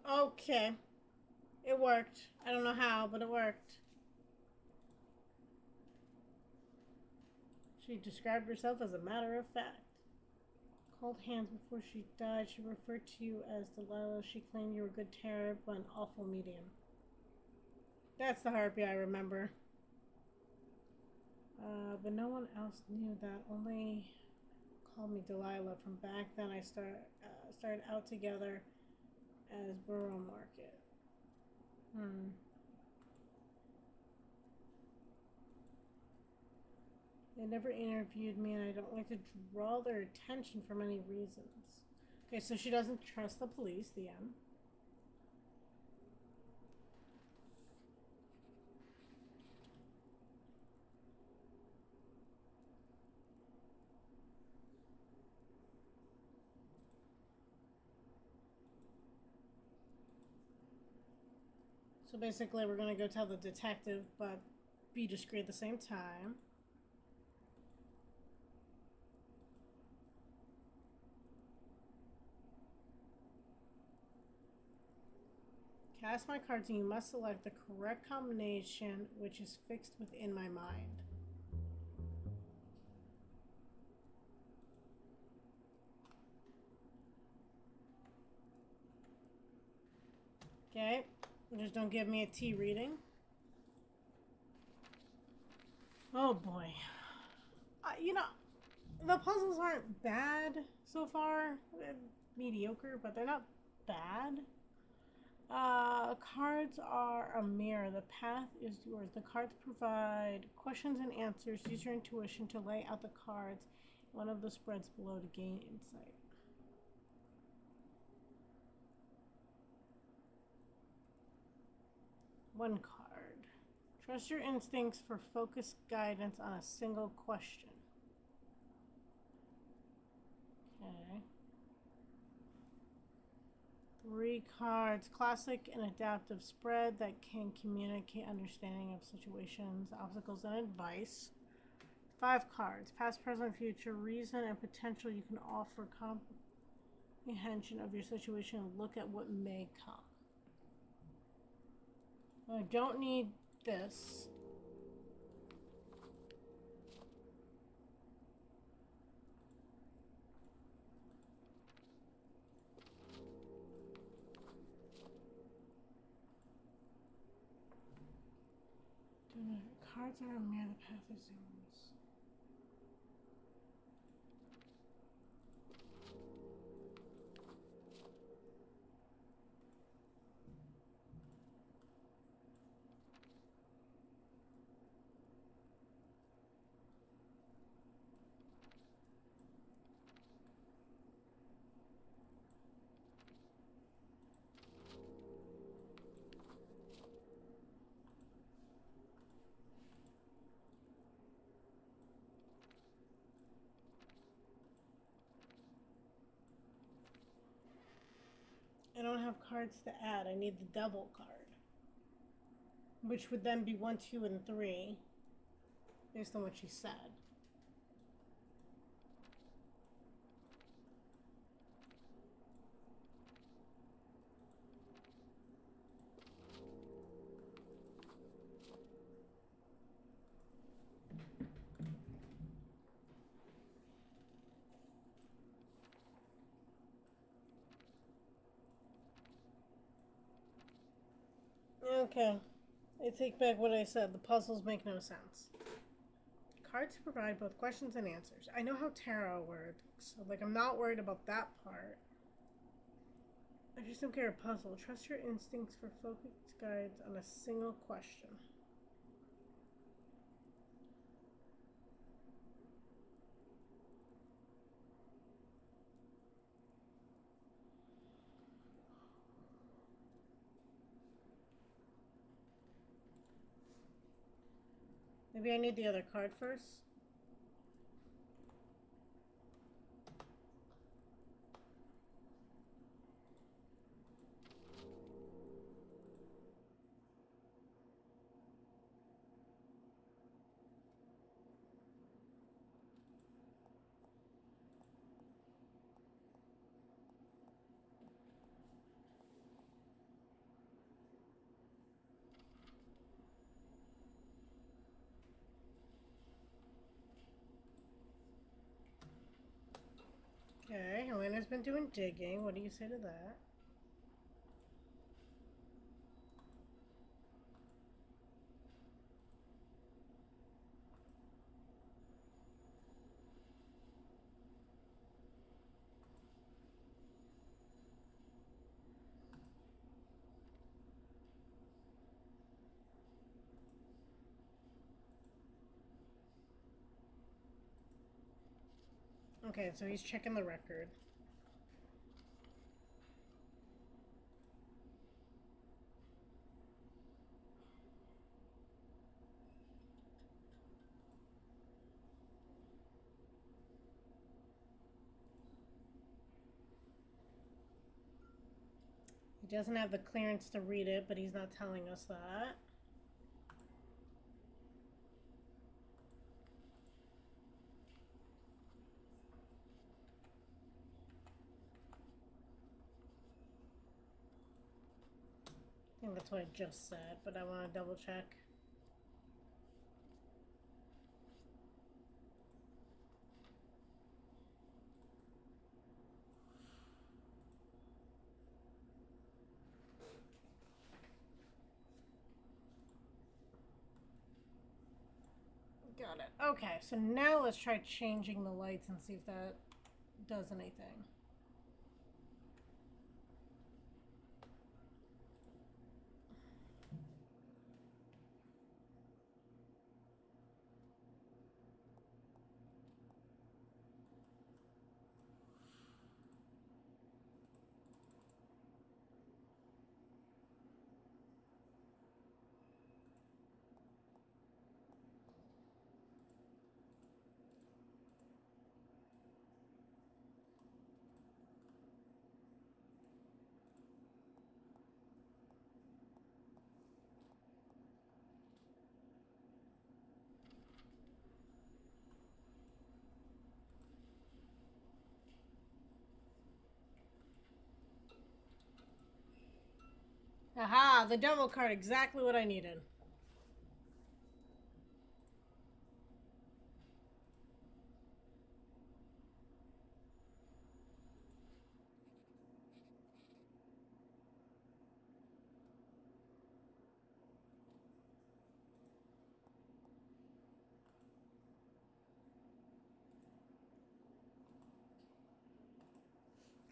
Oh, okay. It worked. I don't know how, but it worked. She described herself as a matter of fact. Cold hands before she died. She referred to you as Delilah. She claimed you were a good terror, but an awful medium. That's the harpy I remember. But no one else knew that. Only called me Delilah. From back then, I started out together as Borough Market. They never interviewed me, and I don't like to draw their attention for many reasons. Okay, so she doesn't trust the police, the end. So basically, we're gonna go tell the detective, but be discreet at the same time. Cast my cards and you must select the correct combination which is fixed within my mind. Okay, just don't give me a T reading. Oh boy. You know, the puzzles aren't bad so far. They're mediocre, but they're not bad. Cards are a mirror. The path is yours. The cards provide questions and answers. Use your intuition to lay out the cards. One of the spreads below to gain insight. One card. Trust your instincts for focused guidance on a single question. Okay. 3 cards. Classic and adaptive spread that can communicate understanding of situations, obstacles, and advice. 5 cards. Past, present, future, reason, and potential. You can offer comprehension of your situation and look at what may come. I don't need this. Cards are a mirror, the path is yours. I don't have cards to add. I need the double card. Which would then be 1, 2, and 3. Based on what she said. Okay. I take back what I said. The puzzles make no sense. Cards provide both questions and answers. I know how tarot works, so I'm not worried about that part. I just don't care a puzzle. Trust your instincts for focused guides on a single question. Maybe I need the other card first. Okay, Helena's been doing digging. What do you say to that? Okay, so he's checking the record. He doesn't have the clearance to read it, but he's not telling us that. I think that's what I just said, but I want to double check. Got it. Okay, so now let's try changing the lights and see if that does anything. Aha, the demo card, exactly what I needed.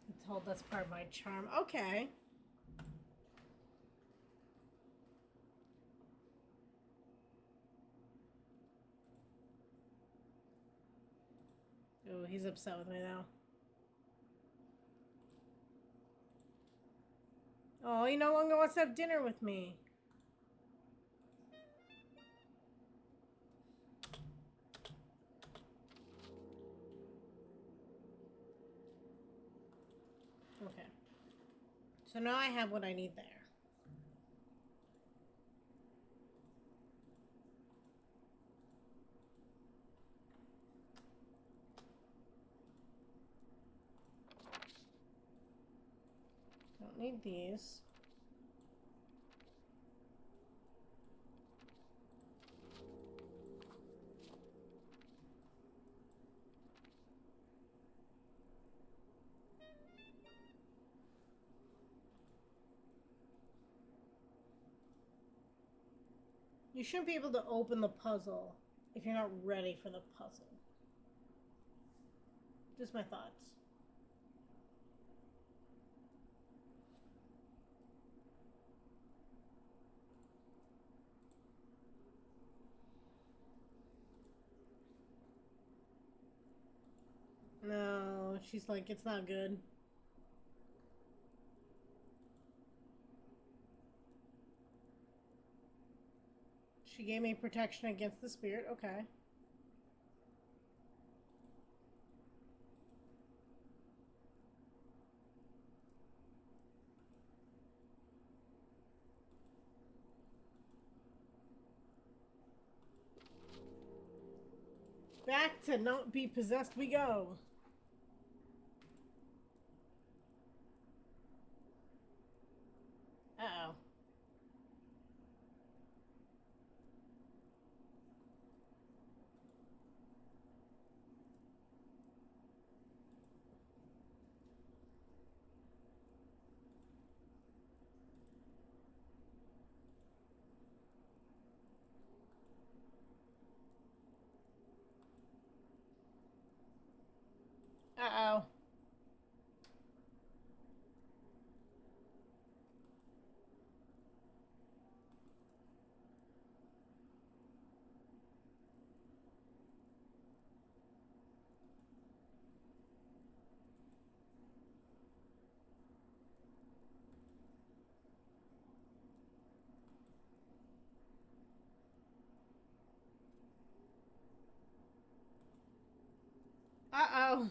I'm told that's part of my charm. Okay. Oh, he's upset with me now. Oh, he no longer wants to have dinner with me. Okay. So now I have what I need there. Don't need these. You shouldn't be able to open the puzzle if you're not ready for the puzzle. Just my thoughts. she's like, it's not good. She gave me protection against the spirit. Okay. Back to not be possessed we go. Uh-oh. Uh-oh. Uh-oh.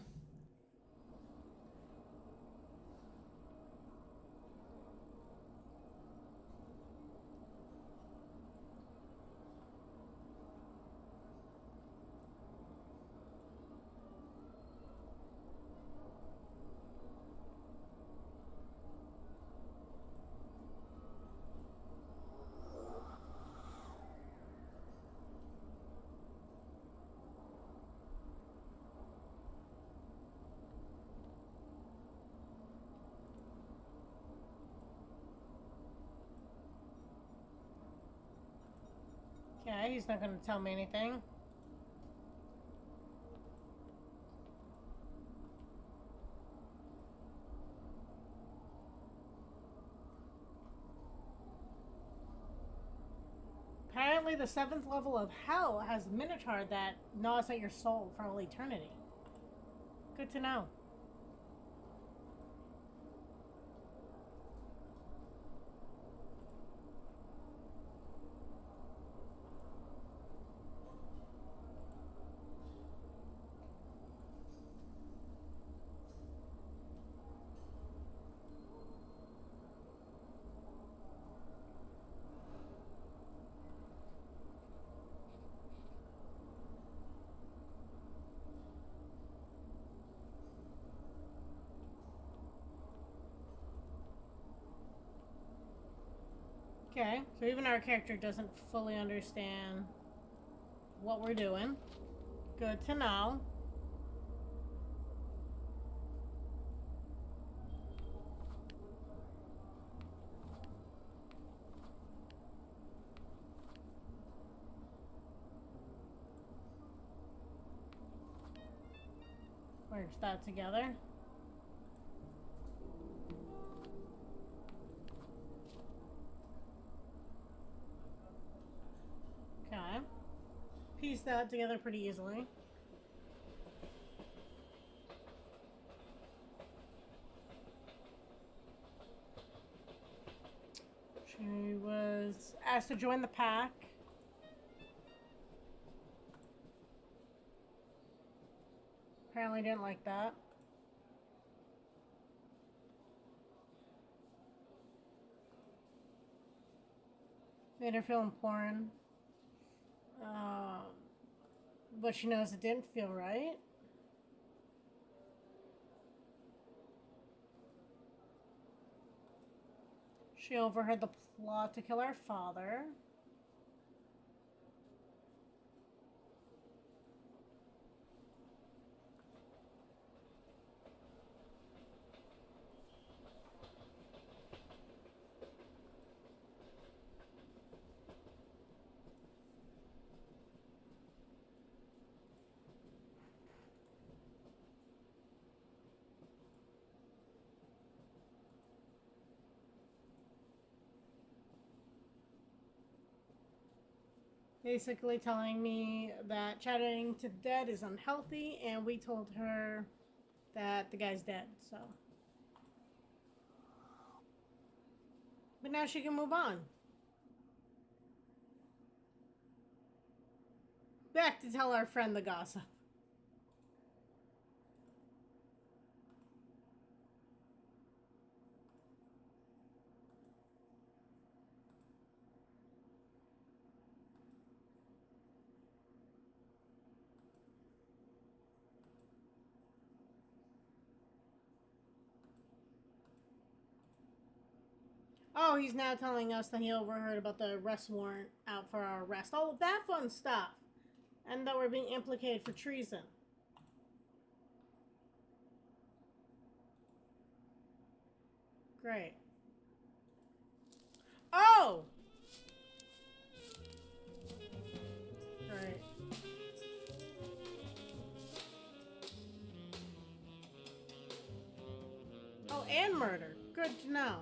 Okay, he's not going to tell me anything. Apparently, the 7th level of hell has Minotaur that gnaws at your soul for all eternity. Good to know. Okay, so even our character doesn't fully understand what we're doing. Good to know. Merge that together. Okay. Piece that together pretty easily. She was asked to join the pack. Apparently didn't like that. Made her feel important. But she knows it didn't feel right. She overheard the plot to kill our father. Basically telling me that chatting to the dead is unhealthy, and we told her that the guy's dead, so. But now she can move on. Back to tell our friend the gossip. Oh, he's now telling us that he overheard about the arrest warrant out for our arrest. All of that fun stuff. And that we're being implicated for treason. Great. Oh! Great. Oh, and murder. Good to know.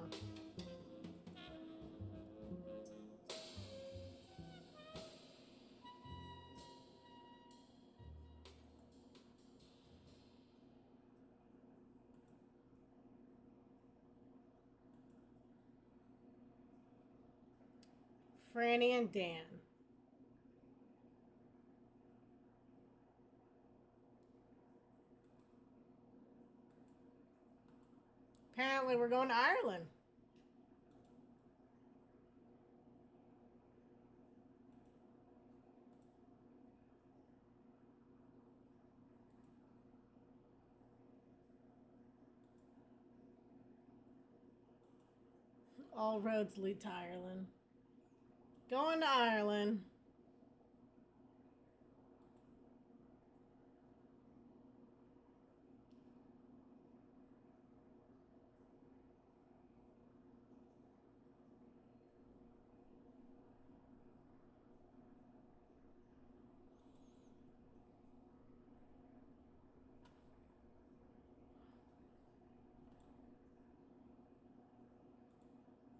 Franny and Dan. Apparently we're going to Ireland. All roads lead to Ireland. Going to Ireland.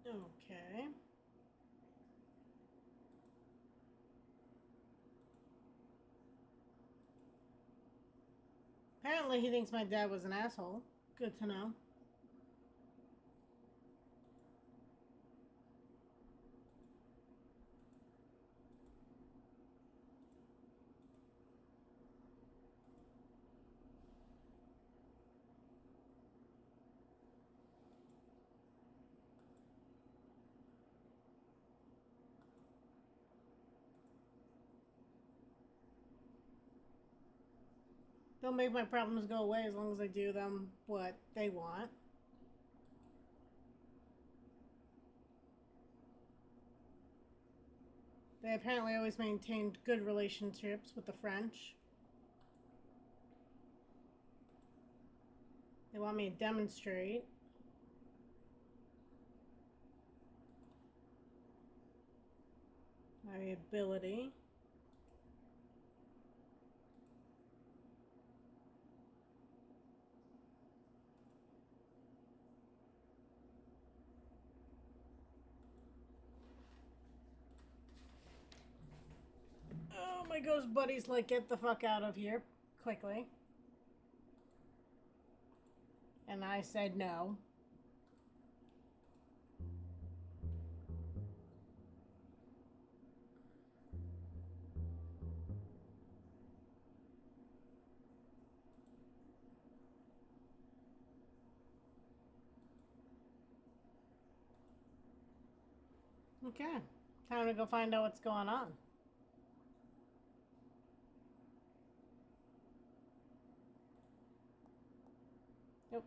Okay. Apparently he thinks my dad was an asshole. Good to know. They'll make my problems go away as long as I do them what they want. They apparently always maintained good relationships with the French. They want me to demonstrate. My ability. Oh, my ghost buddy's like, get the fuck out of here quickly. And I said no. Okay. Time to go find out what's going on. Yep.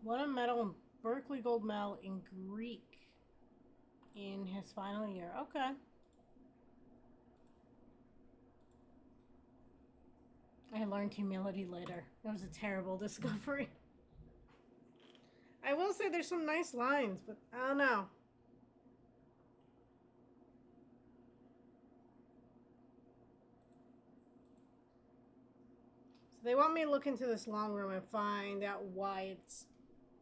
Won a medal in Berkeley Gold Medal in Greek in his final year. Okay. I learned humility later. It was a terrible discovery. I will say there's some nice lines, but I don't know. So they want me to look into this long room and find out why it's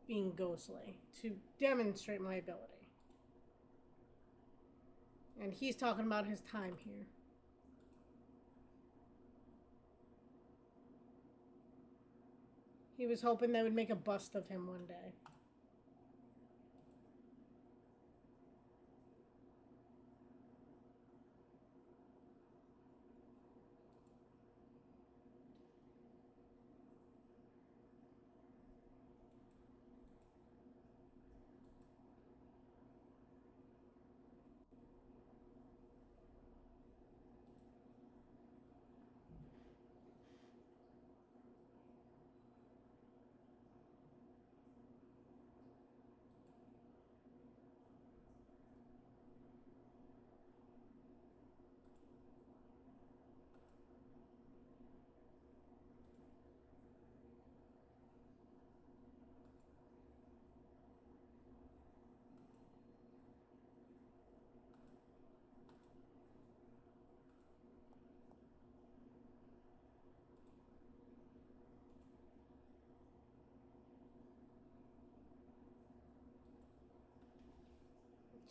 being ghostly to demonstrate my ability. And he's talking about his time here. He was hoping they would make a bust of him one day.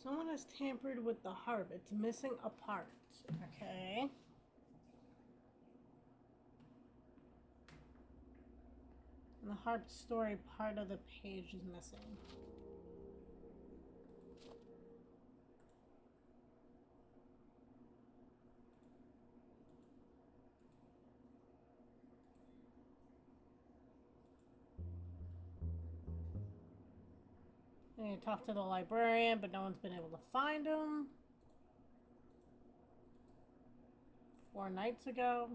Someone has tampered with the harp. It's missing a part. Okay. And the harp story part of the page is missing. I need to talk to the librarian, but no one's been able to find him. 4 nights ago.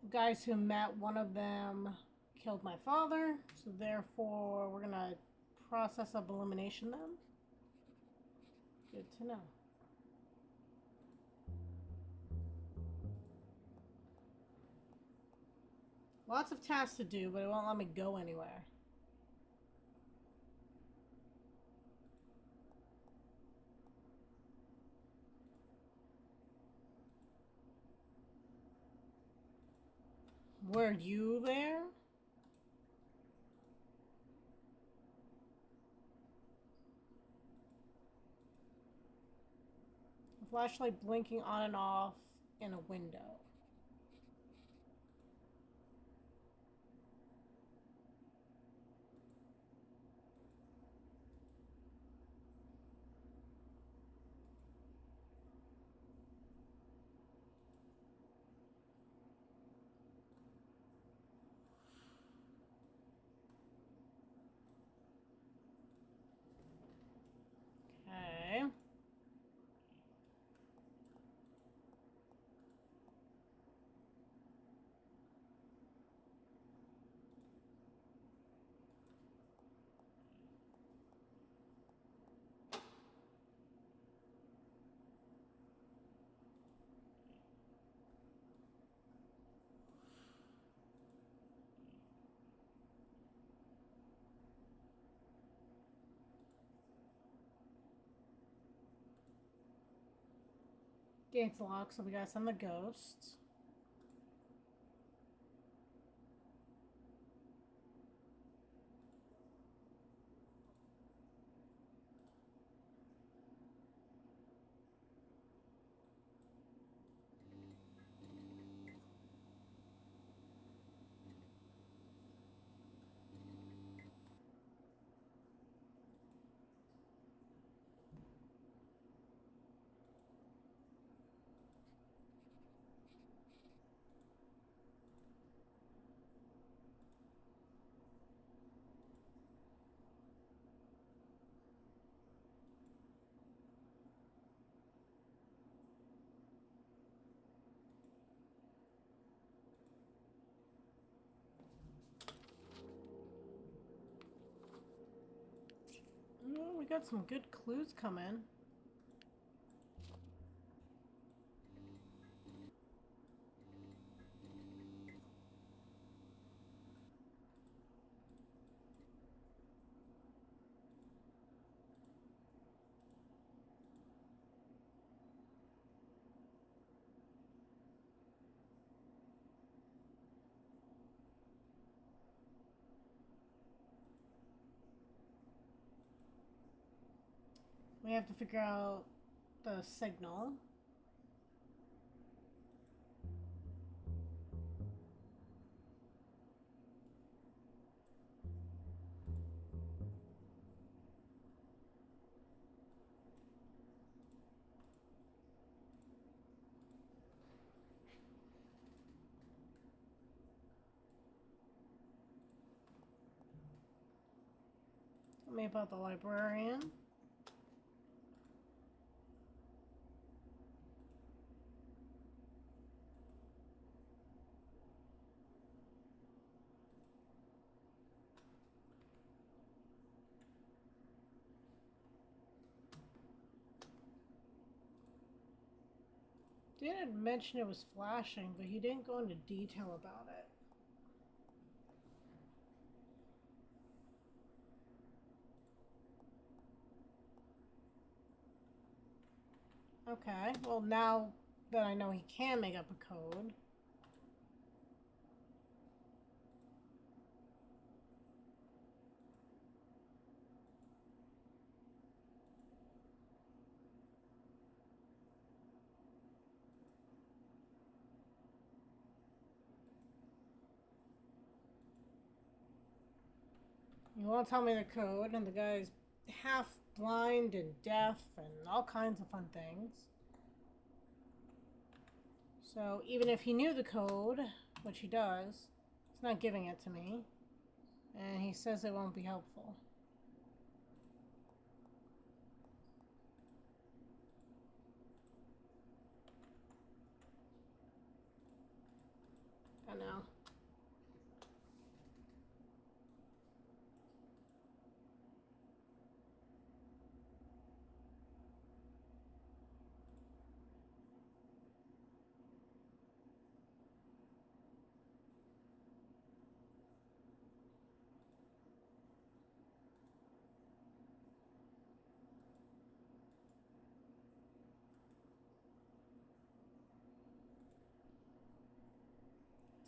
The guys who met, one of them killed my father, so therefore we're gonna process of elimination them. Good to know. Lots of tasks to do, but it won't let me go anywhere. Were you there? A flashlight blinking on and off in a window. Okay. Gate's locked, so we gotta send the ghosts. We got some good clues coming. have to figure out the signal. Tell me about the librarian. Didn't mention it was flashing, but he didn't go into detail about it. Okay, well now that I know he can make up a code. You won't tell me the code, and the guy's half blind and deaf and all kinds of fun things. So even if he knew the code, which he does, he's not giving it to me. And he says it won't be helpful. I know.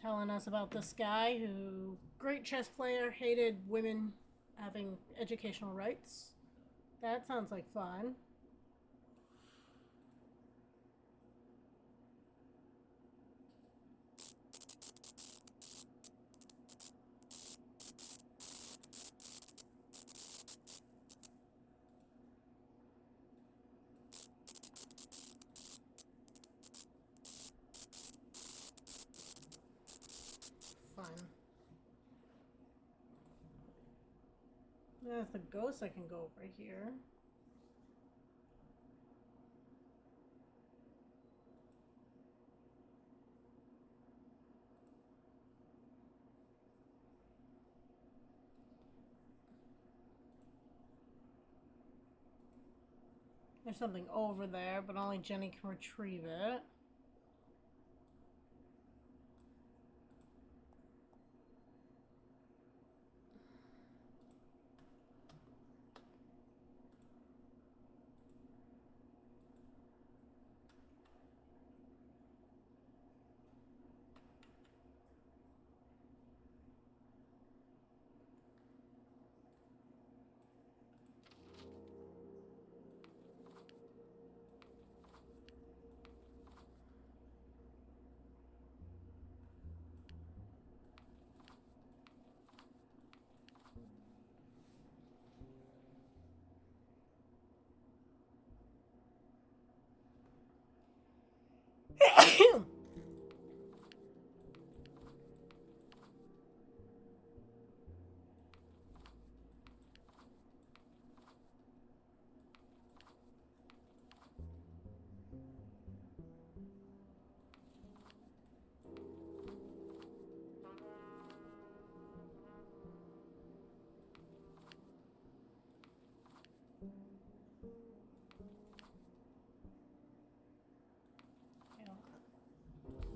Telling us about this guy who, great chess player, hated women having educational rights. That sounds like fun. Fun. There's the ghost I can go over here. There's something over there, but only Jenny can retrieve it.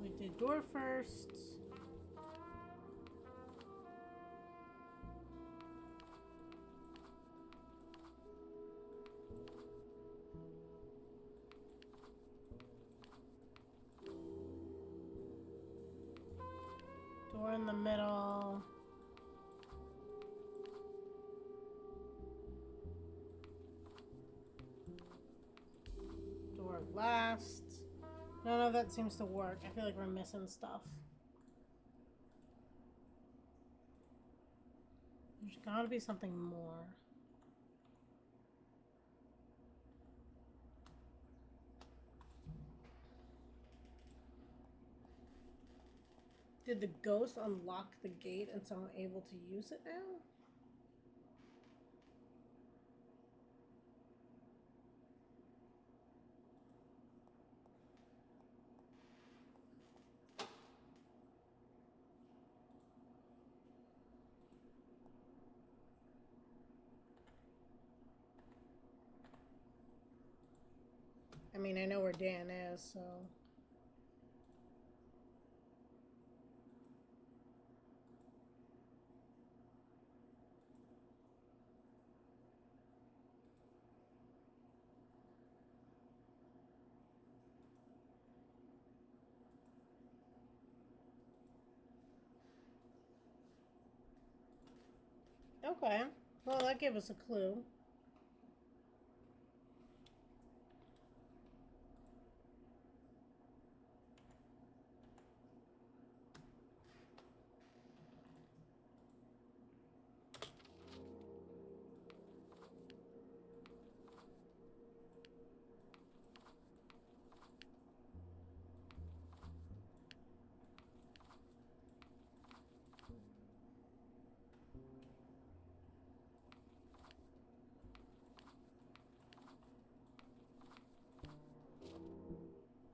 We did door first. Door in the middle. last. None of that seems to work. I feel like we're missing stuff. There's gotta be something more. Did the ghost unlock the gate and so I'm able to use it now? I mean, I know where Dan is, so... Okay. Well, that gave us a clue.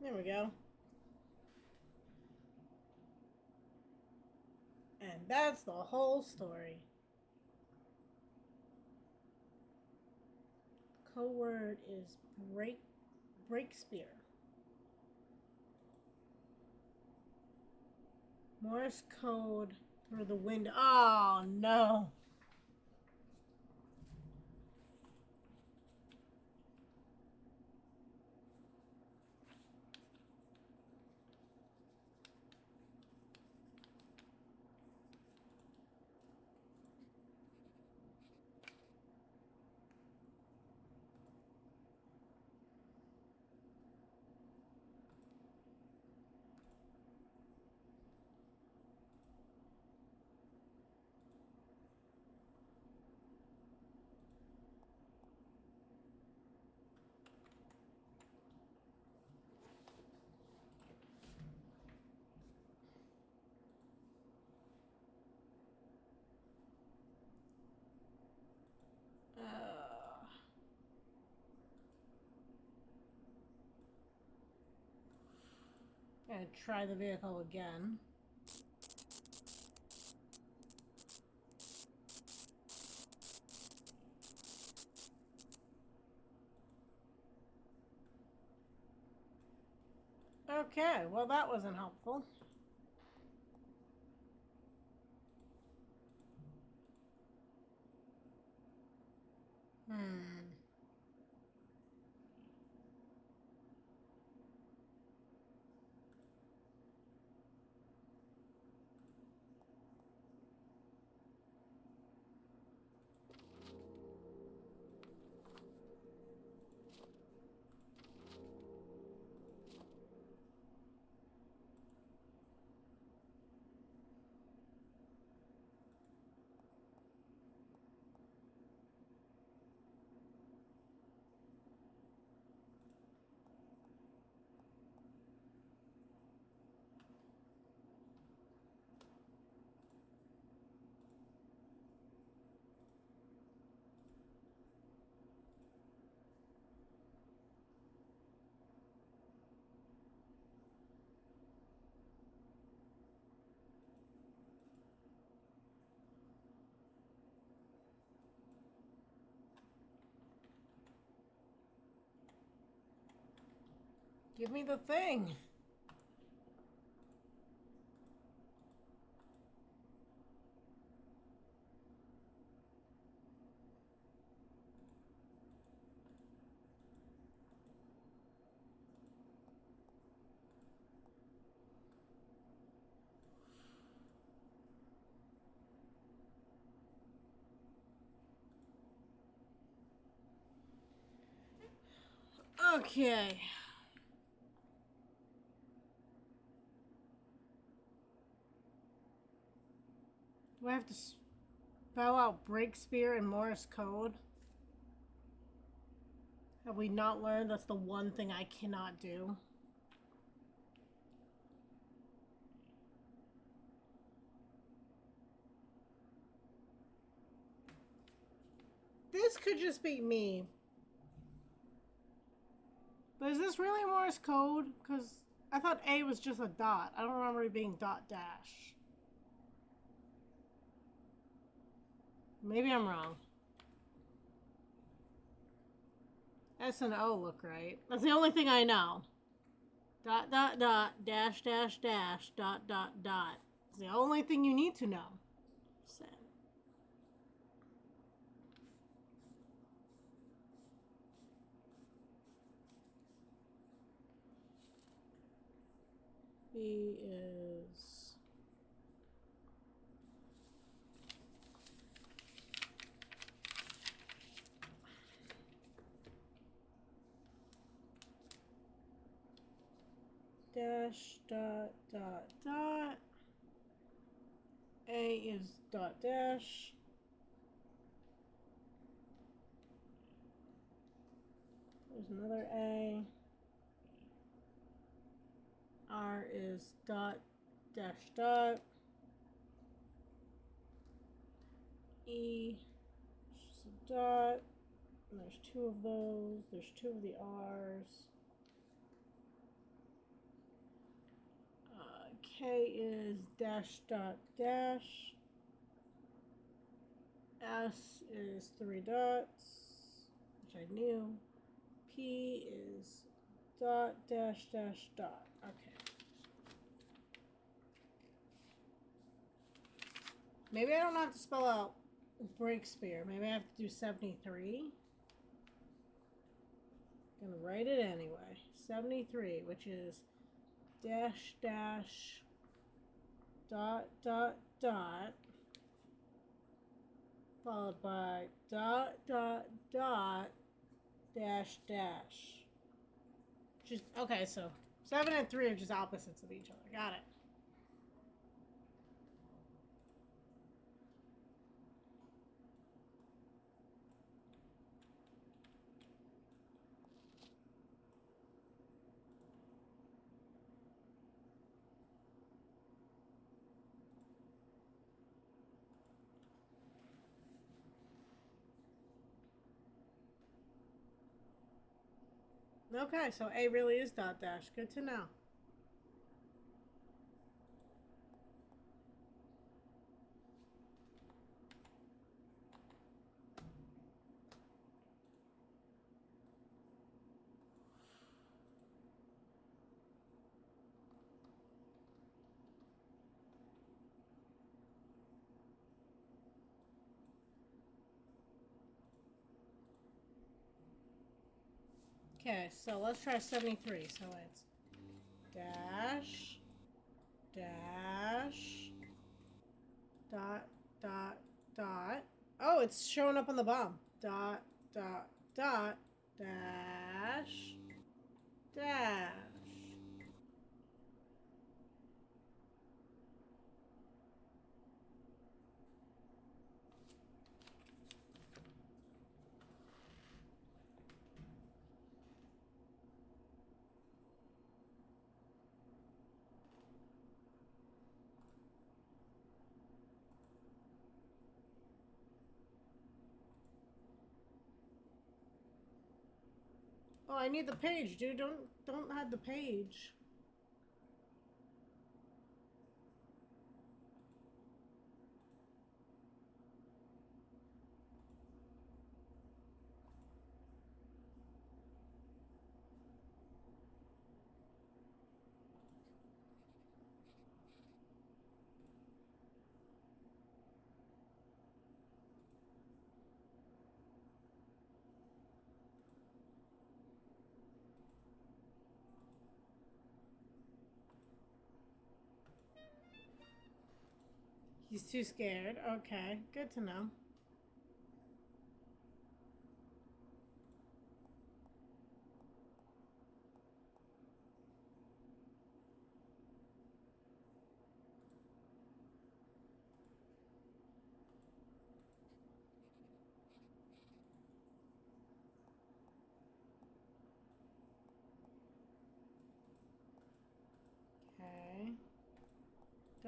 There we go. And that's the whole story. Code word is break spear. Morse code through the window. Oh no. Gonna try the vehicle again. Okay, well that wasn't helpful. Hmm. Give me the thing. Okay. Do I have to spell out Breakspear in Morse code? Have we not learned that's the one thing I cannot do? This could just be me. But is this really Morse code? Because I thought A was just a dot. I don't remember it being dot dash. Maybe I'm wrong. S and O look right. That's the only thing I know. Dot, dot, dot, dash, dash, dash, dot, dot, dot. It's the only thing you need to know. Send. B is dash dot dot dot. A is dot dash. There's another A. R is dot dash dot. E is just a dot. And there's two of those. There's two of the R's. K is dash dot dash. S is three dots, which I knew. P is dot dash dash dot. Okay. Maybe I don't have to spell out Breakspear. Maybe I have to do 73. I'm gonna write it anyway. 73, which is dash dash dot dot dot followed by dot dot dot dash dash. Just okay, so 7 and 3 are just opposites of each other. Got it. Okay, so A really is dot dash. Good to know. Okay, so let's try 73. So it's dash, dash, dot, dot, dot. Oh, it's showing up on the bottom. Dot, dot, dot, dash, dash. Oh, I need the page, dude. Don't hide the page. He's too scared. Okay, good to know.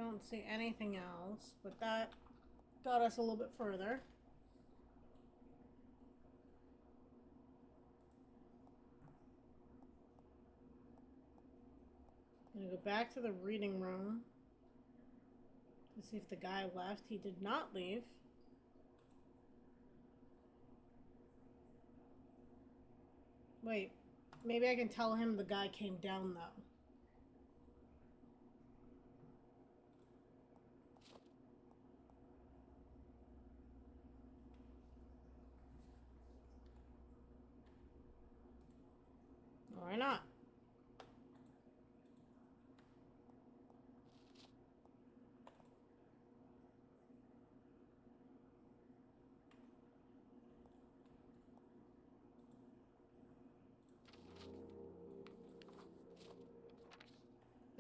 don't see anything else, but that got us a little bit further. I'm gonna go back to the reading room to see if the guy left. He did not leave. Wait, maybe I can tell him the guy came down though. Why not?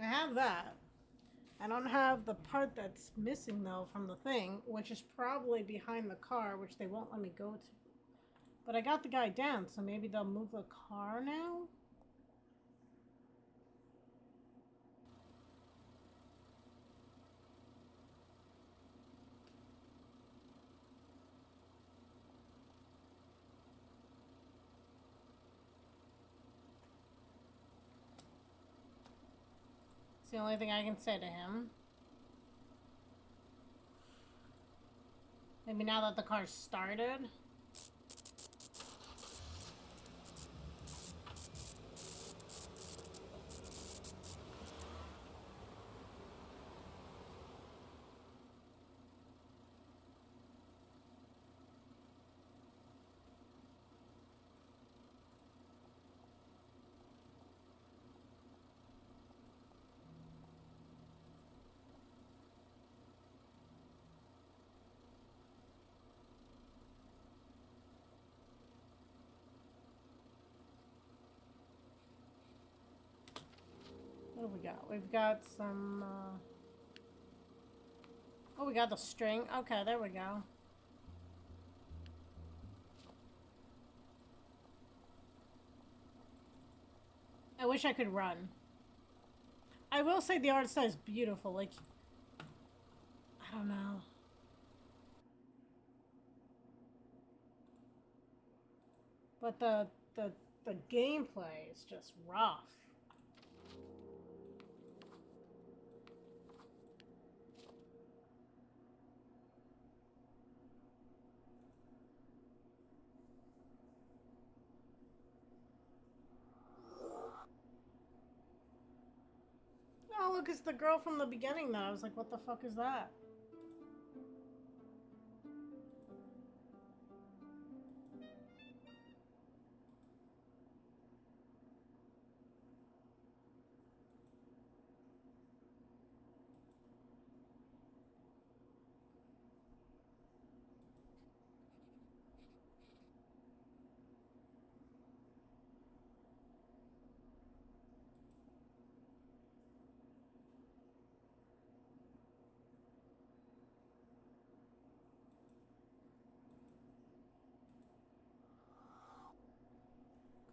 I have that. I don't have the part that's missing though from the thing, which is probably behind the car, which they won't let me go to. But I got the guy down, so maybe they'll move the car now? It's the only thing I can say to him. Maybe now that the car's started. What do we got? We've got some, oh, we got the string. Okay, there we go. I wish I could run. I will say the art style is beautiful. Like, I don't know. But the gameplay is just rough. Oh, look, it's the girl from the beginning, though. I was like, what the fuck is that?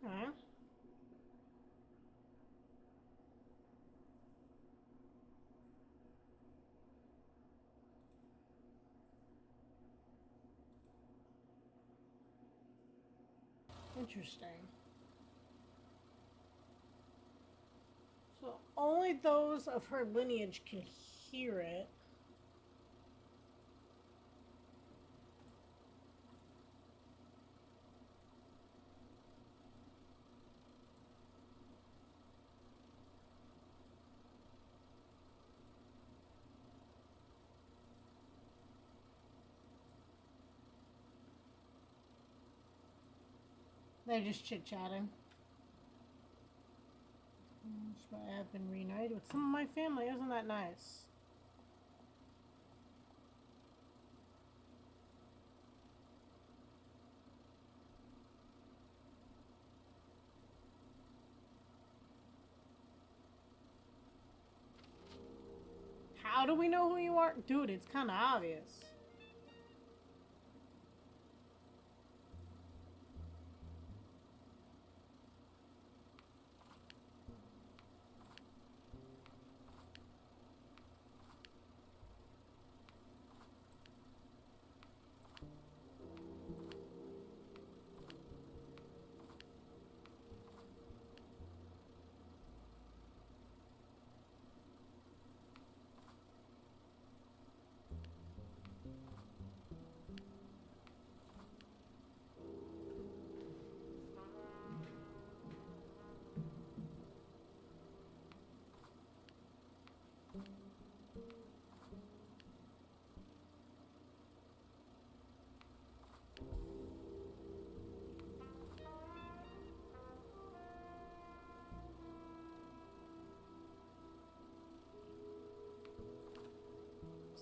Okay. Interesting. So only those of her lineage can hear it. They're just chit-chatting. I have been reunited with some of my family. Isn't that nice? How do we know who you are? Dude, it's kind of obvious.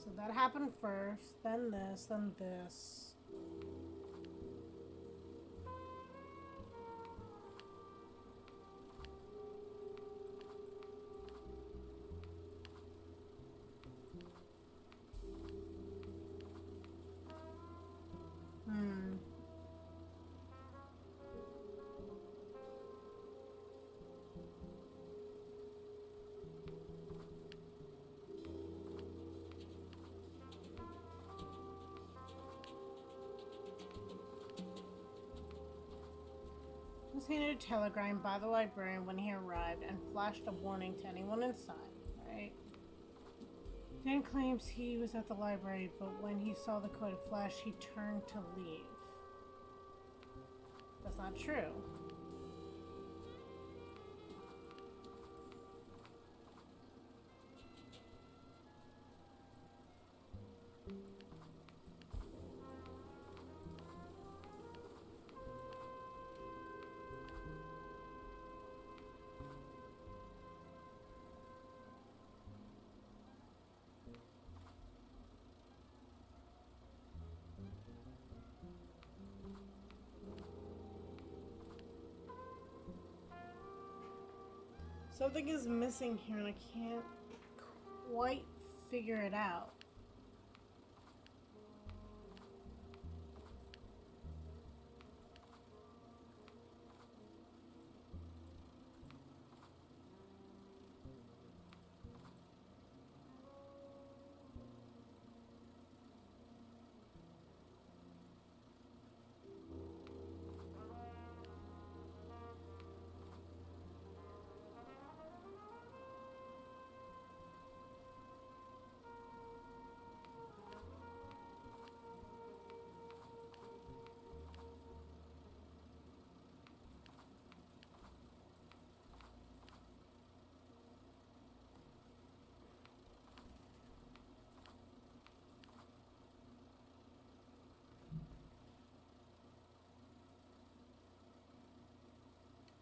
So that happened first, then this, then this. Hmm. Was handed a telegram by the librarian when he arrived and flashed a warning to anyone inside, right? Dan claims he was at the library, but when he saw the code flash, he turned to leave. That's not true. Something is missing here and I can't quite figure it out.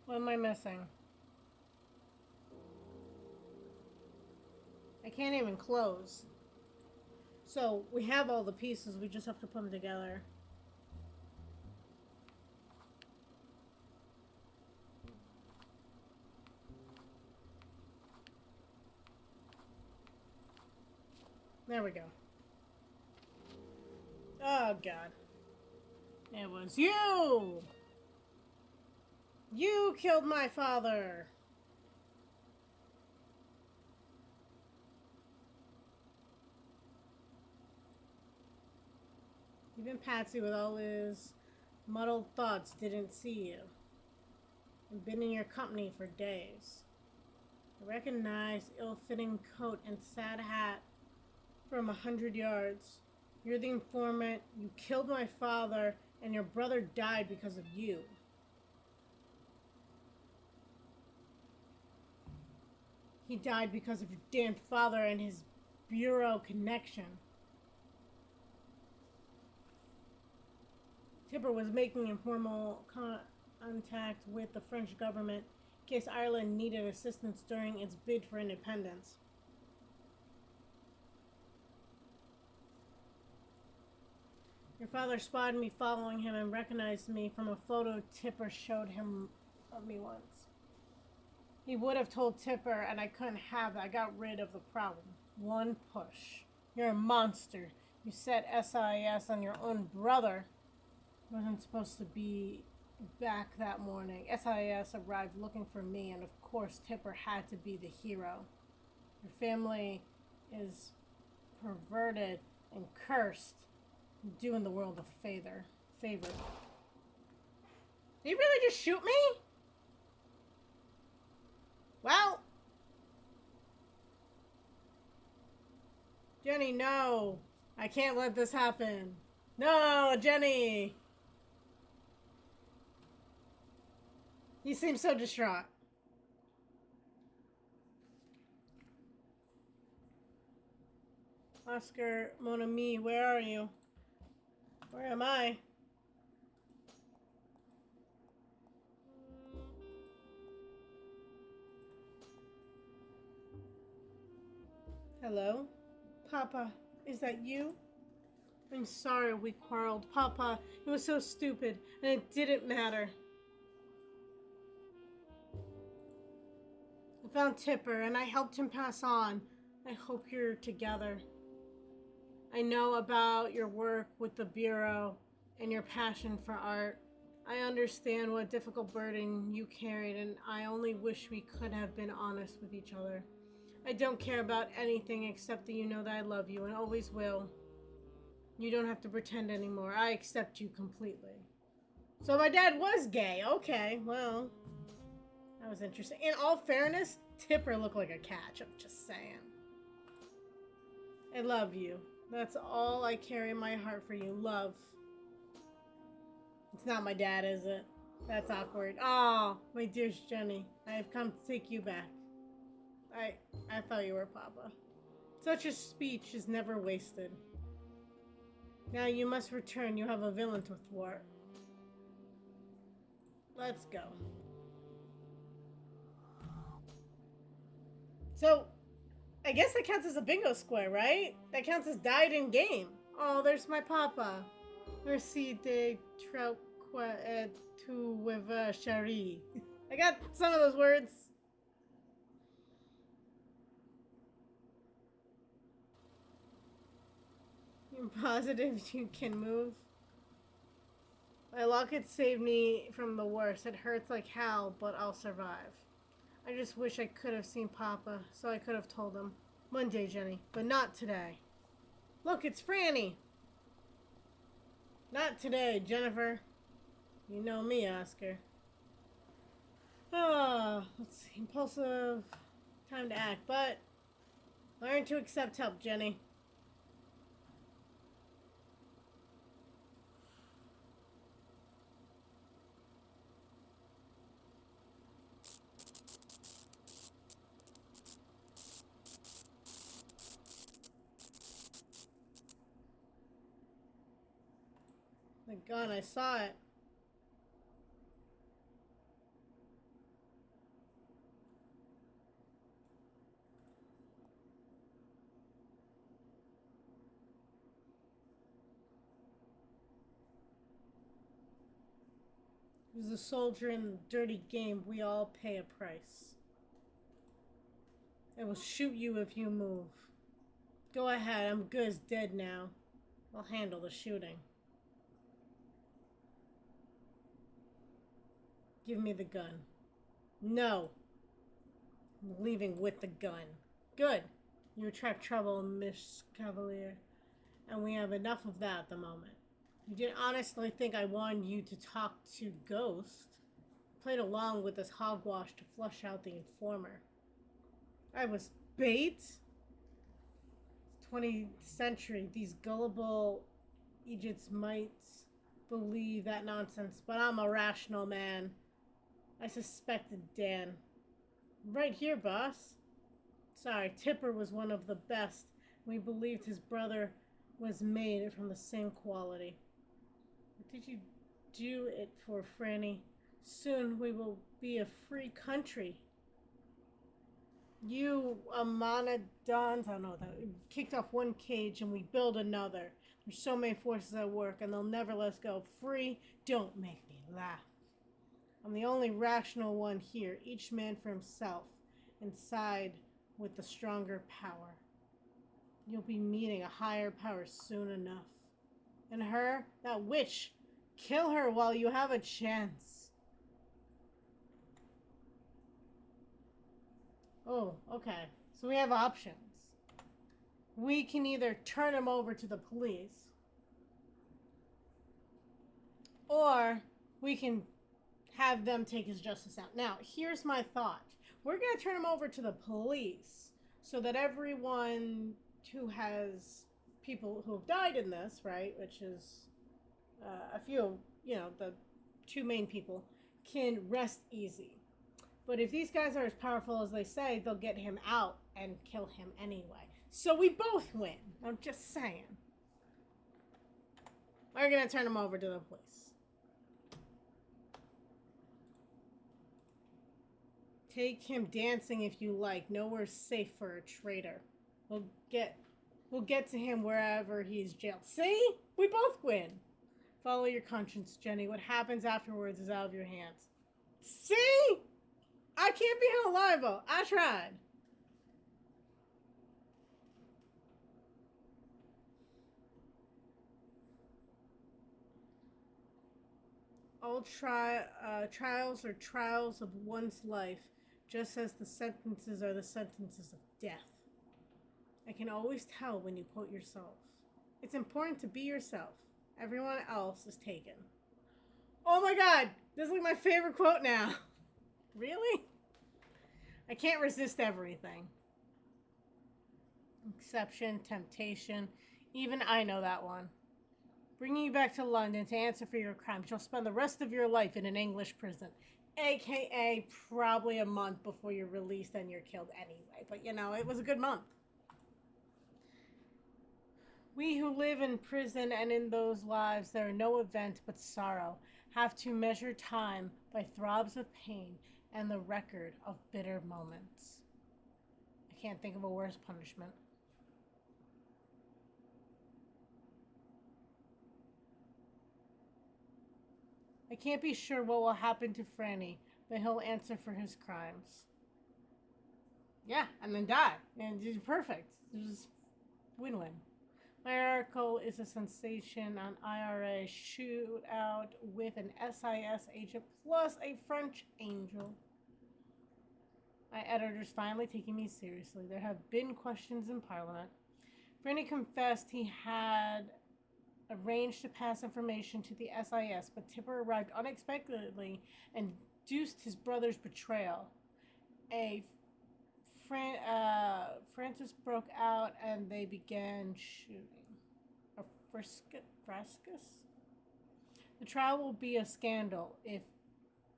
What am I missing? I can't even close. So we have all the pieces, we just have to put them together. There we go. Oh God. It was you! You killed my father! Even Patsy, with all his muddled thoughts, didn't see you. I've been in your company for days. I recognize ill-fitting coat and sad hat from 100 yards. You're the informant, you killed my father, and your brother died because of you. He died because of your damned father and his bureau connection. Tipper was making informal contact with the French government in case Ireland needed assistance during its bid for independence. Your father spotted me following him and recognized me from a photo Tipper showed him of me once. He would have told Tipper, and I couldn't have it. I got rid of the problem. One push. You're a monster. You set SIS on your own brother. Wasn't supposed to be back that morning. SIS arrived looking for me, and of course Tipper had to be the hero. Your family is perverted and cursed. Doing the world a favor. Did he really just shoot me? Well. Jenny, no. I can't let this happen. No, Jenny. He seems so distraught. Oscar, mon ami, where are you? Where am I? Hello? Papa, Is that you? I'm sorry we quarreled, Papa. It was so stupid, and it didn't matter. I found Tipper, and I helped him pass on. I hope you're together. I know about your work with the Bureau and your passion for art. I understand what difficult burden you carried, and I only wish we could have been honest with each other. I don't care about anything except that you know that I love you and always will. You don't have to pretend anymore. I accept you completely. So my dad was gay. Okay, well, that was interesting. In all fairness, Tipper looked like a catch. I'm just saying. I love you. That's all I carry in my heart for you. Love. It's not my dad, is it? That's awkward. Oh, my dearest Jenny, I have come to take you back. I thought you were Papa. Such a speech is never wasted. Now you must return. You have a villain to thwart. Let's go. So, I guess that counts as a bingo square, right? That counts as died in game. Oh, there's my Papa. Merci de trop tu with chérie. I got some of those words. You're positive you can move? My locket saved me from the worst. It hurts like hell, but I'll survive. I just wish I could have seen Papa, so I could have told him. Monday, Jenny, but not today. Look, it's Franny. Not today, Jennifer. You know me, Oscar. Let's see. Impulsive. Time to act, but learn to accept help, Jenny. My God, I saw it. As a soldier in the dirty game, we all pay a price. I will shoot you if you move. Go ahead, I'm good as dead now. I'll handle the shooting. Give me the gun. No. I'm leaving with the gun. Good. You attract trouble, Miss Cavalier. And we have enough of that at the moment. You didn't honestly think I wanted you to talk to Ghost. I played along with this hogwash to flush out the informer. I was bait? 20th century, these gullible Egypts might believe that nonsense, but I'm a rational man. I suspected Dan. Right here, boss. Sorry, Tipper was one of the best. We believed his brother was made from the same quality. What did you do it for, Franny? Soon we will be a free country. You Amanadons, I don't know, that kicked off one cage and we build another. There's so many forces at work and they'll never let us go. Free, don't make me laugh. I'm the only rational one here, each man for himself, inside with the stronger power. You'll be meeting a higher power soon enough. And her, that witch, kill her while you have a chance. Oh, okay. So we have options. We can either turn him over to the police, or we can have them take his justice out. Now, here's my thought. We're going to turn him over to the police so that everyone who has people who have died in this, right, which is a few, the two main people, can rest easy. But if these guys are as powerful as they say, they'll get him out and kill him anyway. So we both win. I'm just saying. We're going to turn him over to the police. Take him dancing if you like. Nowhere's safe for a traitor. We'll get to him wherever he's jailed. See? We both win. Follow your conscience, Jenny. What happens afterwards is out of your hands. See? I can't be held liable. I tried. All trials are trials of one's life, just as the sentences are the sentences of death. I can always tell when you quote yourself. It's important to be yourself. Everyone else is taken. Oh my god! This is like my favorite quote now. Really? I can't resist everything. Exception, temptation. Even I know that one. Bringing you back to London to answer for your crimes. You'll spend the rest of your life in an English prison. AKA probably a month before you're released and you're killed anyway. But you know, it was a good month. We who live in prison and in those lives, there are no event but sorrow, have to measure time by throbs of pain and the record of bitter moments. I can't think of a worse punishment. I can't be sure what will happen to Franny, but he'll answer for his crimes. Yeah, and then die. And it's perfect. Just win-win. My article is a sensation on IRA shootout with an SIS agent plus a French angel. My editor's finally taking me seriously. There have been questions in Parliament. Franny confessed he had arranged to pass information to the SIS, but Tipper arrived unexpectedly and induced his brother's betrayal. Francis broke out and they began shooting. A frascus? The trial will be a scandal if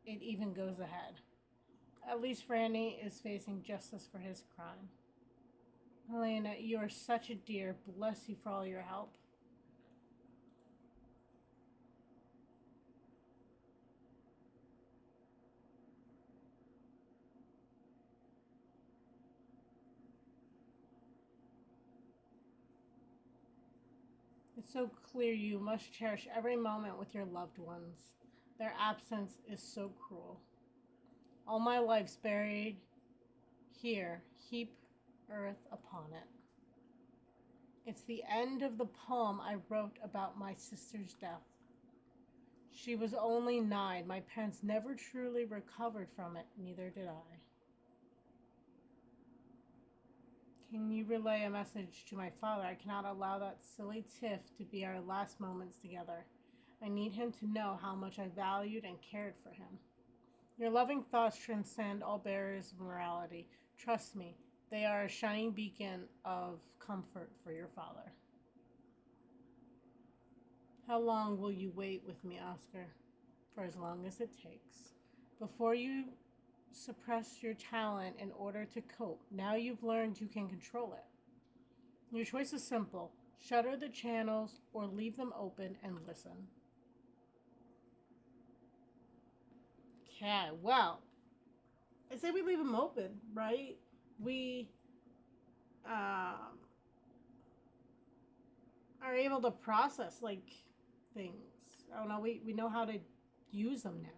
it even goes ahead. At least Franny is facing justice for his crime. Helena, you are such a dear. Bless you for all your help. It's so clear you must cherish every moment with your loved ones. Their absence is so cruel. All my life's buried here, heap earth upon it. It's the end of the poem I wrote about my sister's death. She was only 9. My parents never truly recovered from it, neither did I. Can you relay a message to my father? I cannot allow that silly tiff to be our last moments together. I need him to know how much I valued and cared for him. Your loving thoughts transcend all barriers of morality. Trust me, they are a shining beacon of comfort for your father. How long will you wait with me, Oscar? For as long as it takes. Before you suppress your talent in order to cope. Now you've learned you can control it. Your choice is simple. Shutter the channels or leave them open and listen. Okay, well, I say we leave them open, right? We are able to process, like, things. I don't know, we know how to use them now.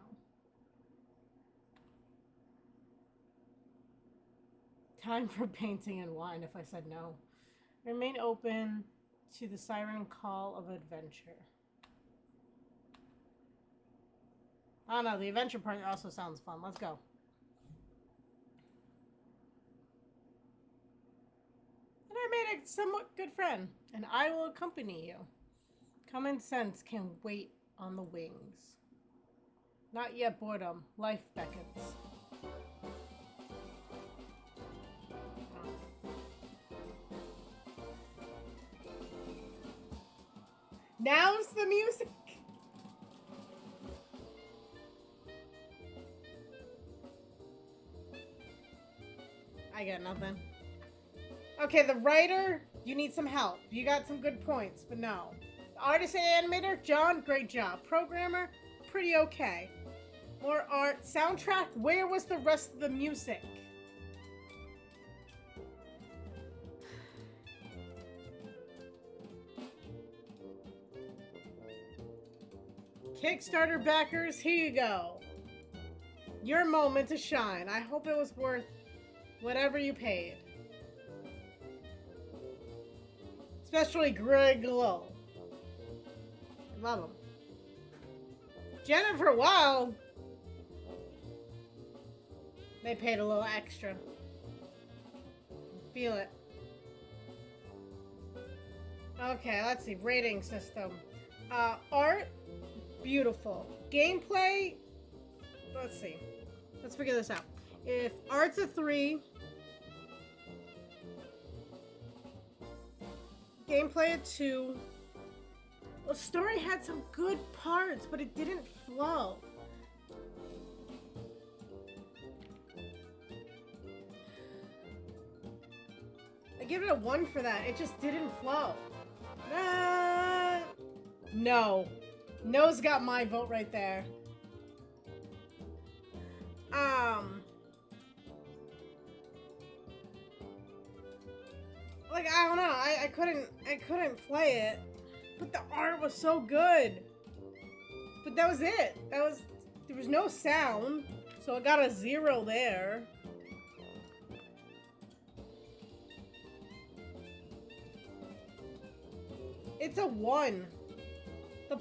Time for painting and wine, if I said no. Remain open to the siren call of adventure. I don't know, the adventure part also sounds fun. Let's go. And I made a somewhat good friend, and I will accompany you. Common sense can wait on the wings. Not yet boredom. Life beckons. Now's the music. I got nothing. Okay, the writer, you need some help. You got some good points, but no. The artist and animator, John, great job. Programmer, pretty okay. More art. Soundtrack, where was the rest of the music? Kickstarter backers, here you go. Your moment to shine. I hope it was worth whatever you paid. Especially Greg Lowe. Love him. Jennifer Wilde. They paid a little extra. Feel it. Okay, let's see. Rating system. Art, beautiful. Gameplay, let's see. Let's figure this out. If art's a 3, gameplay a 2. The story had some good parts, but it didn't flow. I give it a 1 for that. It just didn't flow. No. No's got my vote right there. Like, I don't know. I couldn't play it. But the art was so good. But that was it. There was no sound. So I got a 0 there. It's a 1. The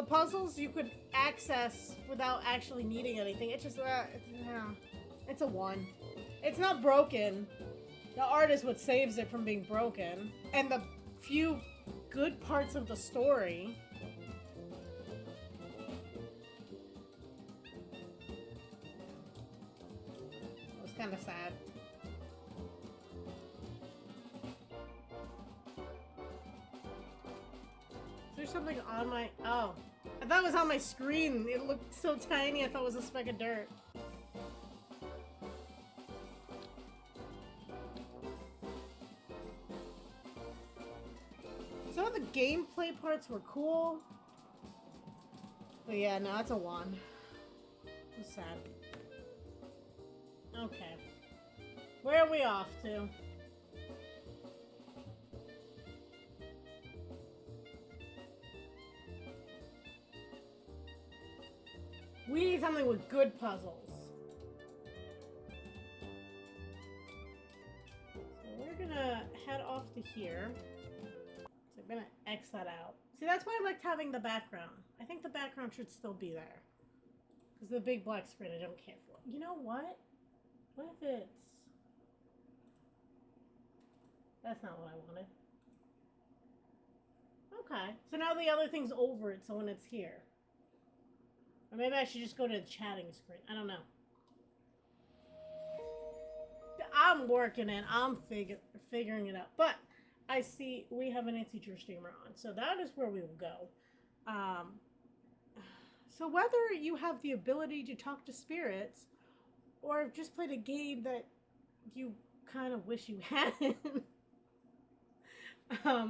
puzzles you could access without actually needing anything. It's just it's a 1. It's not broken. The art is what saves it from being broken, and the few good parts of the story. It was kind of sad. There's something on my... Oh. I thought it was on my screen. It looked so tiny, I thought it was a speck of dirt. Some of the gameplay parts were cool. But yeah, no, it's a 1. It's sad. Okay. Where are we off to? We need something with good puzzles. So we're gonna head off to here. So I'm gonna X that out. See, that's why I liked having the background. I think the background should still be there. Because the big black screen I don't care for. You know what? What if it's... That's not what I wanted. Okay. So now the other thing's over it, so when it's here. Or maybe I should just go to the chatting screen. I don't know. I'm working it. I'm figuring it out. But I see we have an anti-teacher streamer on. So that is where we will go. So whether you have the ability to talk to spirits or have just played a game that you kind of wish you hadn't,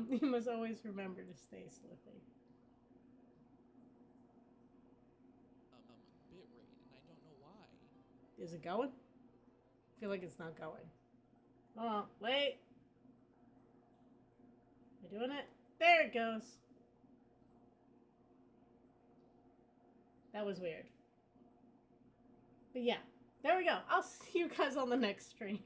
you must always remember to stay slippery. Bit rate, and I don't know why. Is it going? I feel like it's not going. Hold on, wait. Am I doing it? There it goes. That was weird. But yeah, there we go. I'll see you guys on the next stream.